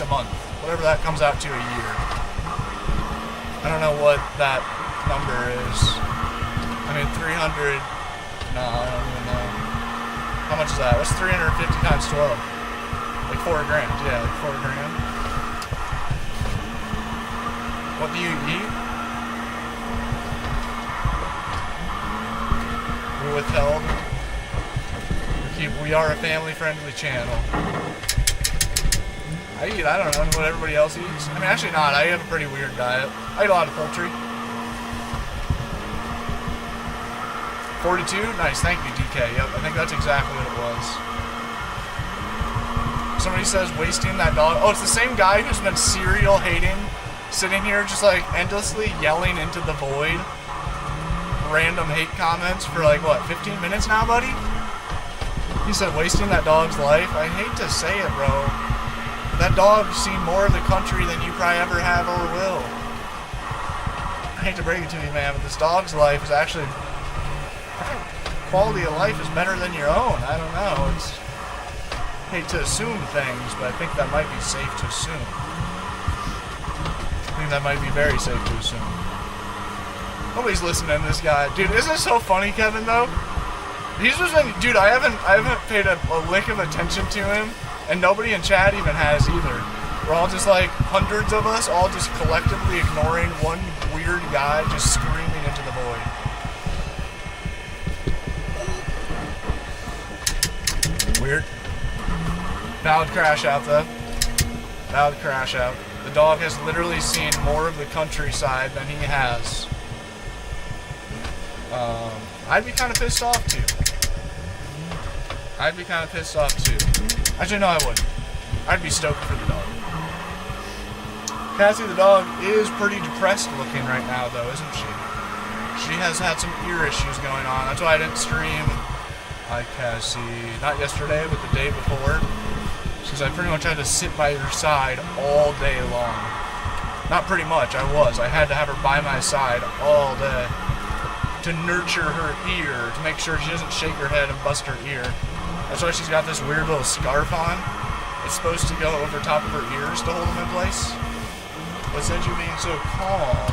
month, whatever that comes out to a year. I don't know what that number is. I mean, 300. No, I don't even know. How much is that? What's 350 times 12? Like $4 grand. Yeah, like $4 grand. What do you eat? We're withheld. We are a family-friendly channel. I don't know what everybody else eats. I mean, actually not. I have a pretty weird diet. I eat a lot of poultry. 42? Nice, thank you, DK. Yep, I think that's exactly what it was. Somebody says, wasting that dog. Oh, it's the same guy who's been serial hating, sitting here just like endlessly yelling into the void. Random hate comments for like, what, 15 minutes now, buddy? He said, wasting that dog's life. I hate to say it, bro. That dog's seen more of the country than you probably ever have or will. I hate to break it to you, man, but this dog's life is actually... quality of life is better than your own. I don't know. It's... I hate to assume things, but I think that might be safe to assume. I think that might be very safe to assume. Nobody's listening to this guy. Dude, isn't it so funny, Kevin, though? He's just been... Dude, I haven't paid a lick of attention to him. And nobody in chat even has either. We're all just like, hundreds of us, all just collectively ignoring one weird guy just screaming into the void. Weird. Valid crash out, though. Valid crash out. The dog has literally seen more of the countryside than he has. I'd be kind of pissed off, too. I'd be kind of pissed off, too. Actually, no, I wouldn't. I'd be stoked for the dog. Cassie the dog is pretty depressed looking right now, though, isn't she? She has had some ear issues going on. That's why I didn't stream. Hi, Cassie. Not yesterday, but the day before. Because I pretty much had to sit by her side all day long. Not pretty much, I was. I had to have her by my side all day to nurture her ear, to make sure she doesn't shake her head and bust her ear. That's why she's got this weird little scarf on. It's supposed to go over top of her ears to hold them in place. But since you're being so calm,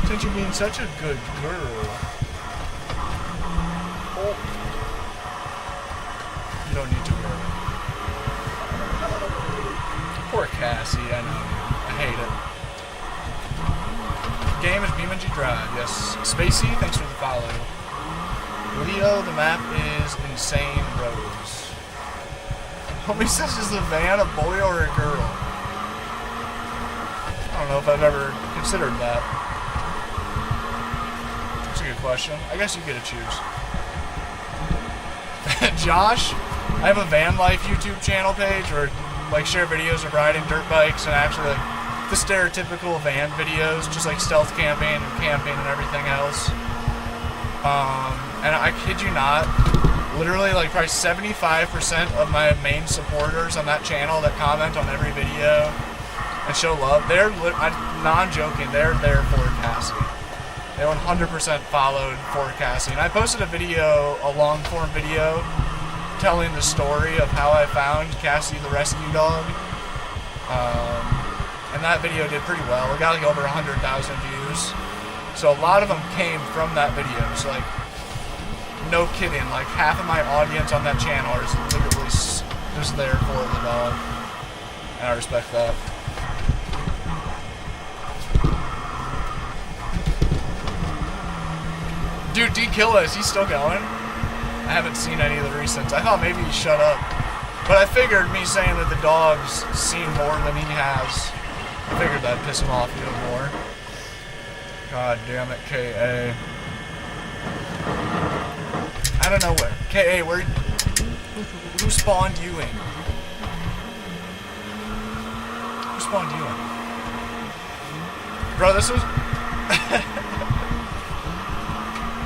since you're being such a good girl, Oh. You don't need to worry. Poor Cassie, I know. I hate it. Game is BeamNG Drive, yes. Spacey, thanks for the follow. Leo, the map is Insane Roads. Homie says, is the van a boy or a girl? I don't know if I've ever considered that. That's a good question. I guess you get to choose. Josh, I have a van life YouTube channel page where like share videos of riding dirt bikes and actually like the stereotypical van videos, just like stealth camping and camping and everything else. And I kid you not, literally like probably 75% of my main supporters on that channel that comment on every video and show love, I'm non-joking, they're there for Cassie. They 100% followed for Cassie. And I posted a video, a long-form video, telling the story of how I found Cassie the rescue dog. And that video did pretty well. It got like over 100,000 views. So a lot of them came from that video. So like, no kidding, like half of my audience on that channel is literally just there for the dog. And I respect that. Dude, D-Killis, he's still going? I haven't seen any of the recents. I thought maybe he shut up. But I figured me saying that the dog's seen more than he has, I figured that'd piss him off even more. God damn it, K.A. I don't know where. K.A., who spawned you in? Who spawned you in? Bro, this was...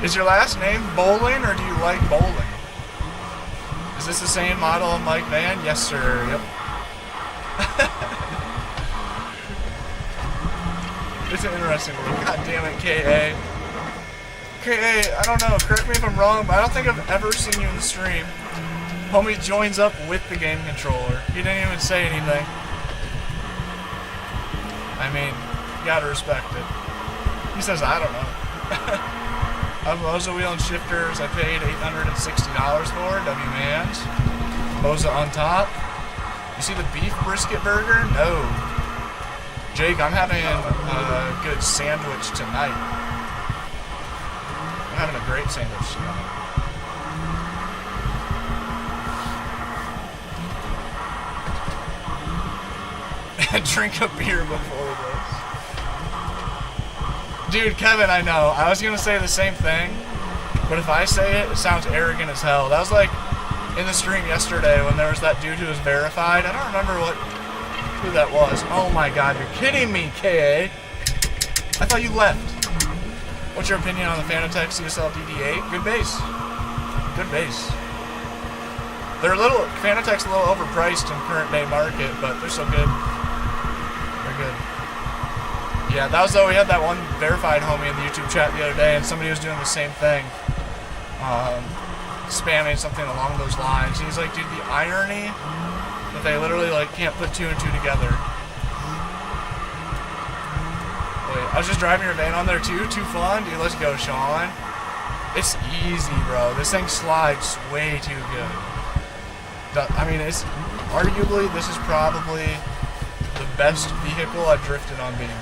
Is your last name Bowling, or do you like bowling? Is this the same model on Mike Van? Yes, sir. Yep. It's an interesting one. God damn it, K.A. K.A., I don't know. Correct me if I'm wrong, but I don't think I've ever seen you in the stream. Homie joins up with the game controller. He didn't even say anything. I mean, you gotta respect it. He says, I don't know. Moza wheel and shifters I paid $860 for, WMANs. Moza on top. You see the beef brisket burger? No. Jake, I'm having a good sandwich tonight. I'm having a great sandwich tonight. Drink a beer before this. Dude, Kevin, I know. I was gonna say the same thing, but if I say it, it sounds arrogant as hell. That was like in the stream yesterday when there was that dude who was verified. I don't remember who that was. Oh my god, you're kidding me, KA. I thought you left. What's your opinion on the Fanatec CSL DD8? Good base. Good base. Fanatec's a little overpriced in current day market, but they're so good. They're good. Yeah, that was though we had that one verified homie in the YouTube chat the other day, and somebody was doing the same thing, spamming something along those lines. And he's like, dude, the irony that they literally like can't put two and two together. Wait, I was just driving your van on there too. Too fun, dude. Let's go, Sean. It's easy, bro. This thing slides way too good. I mean, it's arguably this is probably the best vehicle I've drifted on Beam.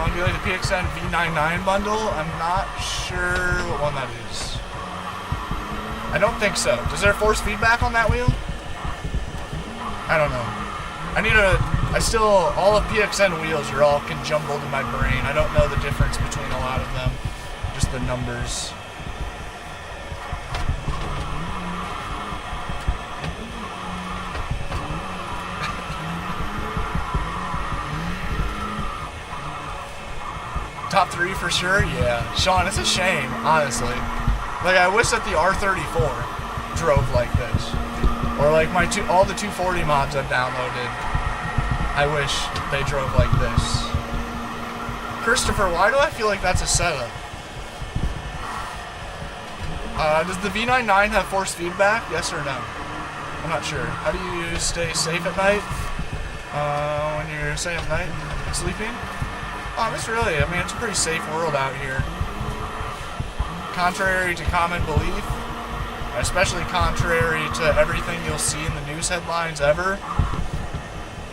Do you like the PXN V99 bundle? I'm not sure what one that is. I don't think so. Is there force feedback on that wheel? I don't know. All of PXN wheels are all conjumbled in my brain. I don't know the difference between a lot of them. Just the numbers. Top 3 for sure, yeah. Sean, it's a shame, honestly. Like, I wish that the R34 drove like this. Or like all the 240 mods I've downloaded, I wish they drove like this. Christopher, why do I feel like that's a setup? Does the V99 have force feedback? Yes or no? I'm not sure. How do you stay safe at night? When you're, say, at night, sleeping? It's really, I mean, it's a pretty safe world out here. Contrary to common belief, especially contrary to everything you'll see in the news headlines ever,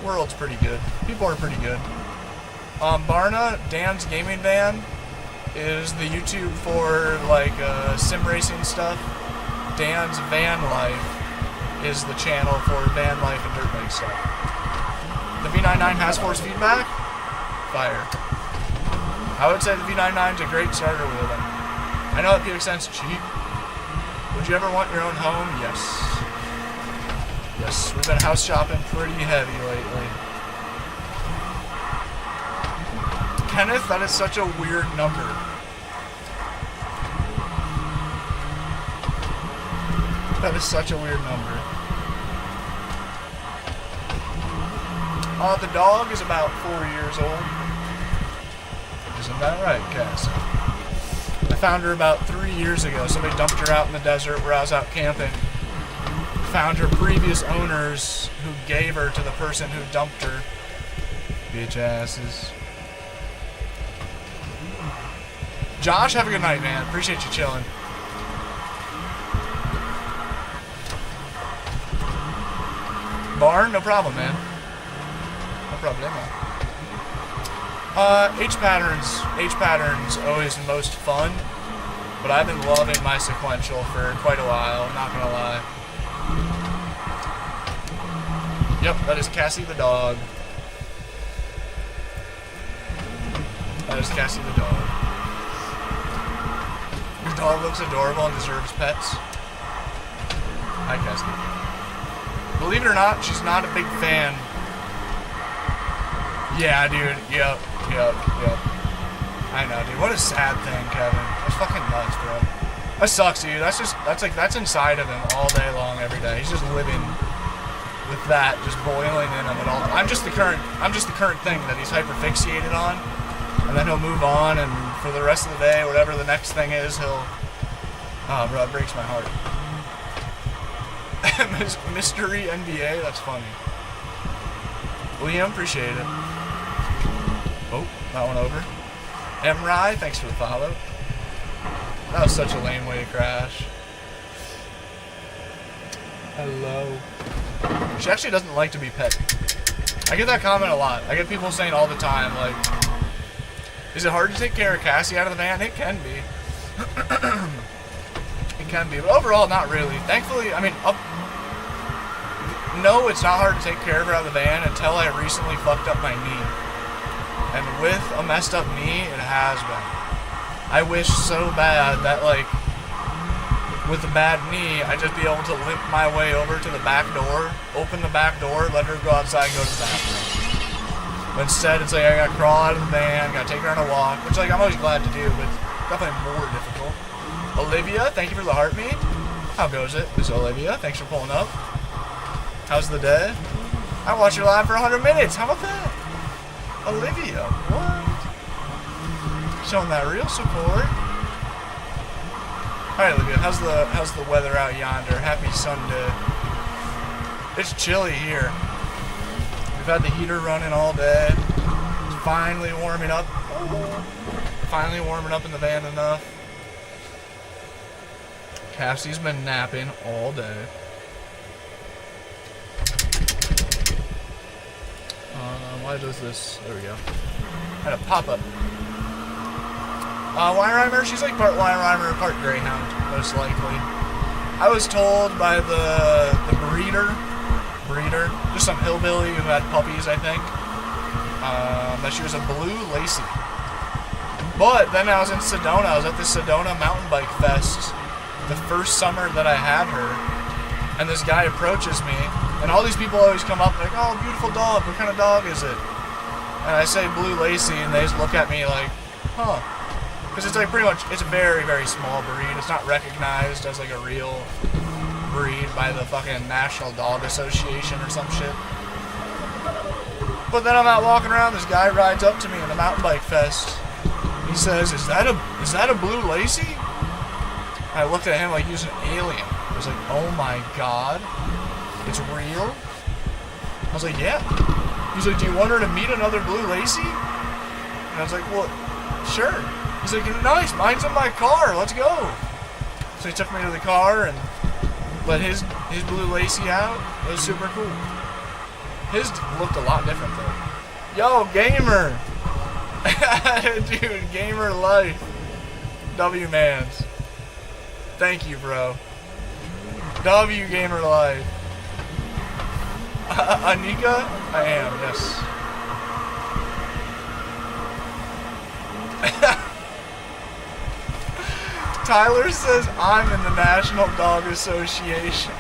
the world's pretty good. People are pretty good. Barna, Dan's gaming van, is the YouTube for like sim racing stuff. Dan's Van Life is the channel for van life and dirt bike stuff. The V99 has force feedback. Fire. I would say the V99 is a great starter wheel. I know that PXN's cheap. Would you ever want your own home? Yes. Yes, we've been house shopping pretty heavy lately. Kenneth, that is such a weird number. That is such a weird number. The dog is about 4 years old. Isn't that right, Cass? I found her about 3 years ago. Somebody dumped her out in the desert where I was out camping. Found her previous owners who gave her to the person who dumped her. Bitch asses. Josh, have a good night, man. Appreciate you chilling. Barn, no problem, man. No problema. H-Pattern's always the most fun, but I've been loving my sequential for quite a while, I'm not gonna lie. Yep, that is Cassie the dog. That is Cassie the dog. Your dog looks adorable and deserves pets. Hi, Cassie. Believe it or not, she's not a big fan. Yeah, dude. Yep. I know, dude. What a sad thing, Kevin. That's fucking nuts, bro. That sucks, dude. That's inside of him all day long, every day. He's just living with that just boiling in him at all. I'm just the current thing that he's hyper fixated on, and then he'll move on, and for the rest of the day, whatever the next thing is, he'll. Oh, bro, it breaks my heart. Mystery NBA. That's funny. Liam, appreciate it. Oh, that one over. Emrai, thanks for the follow. That was such a lame way to crash. Hello. She actually doesn't like to be petty. I get that comment a lot. I get people saying all the time, like, is it hard to take care of Cassie out of the van? It can be. It can be, but overall, not really. Thankfully, I mean, no, it's not hard to take care of her out of the van until I recently fucked up my knee. And with a messed up knee, it has been. I wish so bad that, like, with a bad knee, I'd just be able to limp my way over to the back door, open the back door, let her go outside and go to the bathroom. But instead, it's like I gotta crawl out of the van, gotta take her on a walk, which, like, I'm always glad to do, but it's definitely more difficult. Olivia, thank you for the heart meat. How goes it? Miss Olivia, thanks for pulling up. How's the day? I watched your live for 100 minutes. How about that? Olivia, what? Showing that real support. Alright, Olivia, how's the weather out yonder? Happy Sunday. It's chilly here. We've had the heater running all day. It's finally warming up. Finally warming up in the van enough. Cassie's been napping all day. Why does this? There we go. Had a pop-up. Weimaraner, she's like part Weimaraner, part Greyhound, most likely. I was told by the breeder, just some hillbilly who had puppies, I think, that she was a blue Lacey. But then I was in Sedona. I was at the Sedona Mountain Bike Fest the first summer that I had her, and this guy approaches me. And all these people always come up and like, oh, beautiful dog, what kind of dog is it? And I say Blue Lacey, and they just look at me like, huh. Because it's like pretty much, it's a very, very small breed. It's not recognized as like a real breed by the fucking National Dog Association or some shit. But then I'm out walking around, this guy rides up to me in the Mountain Bike Fest. He says, is that a Blue Lacey? And I looked at him like he was an alien. I was like, oh my god. It's real? I was like, yeah. He's like, do you want her to meet another Blue Lacey? And I was like, well, sure. He's like, nice, mine's in my car, let's go. So he took me to the car and let his blue lacy out. It was super cool. His looked a lot different though. Yo, gamer! Dude, gamer life. W-mans. Thank you, bro. W gamer life. Anika? I am, yes. Tyler says I'm in the National Dog Association.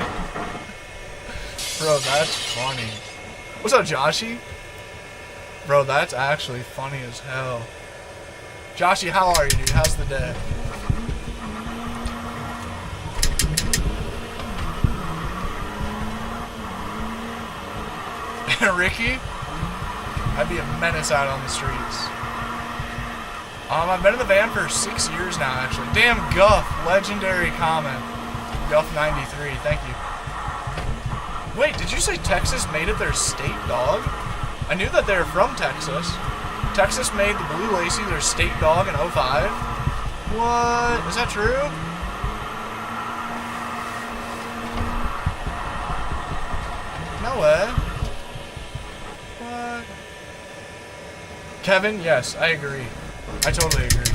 Bro, that's funny. What's up, Joshy? Bro, that's actually funny as hell. Joshy, how are you, dude? How's the day? Ricky? I'd be a menace out on the streets. I've been in the van for 6 years now, actually. Damn, Guff, legendary comment. Guff93, thank you. Wait, did you say Texas made it their state dog? I knew that they were from Texas. Texas made the Blue Lacy their state dog in 05. What? Is that true? No way. What? Kevin, yes, I agree. I totally agree.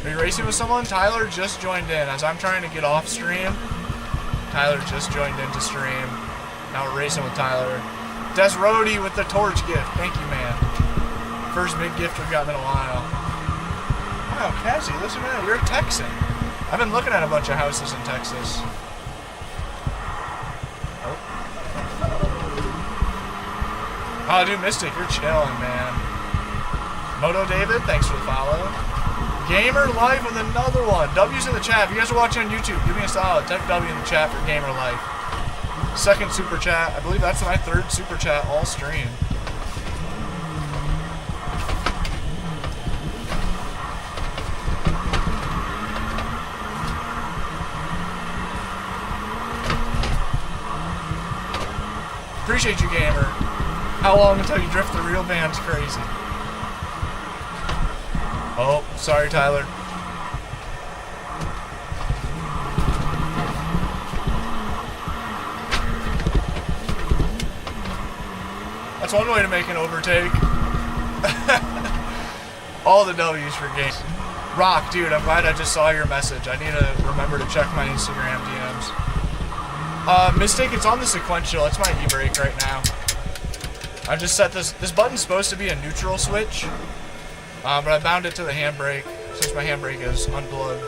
Are you racing with someone? Tyler just joined in. As I'm trying to get off stream, Tyler just joined into stream. Now we're racing with Tyler. Des Rody with the torch gift. Thank you, man. First big gift we've gotten in a while. Wow, Cassie, listen to that. You're a Texan. I've been looking at a bunch of houses in Texas. Oh, dude, Mystic, you're chilling, man. Moto David, thanks for the follow. Gamer Life with another one. W's in the chat. If you guys are watching on YouTube, give me a solid. Type W in the chat for Gamer Life. Second super chat. I believe that's my third super chat all stream. Appreciate you, gamer. How long until you drift the real van's crazy? Oh, sorry, Tyler. That's one way to make an overtake. All the W's for games. Rock, dude, I'm glad I just saw your message. I need to remember to check my Instagram DMs. Mistake, it's on the sequential. It's my e-brake right now. I've just set this. This button's supposed to be a neutral switch, but I bound it to the handbrake since my handbrake is unplugged.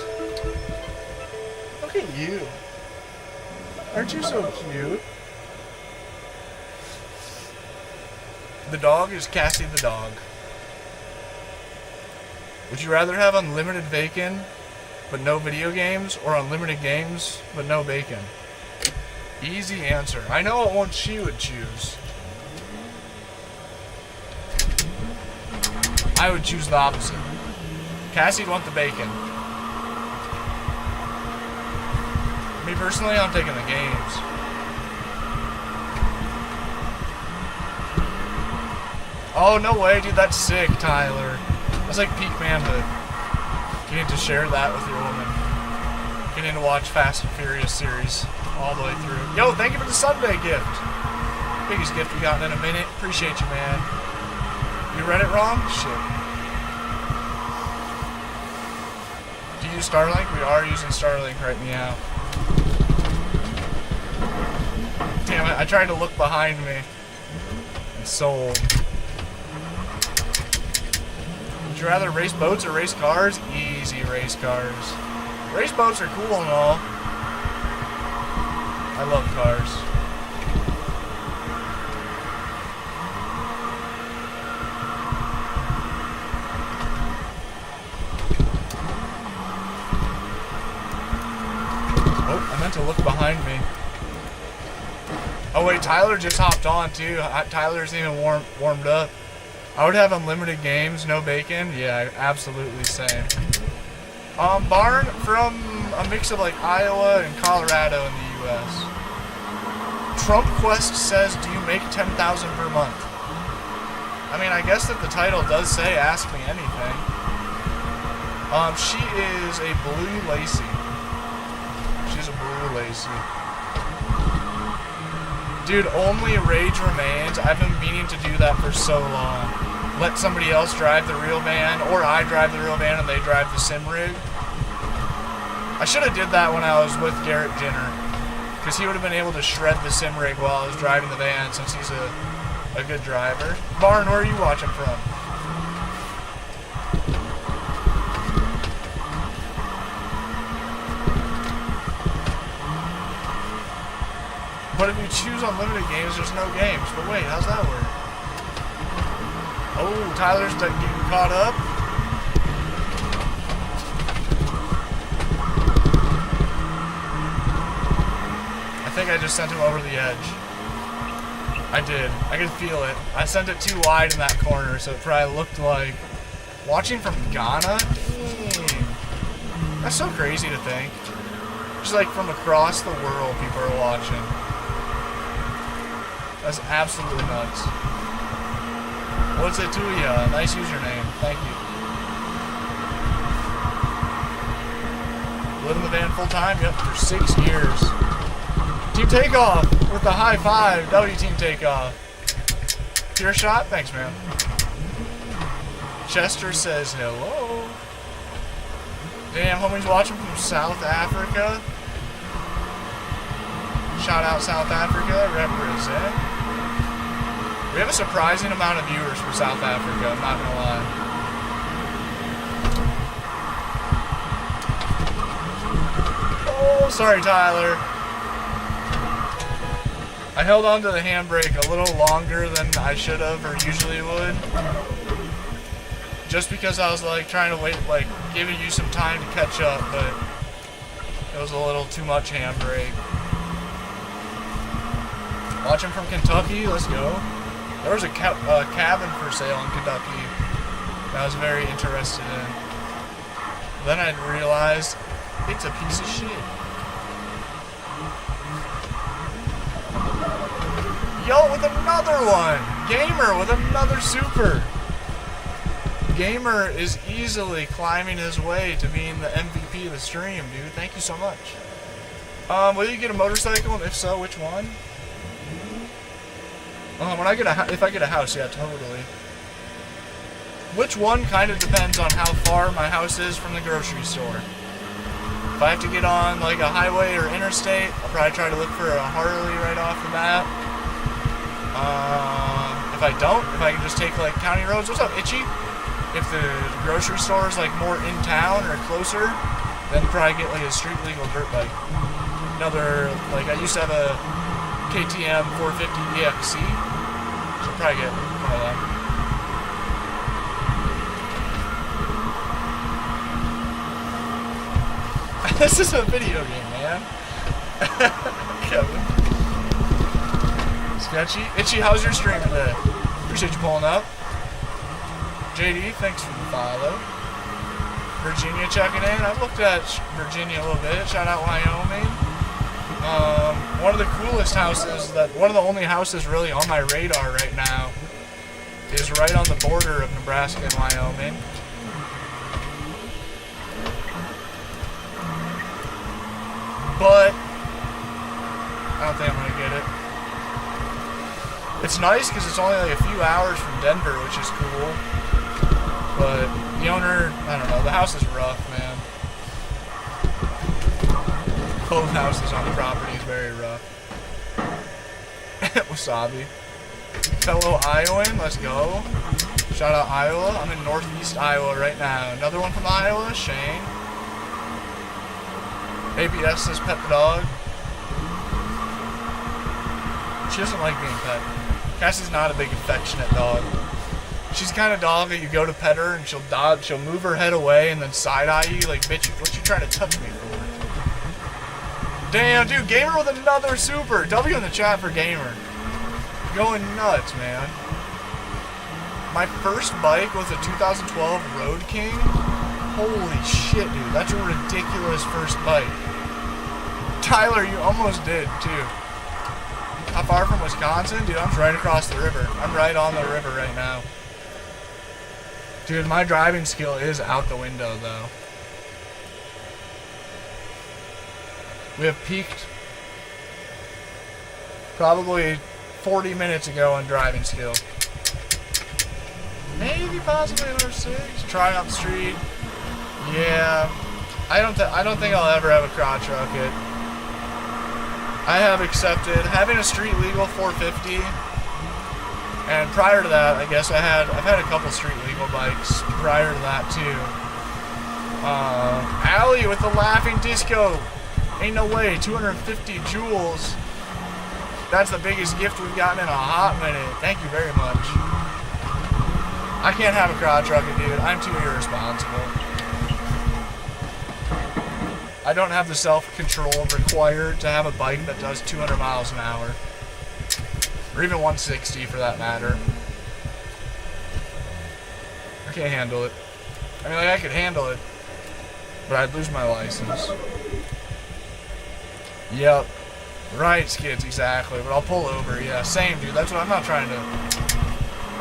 Look at you. Aren't you so cute? The dog is Cassie the dog. Would you rather have unlimited bacon but no video games, or unlimited games but no bacon? Easy answer. I know what one she would choose. I would choose the opposite. Cassie'd want the bacon. Me personally, I'm taking the games. Oh, no way, dude, that's sick, Tyler. That's like peak manhood. You need to share that with your woman. Getting to watch Fast and Furious series all the way through. Yo, thank you for the Sunday gift. Biggest gift we gotten in a minute. Appreciate you, man. You read it wrong? Shit. Do you use Starlink? We are using Starlink right now. Damn it, I tried to look behind me. And sold. Would you rather race boats or race cars? Easy race cars. Race boats are cool and all. I love cars. Oh, I meant to look behind me. Oh wait, Tyler just hopped on too. Tyler's even warmed up. I would have unlimited games, no bacon. Yeah, absolutely same. Barn from a mix of like Iowa and Colorado in the U.S. Trump Quest says, do you make $10,000 per month? I mean, I guess that the title does say Ask Me Anything. She is a blue Lacey. She's a blue Lacey. Dude, only rage remains. I've been meaning to do that for so long. Let somebody else drive the real van, or I drive the real van and they drive the sim rig. I should have did that when I was with Garrett Jenner, because he would have been able to shred the sim rig while I was driving the van, since he's a good driver. Barn, where are you watching from? But if you choose unlimited games, there's no games. But wait, how's that work? Oh, Tyler's getting caught up. I think I just sent him over the edge. I did. I could feel it. I sent it too wide in that corner, so it probably looked like... Watching from Ghana? Dang. That's so crazy to think. Just like from across the world, people are watching. That's absolutely nuts. What's it to ya? Nice username. Thank you. Live in the van full time? Yep, for 6 years. Team Takeoff with the high five. W Team Takeoff. Pure shot? Thanks, man. Chester says hello. Damn, homie's watching from South Africa. Shout out South Africa. Represent. We have a surprising amount of viewers from South Africa, I'm not gonna lie. Oh, sorry, Tyler. I held on to the handbrake a little longer than I should have or usually would. Just because I was like trying to wait, like giving you some time to catch up, but it was a little too much handbrake. Watching from Kentucky, let's go. There was a cabin for sale in Kentucky that I was very interested in. Then I realized it's a piece of shit. Yo, with another one! Gamer with another super! Gamer is easily climbing his way to being the MVP of the stream, dude. Thank you so much. Will you get a motorcycle, and if so, which one? When I get if I get a house, yeah, totally. Which one kind of depends on how far my house is from the grocery store. If I have to get on like a highway or interstate, I'll probably try to look for a Harley right off the bat. If I don't, if I can just take like county roads, what's up, Itchy? If the grocery store is like more in town or closer, then probably get like a street legal dirt bike. Another, like I used to have a KTM 450 EXC, so probably get one of them. This is a video game, man. Kevin. Sketchy. Itchy, how's your stream today? Appreciate you pulling up. JD, thanks for the follow. Virginia checking in. I've looked at Virginia a little bit. Shout out Wyoming. One of the coolest houses, one of the only houses really on my radar right now, is right on the border of Nebraska and Wyoming. But I don't think I'm gonna get it. It's nice because it's only like a few hours from Denver, which is cool. But the owner, I don't know, the house is rough, man. Both houses on the property is very rough. Wasabi. Fellow Iowan, let's go. Shout out Iowa. I'm in northeast Iowa right now. Another one from Iowa, Shane. ABS says pet the dog. She doesn't like being pet. Cassie's not a big affectionate dog. She's the kind of dog that you go to pet her and she'll move her head away and then side-eye you like, bitch, what you trying to touch me for? Damn, dude, Gamer with another super. W in the chat for Gamer. Going nuts, man. My first bike was a 2012 Road King. Holy shit, dude. That's a ridiculous first bike. Tyler, you almost did, too. How far from Wisconsin? Dude, I'm right across the river. I'm right on the river right now. Dude, my driving skill is out the window, though. We have peaked probably 40 minutes ago on driving skill. Maybe possibly an R6. Try out the street. Yeah. I don't think I'll ever have a crotch rocket. I have accepted having a street legal 450. And prior to that, I guess I've had a couple street legal bikes prior to that too. Allie with the laughing disco. Ain't no way, 250 joules. That's the biggest gift we've gotten in a hot minute. Thank you very much. I can't have a crotch rocket, dude. I'm too irresponsible. I don't have the self-control required to have a bike that does 200 miles an hour. Or even 160 for that matter. I can't handle it. I mean, like, I could handle it, but I'd lose my license. Yep. Right, Skids, exactly. But I'll pull over. Yeah, same, dude. That's what I'm not trying to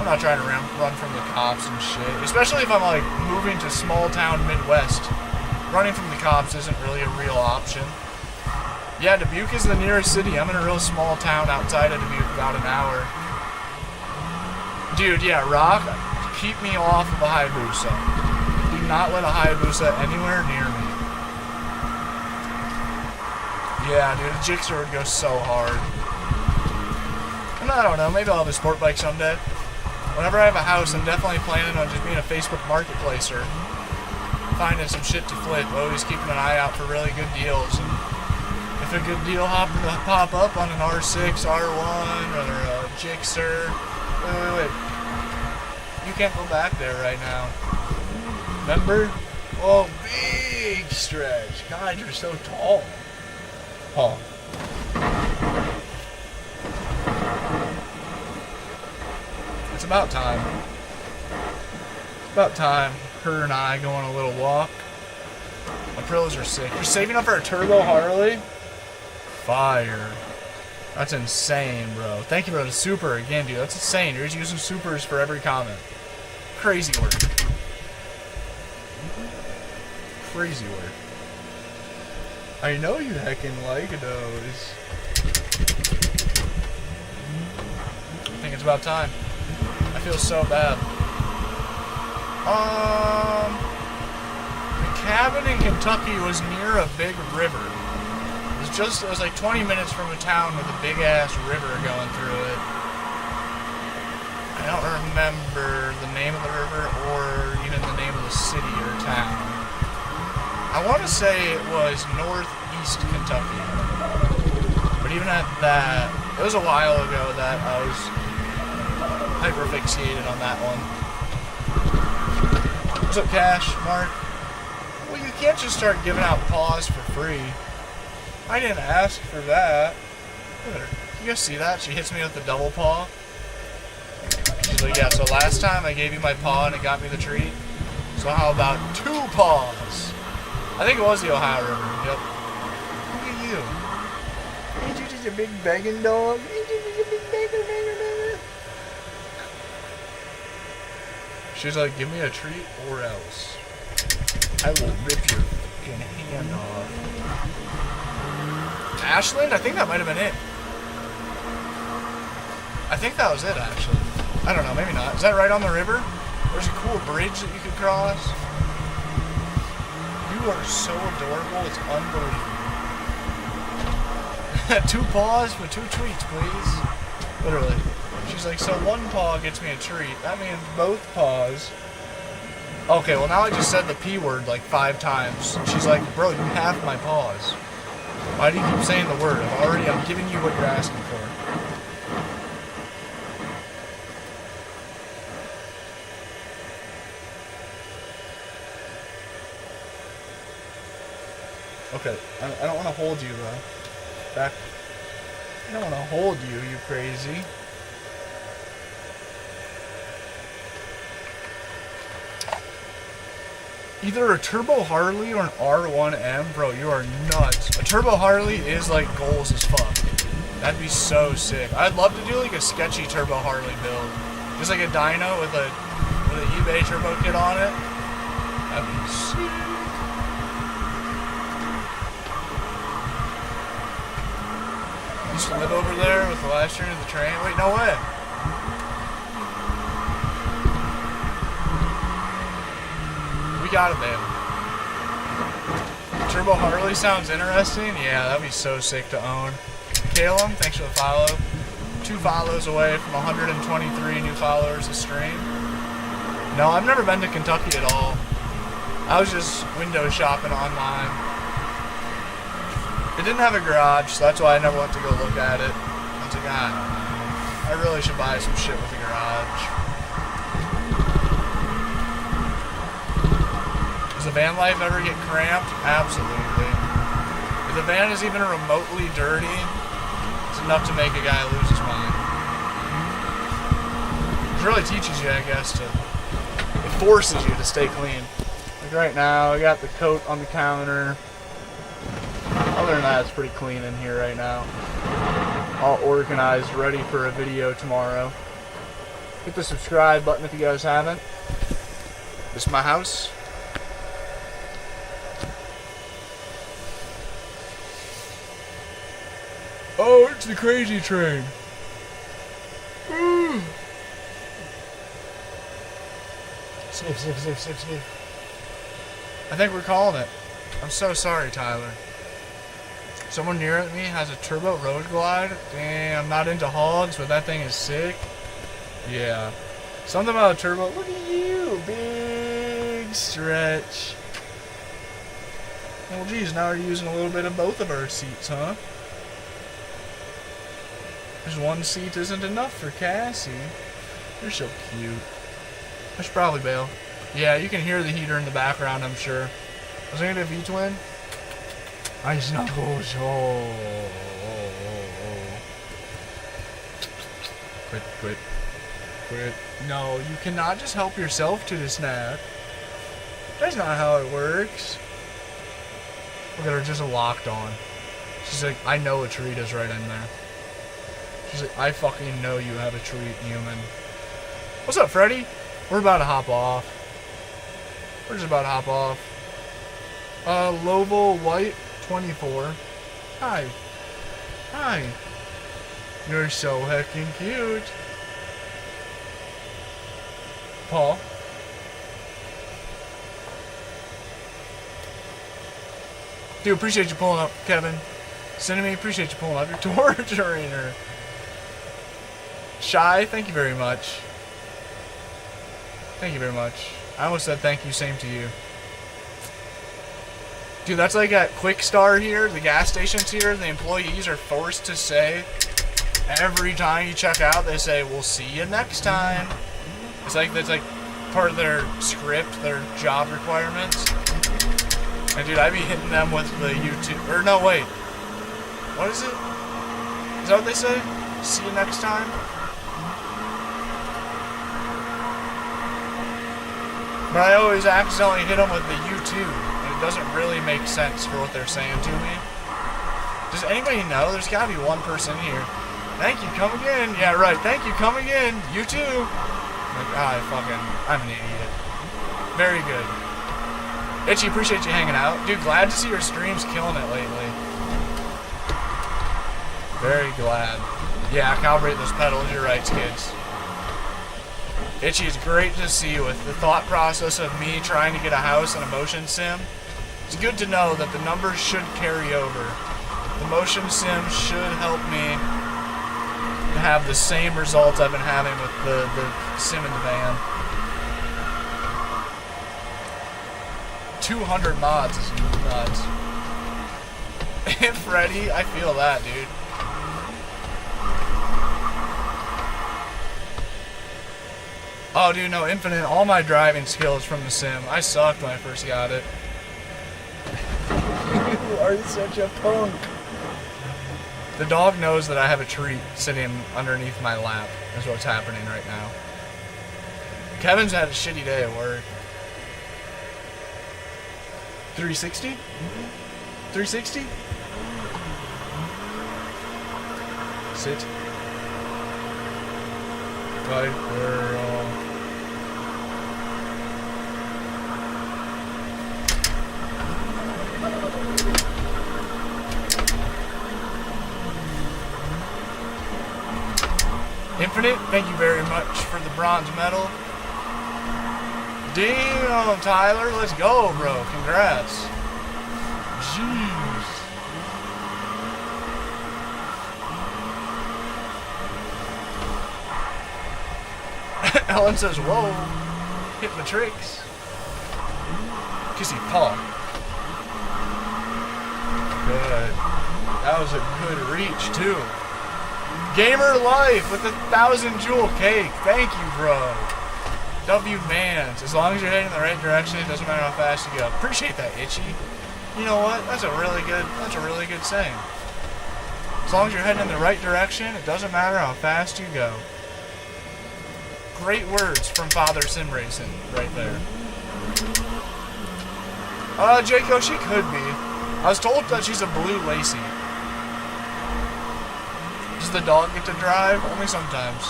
run from the cops and shit. Especially if I'm, like, moving to small town Midwest. Running from the cops isn't really a real option. Yeah, Dubuque is the nearest city. I'm in a real small town outside of Dubuque, about an hour. Dude, yeah, Rock, keep me off of a Hayabusa. Do not let a Hayabusa anywhere near me. Yeah, dude, a Gixxer would go so hard. And I don't know, maybe I'll have a sport bike someday. Whenever I have a house, I'm definitely planning on just being a Facebook marketplacer. Finding some shit to flip, always keeping an eye out for really good deals. And if a good deal happened to pop up on an R6, R1, or a Gixxer, wait. You can't go back there right now. Remember? Oh, big stretch. God, you're so tall. Oh. It's about time. It's about time. Her and I go on a little walk. My prills are sick. You're saving up for a turbo Harley? Fire. That's insane, bro. Thank you for the super again, dude. That's insane. You're just using supers for every comment. Crazy work. Crazy work. I know you heckin' like those. I think it's about time. I feel so bad. The cabin in Kentucky was near a big river. It was like 20 minutes from a town with a big ass river going through it. I don't remember the name of the river or even the name of the city or town. I want to say it was northeast Kentucky. But even at that, it was a while ago that I was hyper-fixated on that one. What's up, Cash? Mark? Well, you can't just start giving out paws for free. I didn't ask for that. Look at her. You guys see that? She hits me with the double paw. She's like, yeah, so last time I gave you my paw and it got me the treat. So how about 2 paws? I think it was the Ohio River. Yep. Look at you. Ain't you just a big begging dog? Ain't you just a big beggar? She's like, give me a treat or else. I will rip your fucking hand off. Ashland? I think that might have been it. I think that was it, actually. I don't know, maybe not. Is that right on the river? There's a cool bridge that you could cross. You are so adorable, it's unbelievable. 2 paws for 2 treats, please. Literally. She's like, so 1 paw gets me a treat. That means both paws. Okay, well now I just said the P word like 5 times. She's like, bro, you have my paws. Why do you keep saying the word? I'm giving you what you're asking for. Okay, I don't want to hold you though. Back. I don't want to hold you, you crazy. Either a Turbo Harley or an R1M, bro, you are nuts. A Turbo Harley is like goals as fuck. That'd be so sick. I'd love to do like a sketchy Turbo Harley build. Just like a dyno with a bay turbo kit on it. That'd be sick. Used to live over there with the last train of the train. Wait, no way. We got it, man. Turbo Harley sounds interesting. Yeah, that'd be so sick to own. Calum, thanks for the follow. 2 follows away from 123 new followers a stream. No, I've never been to Kentucky at all. I was just window shopping online. It didn't have a garage, so that's why I never went to go look at it. I was like, I don't know. I really should buy some shit with a garage. Does the van life ever get cramped? Absolutely. If the van is even remotely dirty, it's enough to make a guy lose his mind. It really teaches you, I guess, it forces you to stay clean. Like right now, I got the coat on the counter. Other than that, it's pretty clean in here right now. All organized, ready for a video tomorrow. Hit the subscribe button if you guys haven't. This is my house. Oh, it's the crazy train. Sniff, sniff, sniff, sniff, sniff. I think we're calling it. I'm so sorry, Tyler. Someone near me has a turbo road glide. Damn, I'm not into hogs, but that thing is sick. Yeah. Something about a turbo. Look at you. Big stretch. Well, geez, now we're using a little bit of both of our seats, huh? Just one seat isn't enough for Cassie. You're so cute. I should probably bail. Yeah, you can hear the heater in the background, I'm sure. Was I gonna do a V-twin? Ice knuckles. Oh. Quit. No, you cannot just help yourself to the snap. That's not how it works. Look at her, just locked on. She's like, I know a treat is right in there. She's like, I fucking know you have a treat, human. What's up, Freddy? We're about to hop off. We're just about to hop off. Loval White 24. Hi. Hi. You're so heckin' cute. Paul. Dude, appreciate you pulling up, Kevin. Cinnamon, appreciate you pulling up. You're torturing her. Shy, thank you very much. Thank you very much. I almost said thank you, same to you. Dude, that's like at Quick Star here, the gas stations here, the employees are forced to say, every time you check out, they say, we'll see you next time. It's like, that's like part of their script, their job requirements. And dude, I be hitting them with the YouTube, or no, wait. What is it? Is that what they say? See you next time? But I always accidentally hit them with the YouTube, and it doesn't really make sense for what they're saying to me. Does anybody know? There's gotta be one person here. Thank you, come again. Yeah, right. Thank you, come again. You too. Like, I'm an idiot. Very good. Itchy, appreciate you hanging out. Dude, glad to see your streams killing it lately. Very glad. Yeah, calibrate those pedals. You're right, kids. Itchy, is great to see with the thought process of me trying to get a house and a motion sim. It's good to know that the numbers should carry over. The motion sim should help me to have the same results I've been having with the sim in the van. 200 mods is nuts. Freddy, I feel that, dude. Oh, dude, no, Infinite. All my driving skills from the sim. I sucked when I first got it. You are such a punk. The dog knows that I have a treat sitting underneath my lap. Is what's happening right now. Kevin's had a shitty day at work. 360? 360? Sit. Right girl. it. Thank you very much for the bronze medal. Damn, Tyler, let's go, bro. Congrats. Jeez. Ellen says, whoa, hit my tricks. Kissy paw. Good. That was a good reach, too. Gamer Life with 1,000 jewel cake. Thank you, bro. W Mans. As long as you're heading in the right direction, it doesn't matter how fast you go. Appreciate that, Itchy. You know what? That's a really good saying. As long as you're heading in the right direction, it doesn't matter how fast you go. Great words from Father Sim Racing right there. Jaco, she could be. I was told that she's a blue Lacey. Does the dog get to drive? Only sometimes.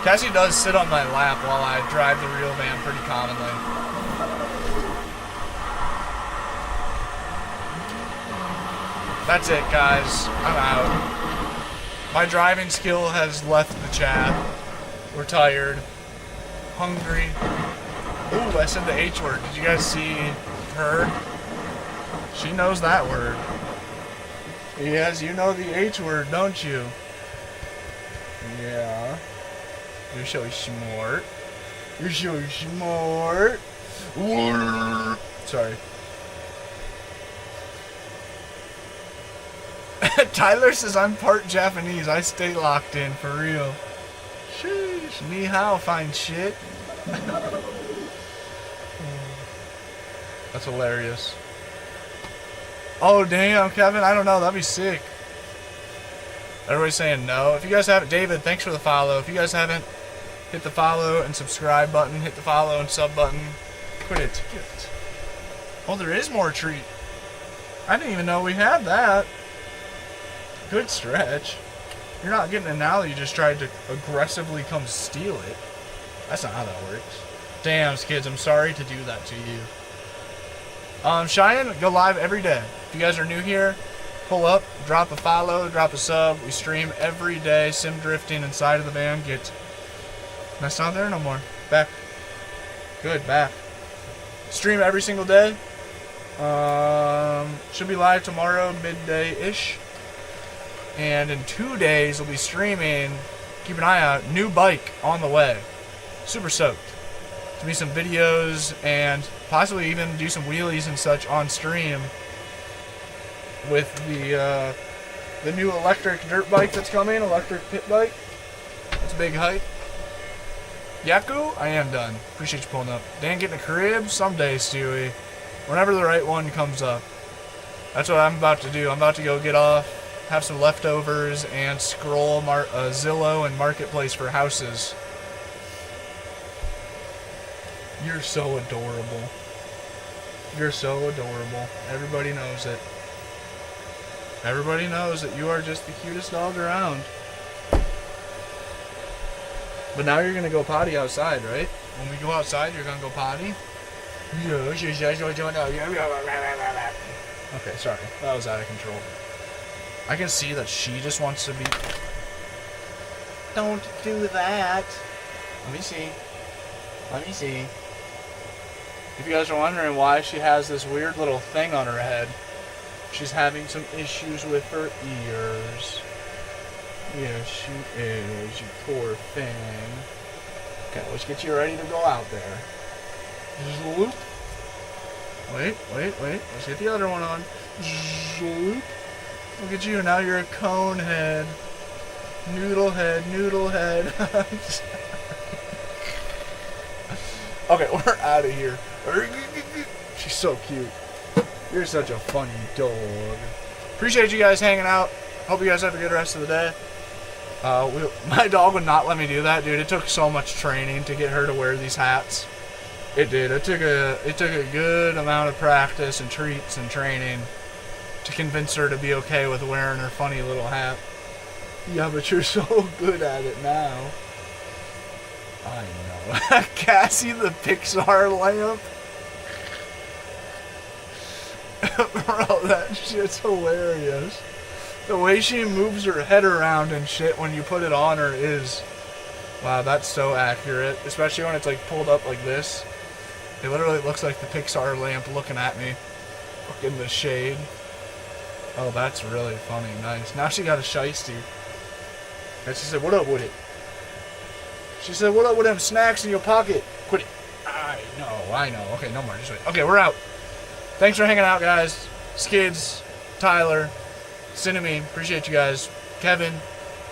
Cassie does sit on my lap while I drive the real van pretty commonly. That's it, guys. I'm out. My driving skill has left the chat. We're tired. Hungry. Ooh, I said the H word. Did you guys see her? She knows that word. Yes, you know the H word, don't you? Yeah. You're so smart. You're so smart. Sorry. Tyler says I'm part Japanese. I stay locked in, for real. Sheesh. Ni hao, fine shit. That's hilarious. Oh, damn, Kevin. I don't know. That'd be sick. Everybody's saying no. If you guys haven't, David, thanks for the follow. If you guys haven't hit the follow and subscribe button, hit the follow and sub button, quit it. Oh, there is more treat. I didn't even know we had that. Good stretch. You're not getting it now that you just tried to aggressively come steal it. That's not how that works. Damn, kids, I'm sorry to do that to you. Cheyenne, go live every day. If you guys are new here, pull up, drop a follow, drop a sub. We stream every day. Sim drifting inside of the van. That's not there no more. Back. Good, back. Stream every single day. Should be live tomorrow, midday-ish. And in 2 days, we'll be streaming, keep an eye out, new bike on the way. Super stoked. To be some videos and possibly even do some wheelies and such on stream with the new electric dirt bike that's coming, electric pit bike. That's a big hype. Yaku, I am done. Appreciate you pulling up. Dan getting a crib? Someday, Stewie. Whenever the right one comes up. That's what I'm about to do. I'm about to go get off, have some leftovers, and scroll Zillow and Marketplace for houses. You're so adorable. You're so adorable. Everybody knows it. Everybody knows that you are just the cutest dog around. But now you're going to go potty outside, right? When we go outside, you're going to go potty? Okay, sorry. That was out of control. I can see that she just wants to be... Don't do that. Let me see. Let me see. If you guys are wondering why she has this weird little thing on her head, she's having some issues with her ears. Yes, she is, you poor thing. Okay, let's get you ready to go out there. Zoop. Wait. Let's get the other one on. Zoop. Look at you, now you're a cone head. Noodle head. Okay, we're out of here. She's so cute. You're such a funny dog. Appreciate you guys hanging out. Hope you guys have a good rest of the day. My dog would not let me do that, dude. It took so much training to get her to wear these hats. It did. It took a good amount of practice and treats and training to convince her to be okay with wearing her funny little hat. Yeah, but you're so good at it now. I know. Cassie the Pixar lamp. Bro, that shit's hilarious. The way she moves her head around and shit when you put it on her is Wow, that's so accurate, especially when it's like pulled up like this. It literally looks like the Pixar lamp looking at me, in the shade. Oh, that's really funny. Nice. Now she got a shiesty. And she said, "What up with it?" She said, "What up with them snacks in your pocket?" Quit it. I know. Okay, no more. Just wait. Okay, we're out. Thanks for hanging out, guys. Skids, Tyler, Cinnamon. Appreciate you guys. Kevin,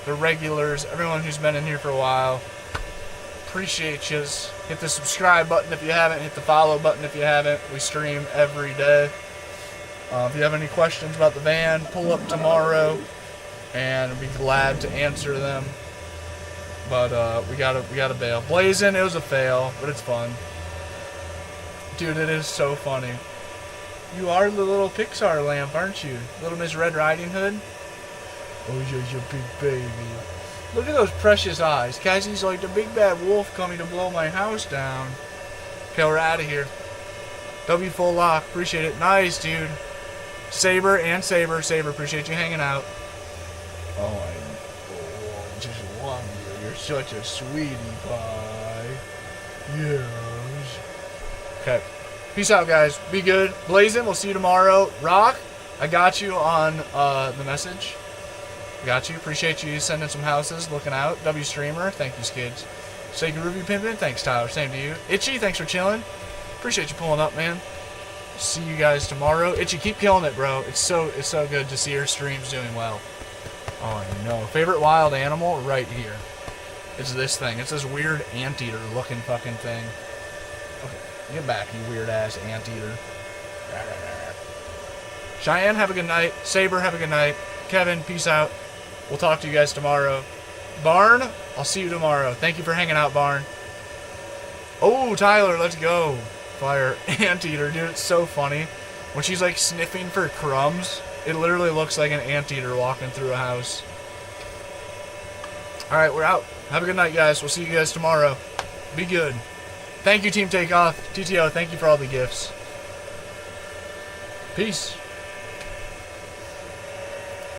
the regulars, everyone who's been in here for a while. Appreciate yous. Hit the subscribe button if you haven't. Hit the follow button if you haven't. We stream every day. If you have any questions about the van, pull up tomorrow, and I'd be glad to answer them. But we gotta bail. Blazing, it was a fail, but it's fun. Dude, it is so funny. You are the little Pixar lamp, aren't you? Little Miss Red Riding Hood? Oh, you're your big baby. Look at those precious eyes. Cassie's like the big bad wolf coming to blow my house down. Okay, we're out of here. W full lock. Appreciate it. Nice, dude. Saber and Saber. Saber, appreciate you hanging out. Oh, I just love you. You're such a sweetie pie. Yes. Okay. Peace out, guys. Be good. Blazing, we'll see you tomorrow. Rock, I got you on the message. Got you. Appreciate you sending some houses. Looking out. W Streamer, thank you, Skids. Sega Ruby Pimpin', thanks, Tyler. Same to you. Itchy, thanks for chilling. Appreciate you pulling up, man. See you guys tomorrow. Itchy, keep killing it, bro. It's so good to see your streams doing well. Oh, I know. Favorite wild animal? Right here. It's this thing. It's this weird anteater looking fucking thing. Okay, get back, you weird ass anteater. Cheyenne, have a good night. Saber, have a good night. Kevin, peace out. We'll talk to you guys tomorrow. Barn, I'll see you tomorrow. Thank you for hanging out, Barn. Oh, Tyler, let's go. Fire. Anteater, dude, it's so funny. When she's like sniffing for crumbs, it literally looks like an anteater walking through a house. Alright, we're out. Have a good night, guys. We'll see you guys tomorrow. Be good. Thank you, Team Takeoff. TTO, thank you for all the gifts. Peace.